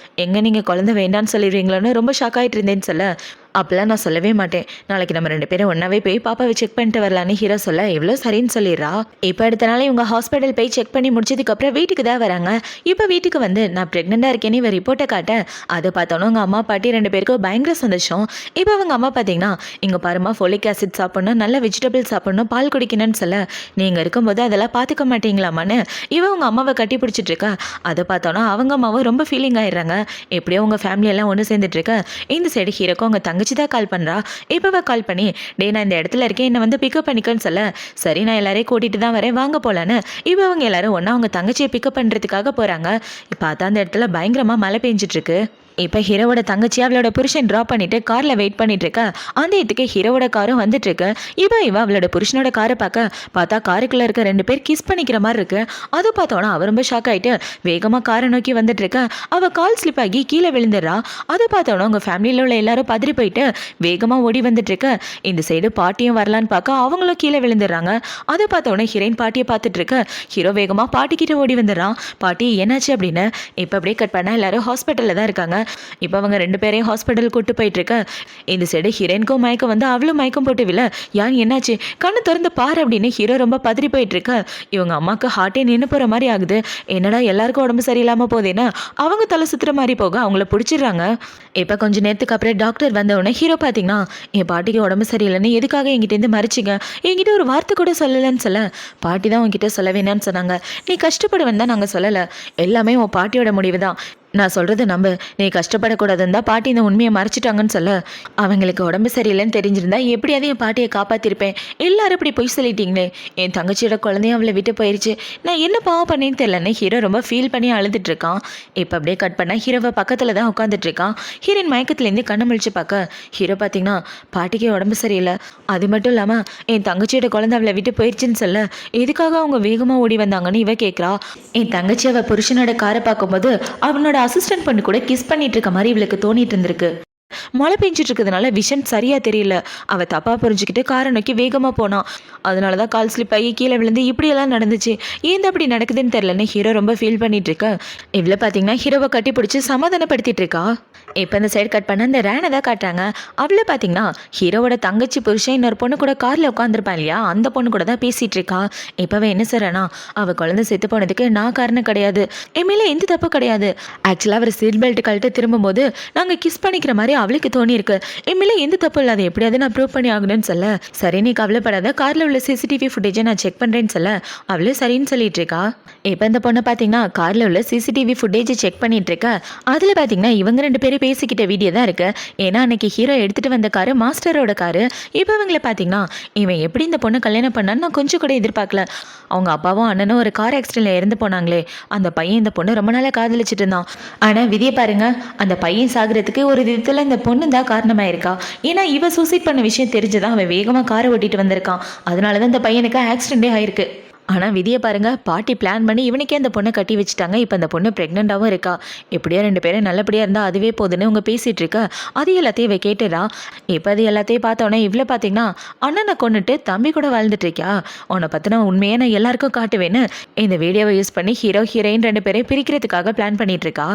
எங்கே நீங்கள் குழந்தை வேண்டான்னு சொல்லிடுவீங்களோன்னு ரொம்ப ஷாக் ஆகிட்டு இருந்தேன்னு சொல்ல அப்போல்லாம் நான் சொல்லவே மாட்டேன் நாளைக்கு நம்ம 2 பேரும் ஒன்றாவே போய் பாப்பாவை செக் பண்ணிட்டு வரலான்னு ஹீரோ சொல்ல எவ்வளோ சரின்னு சொல்லிடுறா. இப்போ அடுத்த நாள் இவங்க ஹாஸ்பிட்டல் போய் செக் பண்ணி முடிச்சதுக்கப்புறம் வீட்டுக்கு தான் வராங்க. இப்போ வீட்டுக்கு வந்து நான் ப்ரெக்னெண்ட்டாக இருக்கேன்னு இவ ரிப்போர்ட்டை காட்ட அதை பார்த்தோன்னா உங்கள் அம்மா பாட்டி 2 பேருக்கும் பயங்கர சந்தோஷம். இப்போ அவங்க அம்மா பார்த்தீங்கன்னா இங்கே பாருமா ஃபோலிக் ஆசிட் சாப்பிட்ணும் நல்ல வெஜிடபிள் சாப்பிட்ணும் பால் குடிக்கணும்னு சொல்ல நீங்கள் இருக்கும்போது அதெல்லாம் பார்த்துக்க மாட்டீங்களாமான்னு இவன் உங்கள் அம்மாவை கட்டி பிடிச்சிட்டு இருக்கா. அதை பார்த்தோன்னா அவங்க அம்மாவும் ரொம்ப ஃபீலிங் ஆயிடுறாங்க. எப்படியோ உங்கள் ஃபேமிலியெல்லாம் ஒன்று சேர்ந்துட்டு இருக்க. இந்த சைடு ஹீரோக்கும் அவங்க தங்கச்சி தான் கால் பண்ணுறா. இப்போவ கால் பண்ணி டே நான் இந்த இடத்துல இருக்கேன் என்னை வந்து பிக்கப் பண்ணிக்கன்னு சொல்ல சரி நான் எல்லாரையும் கூட்டிகிட்டு தான் வரேன் வாங்க போகலான்னு இப்போ அவங்க எல்லாரும் ஒன்றா அவங்க தங்கச்சியை பிக்கப் பண்ணுறதுக்காக போகிறாங்க. இப்போ பார்த்தா அந்த இடத்துல பயங்கரமாக மழை பெஞ்சிட்ருக்கு. இப்போ ஹீரோவோட தங்கச்சி அவளோட புருஷன் ட்ராப் பண்ணிட்டு காரில் வெயிட் பண்ணிட்டு இருக்க. அந்த இடத்துக்கு ஹீரோவோட காரும் வந்துட்டு இருக்கு. இப்போ இவ அவளோட புருஷனோட காரை பார்த்தா காருக்குள்ள இருக்க 2 பேர் கிஸ் பண்ணிக்கிற மாதிரி இருக்கு. அதை பார்த்தோன்னா அவ ரொம்ப ஷாக் ஆகிட்டு வேகமாக காரை நோக்கி வந்துட்டு இருக்க. அவள் கால் ஸ்லிப் ஆகி கீழே விழுந்துடுறா. அதை பார்த்தோன்னா அவங்க ஃபேமிலியில் உள்ள எல்லாரும் பதறி போயிட்டு வேகமாக ஓடி வந்துட்டு இருக்க. இந்த சைடு பாட்டியும் வரலான்னு பார்க்க அவங்களும் கீழே விழுந்துடுறாங்க. அதை பார்த்தோன்னே ஹீரோயின் பாட்டியை பார்த்துட்டு இருக்க. ஹீரோ வேகமாக பாட்டிக்கிட்ட ஓடி வந்துடுறான். பாட்டி என்னாச்சு அப்படின்னு இப்போ அப்படியே கட் பண்ணால் எல்லாரும் ஹாஸ்பிட்டலில் தான் இருக்காங்க. இப்போ அவங்க 2 பேரையும் ஹாஸ்பிட்டல் கூட்டு போயிட்டு இருக்க. இந்த சைடு ஹீரோயினுக்கும் மயக்கம் வந்து அவளும் மயக்கம் போட்டு விழ யான் என்னாச்சு கண்ணு திறந்து பாரு அப்படின்னு ஹீரோ ரொம்ப பதறி போயிட்டு இருக்க. இவங்க அம்மாவுக்கு ஹார்ட்டே நின்று போகிற மாதிரி ஆகுது. என்னடா எல்லாருக்கும் உடம்பு சரியில்லாமல் போதேன்னா அவங்க தலை சுற்றுற மாதிரி போக அவங்கள பிடிச்சிடுறாங்க. இப்போ கொஞ்சம் நேரத்துக்கு அப்புறம் டாக்டர் வந்தவுடனே ஹீரோ பார்த்தீங்கன்னா என் பாட்டிக்கு உடம்பு சரியில்லைன்னு எதுக்காக என்கிட்டேருந்து மறைச்சிங்க என்கிட்ட ஒரு வார்த்தை கூட சொல்லலைன்னு சொல்ல பாட்டி தான் உங்ககிட்ட சொல்ல வேணான்னு சொன்னாங்க. நீ கஷ்டப்படுவேன்னு தான் நாங்கள் சொல்லலை எல்லாமே உன் பாட்டியோட முடிவு தான் நான் சொல்கிறத நம்பு. நீ கஷ்டப்படக்கூடாதுன்னு தான் பாட்டி இந்த உண்மையை மறைச்சிட்டாங்கன்னு சொல்ல. அவங்களுக்கு உடம்பு சரியில்லைன்னு தெரிஞ்சிருந்தா எப்படியாவது என் பாட்டியை காப்பாற்றிருப்பேன். எல்லாரும் இப்படி பொய் சொல்லிட்டீங்களே. என் தங்கச்சியோட குழந்தையும் அவளை விட்டு போயிடுச்சு. நான் என்ன பாவம் பண்ணேன்னு தெரியலன்னு ஹீரோ ரொம்ப ஃபீல் பண்ணி அழுதுட்டு இருக்கான். இப்போ அப்படியே கட் பண்ணால் ஹீரோவை பக்கத்தில் தான் உட்காந்துட்டு இருக்கான். ஹீரோயின் மயக்கத்துலேருந்து கண்ணை முழிச்சு பார்க்க ஹீரோ பார்த்தீங்கன்னா பாட்டிக்கு உடம்பு சரியில்லை. அது மட்டும் இல்லாமல் என் தங்கச்சியோட குழந்தை அவளை விட்டு போயிடுச்சுன்னு சொல்ல எதுக்காக அவங்க வேகமாக ஓடி வந்தாங்கன்னு இவ கேட்குறா. என் தங்கச்சி அவள் புருஷனோட காரை பார்க்கும்போது அவனோட அசிஸ்டன்ட் பண்ணி கூட கிஸ் பண்ணிட்டு இருக்க மாதிரி இவளுக்கு தோணிட்டு இருந்திருக்கு. மழை பெஞ்சிட்டு இருக்கிறதுனால விஷன் சரியா தெரியல. அவ தப்பா புரிஞ்சுக்கிட்டு காரை நோக்கி வேகமா போனான். அதனாலதான் கால் ஸ்லிப் ஆகி கீழே விழுந்து இப்படியெல்லாம் நடந்துச்சு. ஏன் அப்படி நடக்குதுன்னு தெரியலன்னு ஹீரோ ரொம்ப ஃபீல் பண்ணிட்டு இருக்க. இவ்வளவு பாத்தீங்கன்னா ஹீரோவை கட்டி பிடிச்சி சமாதானப்படுத்திட்டு இருக்கா. இப்போ இந்த சைடு கட் பண்ண அந்த ரேனை தான் காட்டுறாங்க. அவளை பார்த்தீங்கன்னா ஹீரோவோட தங்கச்சி புருஷன் இன்னொரு பொண்ணு கூட காரில் உட்காந்துருப்பான் இல்லையா, அந்த பொண்ணு கூட தான் பேசிகிட்டு இருக்கா. இப்போவே என்ன சொல்கிறேன்னா, அவள் குழந்தை செத்து போனதுக்கு நான் காரணம் கிடையாது, என் மேலே எந்த தப்பு கிடையாது. ஆக்சுவலாக அவர் சீட் பெல்ட் கழட்டு திரும்பும்போது நாங்கள் கிஸ் பண்ணிக்கிற மாதிரி அவளுக்கு தோணியிருக்கு. என் மேலே எந்த தப்பு இல்லாத எப்படியாவது நான் ப்ரூவ் பண்ணி ஆகணும்னு சொல்ல, சரி நீ கவலைப்படாத, காரில் உள்ள சிசிடிவி ஃபுட்டேஜை நான் செக் பண்ணுறேன்னு சொல்ல அவளே சரின்னு சொல்லிட்டு இருக்கா. இப்போ இந்த பொண்ணை பார்த்தீங்கன்னா காரில் உள்ள சிசிடிவி ஃபுட்டேஜை செக் பண்ணிட்டு இருக்க. அதில் பார்த்தீங்கன்னா இவங்க ரெண்டு பேரும் பேசிக்கிட்ட வீடியோ தான் இருக்கு. ஏன்னா அன்னைக்கு ஹீரோ எடுத்துட்டு வந்த காரு மாஸ்டரோட காரு. இப்போ இவங்களை பார்த்தீங்கன்னா இவன் எப்படி இந்த பொண்ணை கல்யாணம் பண்ணான்னு நான் கொஞ்சம் கூட எதிர்பார்க்கல. அவங்க அப்பாவும் அண்ணனும் ஒரு கார் ஆக்சிடென்ட்ல இறந்து போனாங்களே, அந்த பையன் இந்த பொண்ணை ரொம்ப நாளாக காதலிச்சுட்டு இருந்தான். ஆனால் விதியை பாருங்க, அந்த பையன் சாகிறதுக்கு ஒரு விதத்தில் இந்த பொண்ணு தான் காரணமாயிருக்கா. ஏன்னா இவ சூசைட் பண்ண விஷயம் தெரிஞ்சுதான் அவன் வேகமாக காரை ஓட்டிட்டு வந்திருக்கான். அதனால தான் இந்த பையனுக்கு ஆக்சிடென்டே ஆயிருக்கு. ஆனால் விதியை பாருங்க, பாட்டி பிளான் பண்ணி இவனுக்கே அந்த பொண்ணை கட்டி வச்சுட்டாங்க. இப்போ அந்த பொண்ணு ப்ரெக்னெண்ட்டாகவும் இருக்கா. எப்படியா ரெண்டு பேரும் நல்லபடியாக இருந்தால் அதுவே போதுன்னு அவங்க பேசிகிட்டு இருக்க. அது எல்லாத்தையும் இவ கேட்டுடா. இப்போ அது எல்லாத்தையும் பார்த்தோன்னே இவ்வளோ பார்த்தீங்கன்னா அண்ணனை கொண்டுட்டு தம்பி கூட வாழ்ந்துட்டு இருக்கியா, உன்னை பற்றின உண்மையை நான் எல்லாருக்கும் காட்டுவேன்னு இந்த வீடியோவை யூஸ் பண்ணி ஹீரோ ஹீரோயின் ரெண்டு பேரையும் பிரிக்கிறதுக்காக பிளான் பண்ணிட்டு இருக்கா.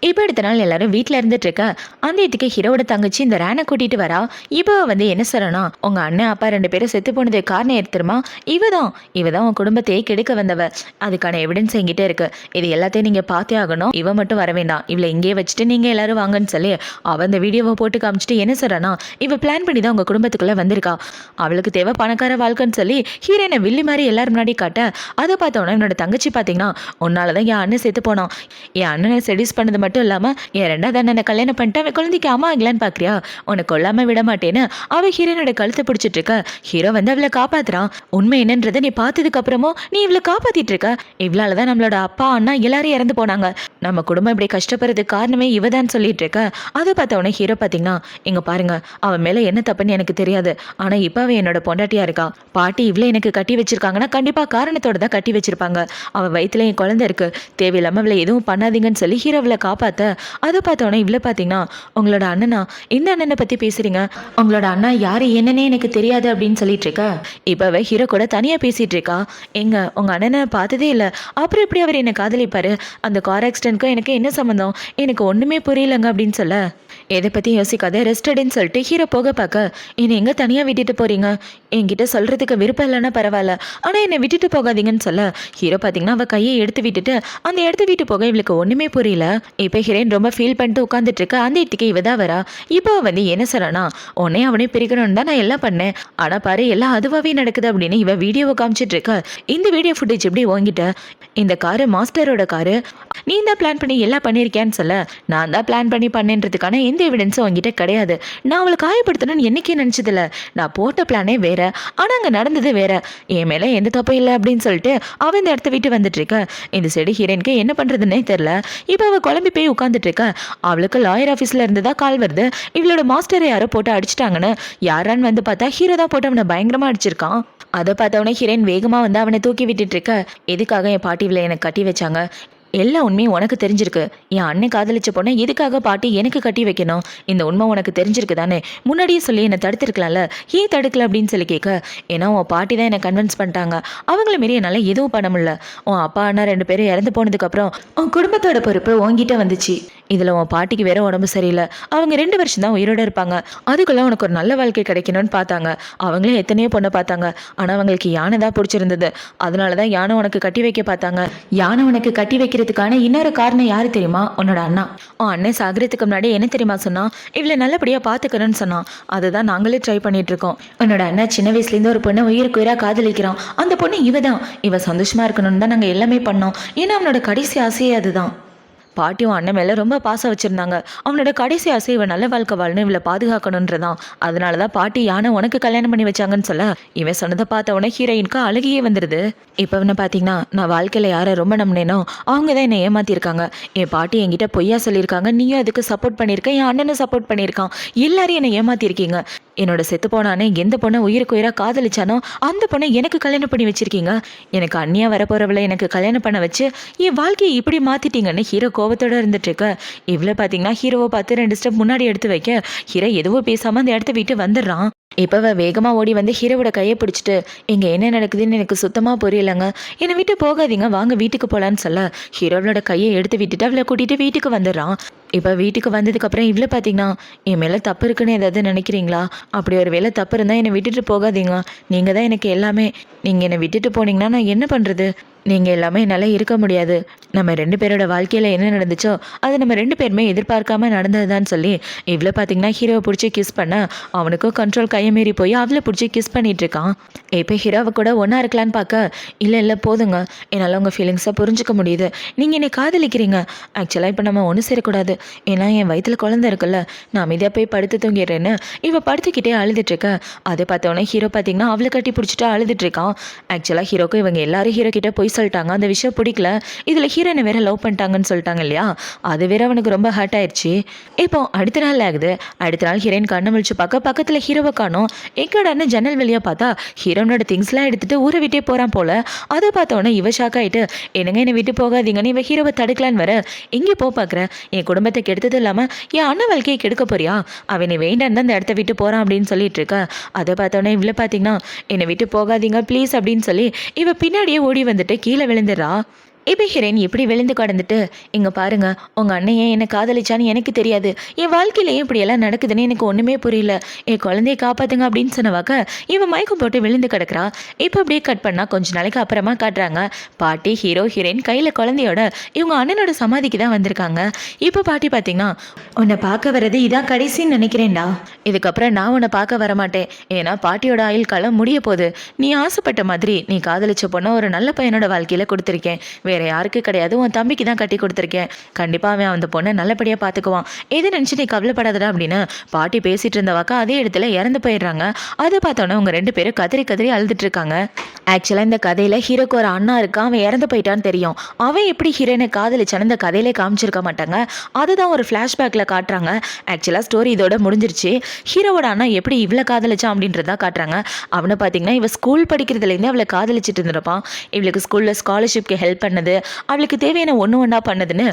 இப்போ அடுத்த நாள் எல்லாரும் வீட்டில் இருந்துட்டு இருக்க. அந்த இதுக்கு ஹீரோவோட தங்கச்சி இந்த ரேனை கூட்டிகிட்டு வரா. இப்போ வந்து என்ன சொல்லனா, உங்கள் அண்ணன் அப்பா ரெண்டு பேரும் செத்து போனது காரணம் எடுத்துருமா, இவ தான் உன் குடும்பத்தை கெடுக்க வந்தவ. அதுக்கான எவிடன்ஸ் என்கிட்ட இருக்கு. இது எல்லாத்தையும் நீங்க பார்த்தே ஆகணும். இவ மட்டும் வர வேண்டாம், இவளை இங்கே வச்சுட்டு நீங்க எல்லாரும் வாங்கன்னு சொல்லி அவ அந்த வீடியோவை போட்டு காமிச்சிட்டு என்ன சொல்றானா, இவ பிளான் பண்ணி தான் உங்க குடும்பத்துக்குள்ள வந்திருக்கா. அவளுக்கு தேவை பணக்கார வாழ்க்கைன்னு சொல்லி ஹீரோனை வில்லி மாதிரி எல்லாரும் முன்னாடி காட்ட. அதை பார்த்தோன்னா என்னோட தங்கச்சி பார்த்தீங்கன்னா உன்னாலதான் என் அண்ணன் செத்து போனான். என் அண்ணனை செடியூஸ் பண்ணது மட்டும் இல்லாம என் ரெண்டாவது அண்ணனை கல்யாணம் பண்ணிட்டு அவன் குழந்தைக்கு அம்மா ஆகலான்னு பாக்குறியா, உனக்கு கொல்லாம விட மாட்டேன்னு அவ ஹீரோனோட கழுத்தை பிடிச்சிட்டு இருக்க. ஹீரோ வந்து அவளை காப்பாத்துறான். உண்மை என்னன்றதை நீ பார்த்ததுக்கு அப்புறமும் நீ இவ்வளவு காப்பாத்திட்டு இருக்க. இவ்வளவுதான் நம்மளோட அப்பா அண்ணா எல்லாரும் இறந்து போனாங்க. நம்ம குடும்பம் இப்படி கஷ்டப்படுறதுக்கு காரணமே இவதான் சொல்லிட்டு இருக்க. அதை பார்த்தவொடனே ஹீரோ பார்த்தீங்கன்னா, இங்க பாருங்க, அவன் மேல என்ன தப்புன்னு எனக்கு தெரியாது. ஆனா இப்ப அவன் என்னோட பொண்டாட்டியா இருக்கா. பாட்டி இவ்வளவு எனக்கு கட்டி வச்சிருக்காங்கன்னா கண்டிப்பா காரணத்தோட தான் கட்டி வச்சிருப்பாங்க. அவ வயிற்றுல என் குழந்தை இருக்கு, தேவையில்லாம இவளை எதுவும் பண்ணாதீங்கன்னு சொல்லி ஹீரோவில் காப்பாத்த. அதை பார்த்தவொடனே இவ்வளவு பார்த்தீங்கன்னா, உங்களோட அண்ணனா, இந்த அண்ணனை பத்தி பேசுறீங்க, உங்களோட அண்ணா யாரு என்னன்னே எனக்கு தெரியாது அப்படின்னு சொல்லிட்டு இருக்க. இப்பவே ஹீரோ கூட தனியா பேசிட்டு இருக்கா. எங்க உங்க அண்ணனை பார்த்ததே இல்லை, அப்புறம் எப்படி அவர் என்னை காதலிப்பாரு, அந்த கார் ஆக்சிடென்ட்க்கும் எனக்கு என்ன சம்மந்தம், எனக்கு ஒன்றுமே புரியலங்க அப்படின்னு சொல்ல, எதை பற்றி யோசிக்காத ரெஸ்டடுன்னு சொல்லிட்டு ஹீரோ போக பார்க்க, என்னை எங்கே தனியாக விட்டுட்டு போகிறீங்க, என்கிட்ட சொல்கிறதுக்கு விருப்பம் இல்லைன்னா பரவாயில்ல, ஆனால் என்னை விட்டுட்டு போகாதீங்கன்னு சொல்ல, ஹீரோ பார்த்தீங்கன்னா அவள் கையை எடுத்து விட்டுட்டு அந்த இடத்த விட்டு போக இவளுக்கு ஒன்றுமே புரியல. இப்போ ஹீரோயின் ரொம்ப ஃபீல் பண்ணிட்டு உட்காந்துட்டு இருக்க. அந்த இடத்துக்கு இவ தான் வரா. இப்போ வந்து என்ன சொல்கிறானா, உன்னே அவனே பிரிக்கணும்னு தான் நான் எல்லாம் பண்ணேன், ஆனால் பாரு எல்லாம் அதுவாகவே நடக்குது அப்படின்னு இவ வீடியோவை காமிச்சிட்டு இருக்க. இந்த வீடியோ ஃபுட்டேஜ் எப்படி வாங்கிட்ட, இந்த காரு மாஸ்டரோட காரு, நீ தான் பிளான் பண்ணி எல்லாம் பண்ணியிருக்கேன்னு சொல்ல, நான் தான் பிளான் பண்ணி பண்ணேன்றதுக்கான எந்த எவிடன்ஸும் உங்ககிட்ட கிடையாது. நான் அவளை காயப்படுத்தணும்னு என்னைக்கே நினச்சதில்ல. நான் போட்ட பிளானே வேற, ஆனால் அங்கே நடந்தது வேற. என் மேலே எந்த தப்பும் இல்லை அப்படின்னு சொல்லிட்டு அவன் இந்த இடத்த விட்டு வந்துட்டு இருக்க. இந்த சைடு ஹீரோயினுக்கு என்ன பண்ணுறதுன்னே தெரில. இப்போ அவள் குழம்பி போய் உட்காந்துட்டு இருக்க. அவளுக்கு லாயர் ஆஃபீஸில் இருந்து தான் கால் வருது, இவளோட மாஸ்டரை யாரோ போட்டு அடிச்சிட்டாங்கன்னு. யாரான்னு வந்து பார்த்தா ஹீரோ தான் போட்டு அவனை பயங்கரமாக அடிச்சிருக்கான். அதை பார்த்தவனே ஹீரோயின் வேகமாக வந்து அவனை தூக்கி விட்டுட்டு இருக்க. எதுக்காக என் பாட்டி இவளை எனக்கு கட்டி வச்சாங்க, எல்லா உண்மையும் உனக்கு தெரிஞ்சிருக்கு. என் அண்ணன் காதலிச்ச பொண்ணை எதுக்காக பாட்டி எனக்கு கட்டி வைக்கணும், இந்த உண்மை உனக்கு தெரிஞ்சிருக்கு தானே, முன்னாடியே சொல்லி என்னை தடுத்துருக்கலாம்ல, ஏன் தடுக்கல அப்படின்னு சொல்லி கேட்க, ஏன்னா உன் பாட்டி தான் என்னை கன்வின்ஸ் பண்ணிட்டாங்க, அவங்கள மாரி என்னால் எதுவும் பண்ண முடியல. உன் அப்பா அண்ணா ரெண்டு பேரும் இறந்து போனதுக்கப்புறம் உன் குடும்பத்தோட பொறுப்பு உன்கிட்ட வந்துச்சு. இதில் உன் பாட்டிக்கு வேற உடம்பு சரியில்லை, அவங்க 2 வருஷம் தான் உயிரோடு இருப்பாங்க, அதுக்குள்ளே உனக்கு ஒரு நல்ல வாழ்க்கை கிடைக்கணும்னு பார்த்தாங்க. அவங்களே எத்தனையோ பொண்ணை பார்த்தாங்க, ஆனால் அவங்களுக்கு யானை தான் பிடிச்சிருந்தது, அதனால தான் யானை உனக்கு கட்டி வைக்க பார்த்தாங்க. யானை உனக்கு கட்டி வைக்கிறதுக்கான இன்னொரு காரணம் யாரு தெரியுமா, உன்னோட அண்ணா. உன் அண்ணன் சாகிறதுக்கு முன்னாடி என்ன தெரியுமா சொன்னா, இவளை நல்லபடியாக பார்த்துக்கணும்னு சொன்னான். அதுதான் நாங்களே ட்ரை பண்ணிட்டு இருக்கோம். உன்னோட அண்ணா சின்ன வயசுலேருந்து ஒரு பொண்ணை உயிருக்கு உயிராக காதலிக்கிறான். அந்த பொண்ணு இவ தான். இவ சந்தோஷமா இருக்கணும்னு தான் நாங்கள் எல்லாமே பண்ணோம். ஏன்னா அவனோட கடைசி ஆசையே அதுதான். பாட்டியும் அண்ணன் மேலே ரொம்ப பாசம் வச்சுருந்தாங்க. அவனோட கடைசி ஆசை இவன் நல்ல வாழ்க்கை வாழணும், இவளை பாதுகாக்கணுன்றதான். அதனால தான் பாட்டி யானை உனக்கு கல்யாணம் பண்ணி வச்சாங்கன்னு சொல்ல இவன் சொன்னதை பார்த்த உடனே ஹீரோயினுக்கு அழுகியே வந்துடுது. இப்போ என்ன பார்த்தீங்கன்னா, நான் வாழ்க்கையில் யாரை ரொம்ப நம்பினேனோ அவங்க தான் என்னை ஏமாற்றிருக்காங்க. என் பாட்டி என்கிட்ட பொய்யா சொல்லியிருக்காங்க, நீயும் அதுக்கு சப்போர்ட் பண்ணியிருக்க, என் அண்ணனும் சப்போர்ட் பண்ணியிருக்கான், எல்லாரையும் என்னை ஏமாற்றிருக்கீங்க. என்னோட செத்து போனானே எந்த பொண்ணை உயிருக்கு உயிராக காதலிச்சானோ அந்த பொண்ணை எனக்கு கல்யாணம் பண்ணி வச்சிருக்கீங்க. எனக்கு அண்ணியாக வரப்போகிறவளை எனக்கு கல்யாணம் பண்ண வச்சு என் வாழ்க்கையை இப்படி மாற்றிட்டீங்கன்னு ஹீரோ கோபத்தோடு இருந்துட்டு இருக்க. இவ்வளோ பார்த்தீங்கன்னா ஹீரோவை பார்த்து 2 ஸ்டெப் முன்னாடி எடுத்து வைக்க ஹீரோ எதுவும் பேசாமல் அந்த இடத்த விட்டு வந்துடுறான். இப்போ வேகமாக ஓடி வந்து ஹீரோவோட கையை பிடிச்சிட்டு, இங்கே என்ன நடக்குதுன்னு எனக்கு சுத்தமாக புரியலைங்க, என்னை விட்டு போகாதீங்க, வாங்க வீட்டுக்கு போகலான்னு சொல்ல ஹீரோவோட கையை எடுத்து விட்டுட்டு அவளை கூட்டிகிட்டு வீட்டுக்கு வந்துடுறான். இப்போ வீட்டுக்கு வந்ததுக்கப்புறம் இவ்வளோ பார்த்தீங்கன்னா, என் மேலே தப்பு இருக்குன்னு ஏதாவது நினைக்கிறீங்களா? அப்படி ஒரு வேளை தப்பு இருந்தால் என்னை விட்டுட்டு போகாதீங்க, நீங்கள் தான் எனக்கு எல்லாமே. நீங்கள் என்னை விட்டுட்டு போனீங்கன்னா நான் என்ன பண்ணுறது? நீங்கள் எல்லாமே என்னால் இருக்க முடியாது. நம்ம 2 பேரோட வாழ்க்கையில் என்ன நடந்துச்சோ அது நம்ம 2 பேருமே எதிர்பார்க்காம நடந்ததுதான்னு சொல்லி இவ்வளோ பார்த்தீங்கன்னா ஹீரோவை பிடிச்சி கிஸ் பண்ண அவனுக்கும் கண்ட்ரோல் கையை மீறி போய் அவளை பிடிச்சி கிஸ் பண்ணிட்டு இருக்கான். இப்போ ஹீரோவை கூட ஒன்றா இருக்கலான்னு பார்க்க, இல்லை போதுங்க, என்னால் உங்கள் ஃபீலிங்ஸை புரிஞ்சுக்க முடியுது, நீங்கள் என்னை காதலிக்கிறீங்க, ஆக்சுவலாக இப்போ நம்ம ஒன்று சேரக்கூடாது, ஏன்னா என் வயிற்றில் குழந்தை இருக்குல்ல, நான் அமைதியாக போய் படுத்து தூங்கிடுறேன்னு இவள் படுத்துக்கிட்டே அழுதுட்டுருக்க. அதை பார்த்தோன்னே ஹீரோ பார்த்தீங்கன்னா அவளை கட்டி பிடிச்சிட்டு அழுதுட்டுருக்கான். ஆக்சுவலாக ஹீரோக்கு இவங்க எல்லாரும் ஹீரோ கிட்டே போய் சொல்லிட்டாங்க, அந்த விஷயம் பிடிக்கல, இதில் ஹீரோனை வேற லவ் பண்ணிட்டாங்கன்னு சொல்லிட்டாங்க இல்லையா, அது வேற அவனுக்கு ரொம்ப ஹர்ட் ஆயிடுச்சு. இப்போ அடுத்த நாள் ஆகுது. அடுத்த நாள் ஹீரோயின் கண்ணை முழிச்சு பார்க்க பக்கத்தில் ஹீரோவை காணோம். எங்கடான்னு ஜன்னல் வெளியே பார்த்தா ஹீரோனோட திங்ஸ்லாம் எடுத்துட்டு ஊரை விட்டே போகிறான் போல. அதை பார்த்தோன்னே இவ ஷாக் ஆகிட்டு, என்னங்க என்னை விட்டு போகாதீங்கன்னு இவ ஹீரோவை தடுக்கலான்னு வர, எங்கே பார்க்குறேன், என் குடும்பத்தை கெடுத்தது இல்லாமல் என் அண்ணன் வாழ்க்கையை கெடுக்க போறியா, அவனை வேண்டான்னு தான் அந்த இடத்த விட்டு போகிறான் அப்படின்னு சொல்லிட்டு இருக்க. அதை பார்த்தோன்னே இவ்வளோ பார்த்தீங்கன்னா, என்னை விட்டு போகாதீங்க ப்ளீஸ் அப்படின்னு சொல்லி இவ பின்னாடியே ஓடி வந்துட்டு கீழே விழுந்துடுறா. இப்போ ஹீரோயின் இப்படி விழுந்து கடந்துட்டு, இங்கே பாருங்க, உங்கள் அண்ணன் ஏன் என்னை காதலிச்சான்னு எனக்கு தெரியாது, என் வாழ்க்கையிலேயே இப்படியெல்லாம் நடக்குதுன்னு எனக்கு ஒன்றுமே புரியல, என் குழந்தைய காப்பாற்றுங்க அப்படின்னு சொன்னவாக்க இவன் மயக்கம் போட்டு விழுந்து கிடக்குறா. இப்போ அப்படியே கட் பண்ணால் கொஞ்சம் நாளைக்கு அப்புறமா காட்டுறாங்க, பாட்டி ஹீரோ ஹீரோயின் கையில் குழந்தையோட இவங்க அண்ணனோட சமாதிக்கு தான் வந்திருக்காங்க. இப்போ பாட்டி பார்த்தீங்கன்னா, உன்னை பார்க்க வர்றது இதான் கடைசின்னு நினைக்கிறேன்டா, இதுக்கப்புறம் நான் உன்னை பார்க்க வரமாட்டேன், ஏன்னா பாட்டியோட ஆயுள் காலம் முடிய போகுது, நீ ஆசைப்பட்ட மாதிரி நீ காதலிச்ச பொண்ணை ஒரு நல்ல பையனோட வாழ்க்கையில் கொடுத்துருக்கேன், வேற யாருக்கு கிடையாது, உன் தம்பிக்கு தான் கட்டி கொடுத்துருக்கேன், கண்டிப்பாக அவன் அந்த பொண்ணை நல்லபடியாக பார்த்துக்குவான், எது நினச்சி நீ கவலைப்படாதடா அப்படின்னு பாட்டி பேசிட்டு இருந்தவாக்கா அதே இடத்துல இறந்து போயிடுறாங்க. அதை பார்த்தோன்னே அவங்க 2 பேரும் கதறி கதறி அழுதுட்டு இருக்காங்க. ஆக்சுவலாக இந்த கதையில் ஹீரோக்கு ஒரு அண்ணா இருக்கான், அவன் இறந்து போயிட்டான்னு தெரியும், அவன் எப்படி ஹீரோனை காதலிச்சான்னு இந்த கதையிலே காமிச்சிருக்க மாட்டாங்க, அதுதான் ஒரு ஃப்ளாஷ்பேக்கில் காட்டுறாங்க. ஆக்சுவலாக ஸ்டோரி இதோட முடிஞ்சிருச்சு. ஹீரோவோட அண்ணா எப்படி இவ்வளோ காதலிச்சான் அப்படின்றதா காட்டுறாங்க. அவனை பார்த்தீங்கன்னா இவன் ஸ்கூல் படிக்கிறதுலேருந்து அவளை காதலிச்சிட்டு இருந்திருப்பான், இவளுக்கு ஸ்கூலில் ஸ்காலர்ஷிப்க்கு ஹெல்ப் பண்ணது, அவளுக்கு தேவையான ஒன்றா பண்ணதுன்னு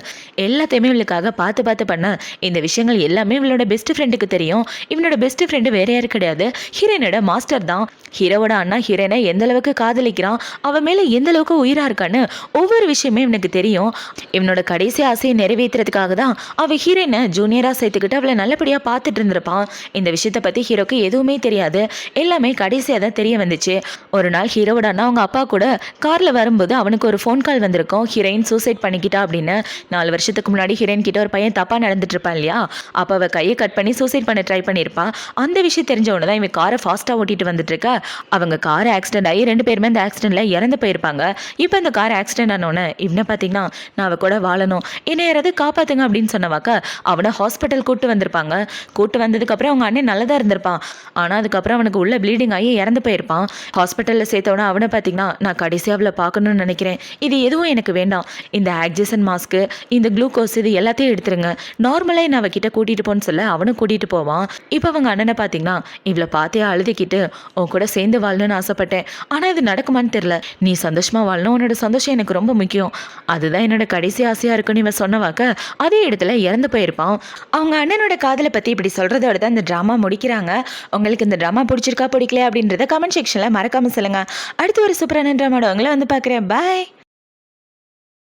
எல்லாத்தையுமே இவளுக்காக பார்த்து பண்ண இந்த விஷயங்கள் எல்லாமே இவளோட பெஸ்ட் ஃப்ரெண்டுக்கு தெரியும். இவனோட பெஸ்ட் ஃப்ரெண்டு வேற யாரும் கிடையாது, ஹீரோனோட மாஸ்டர் தான். ஹீரோவோட அண்ணா ஹீரோனை எந்த அளவுக்கு காதலிக்கிறான், அவன் மேலே எந்த அளவுக்கு உயிராக இருக்கான்னு ஒவ்வொரு விஷயமே இவனுக்கு தெரியும். இவனோட கடைசி ஆசையை நிறைவேற்றுறதுக்காக தான் அவள் ஹீரோனை ஜூனியராக சேர்த்துக்கிட்டு அவளை நல்லபடியாக பார்த்துட்டு இருந்திருப்பான். இந்த விஷயத்தை பற்றி ஹீரோக்கு எதுவுமே தெரியாது, எல்லாமே கடைசியாக தான் தெரிய வந்துச்சு. ஒரு நாள் ஹீரோவோட அண்ணா அவங்க அப்பா கூட காரில் வரும்போது அவனுக்கு ஒரு ஃபோன் கால் வந்திருக்கும், ஹீரோயின் சூசைட் பண்ணிக்கிட்டா அப்படின்னு. 4 வருஷத்துக்கு முன்னாடி ஹீரோயின் கிட்ட ஒரு பையன் தப்பாக நடந்துட்டு இருப்பான் இல்லையா, அப்போ அவள் கையை கட் பண்ணி சூசைட் பண்ண ட்ரை பண்ணியிருப்பான். அந்த விஷயம் தெரிஞ்சவொன்னு தான் இவன் காரை ஃபாஸ்ட்டாக ஓட்டிட்டு வந்துட்டு இருக்கா. அவங்க கார் ஆக்சிடென்ட் ஆகி 2 பேருமே அந்த ஆக்சிடென்ட்டில் இறந்து போயிருப்பாங்க. இப்போ அந்த கார் ஆக்சிடென்ட் ஆனோடனே இவனை பார்த்தீங்கன்னா, நான் அவள் கூட வாழணும், என்னை யாராவது காப்பாற்றுங்க அப்படின்னு சொன்னவாக்க அவனை ஹாஸ்பிட்டல் கூட்டு வந்திருப்பாங்க. கூட்டு வந்ததுக்கப்புறம் அவங்க அண்ணன் நல்லதாக இருந்திருப்பான், ஆனால் அதுக்கப்புறம் அவனுக்கு உள்ள ப்ளீடிங் ஆகி இறந்து போயிருப்பான். ஹாஸ்பிட்டலில் சேர்த்தவொன்னே அவனை பார்த்தீங்கன்னா, நான் கடைசியாக அவளை பார்க்கணும்னு நினைக்கிறேன், இது எதுவும் எனக்கு வேண்டாம், இந்த ஆக்சிஜன் மாஸ்க்கு, இந்த குளுக்கோஸ், இது எல்லாத்தையும் எடுத்துருங்க, நார்மலாக நான் அவகிட்ட கூட்டிகிட்டு போன்னு சொல்ல அவனும் கூட்டிகிட்டு போவான். இப்போ அவங்க அண்ணனை பார்த்தீங்கன்னா, இவளை பார்த்தே அழுதுகிட்டு, உன் கூட சேர்ந்து வாழணும்னு ஆசைப்பட்டேன், ஆனால் இது நடக்குமான்னு தெரில, நீ சந்தோஷமாக வாழணும், உன்னோட சந்தோஷம் எனக்கு ரொம்ப முக்கியம், அதுதான் என்னோட கடைசி ஆசையாக இருக்குன்னு இவன் சொன்னவாக்க அதே இடத்துல இறந்து போயிருப்பான். அவங்க அண்ணனோட காதலை பற்றி இப்படி சொல்கிறதோட தான் இந்த ட்ராமா முடிக்கிறாங்க. உங்களுக்கு இந்த ட்ராமா பிடிச்சிருக்கா பிடிக்கல அப்படின்றத கமெண்ட் செக்ஷனில் மறக்காமல் சொல்லுங்கள். அடுத்து ஒரு சூப்பரான ட்ராமாவோட உங்களை வந்து பார்க்குறேன். பாய்.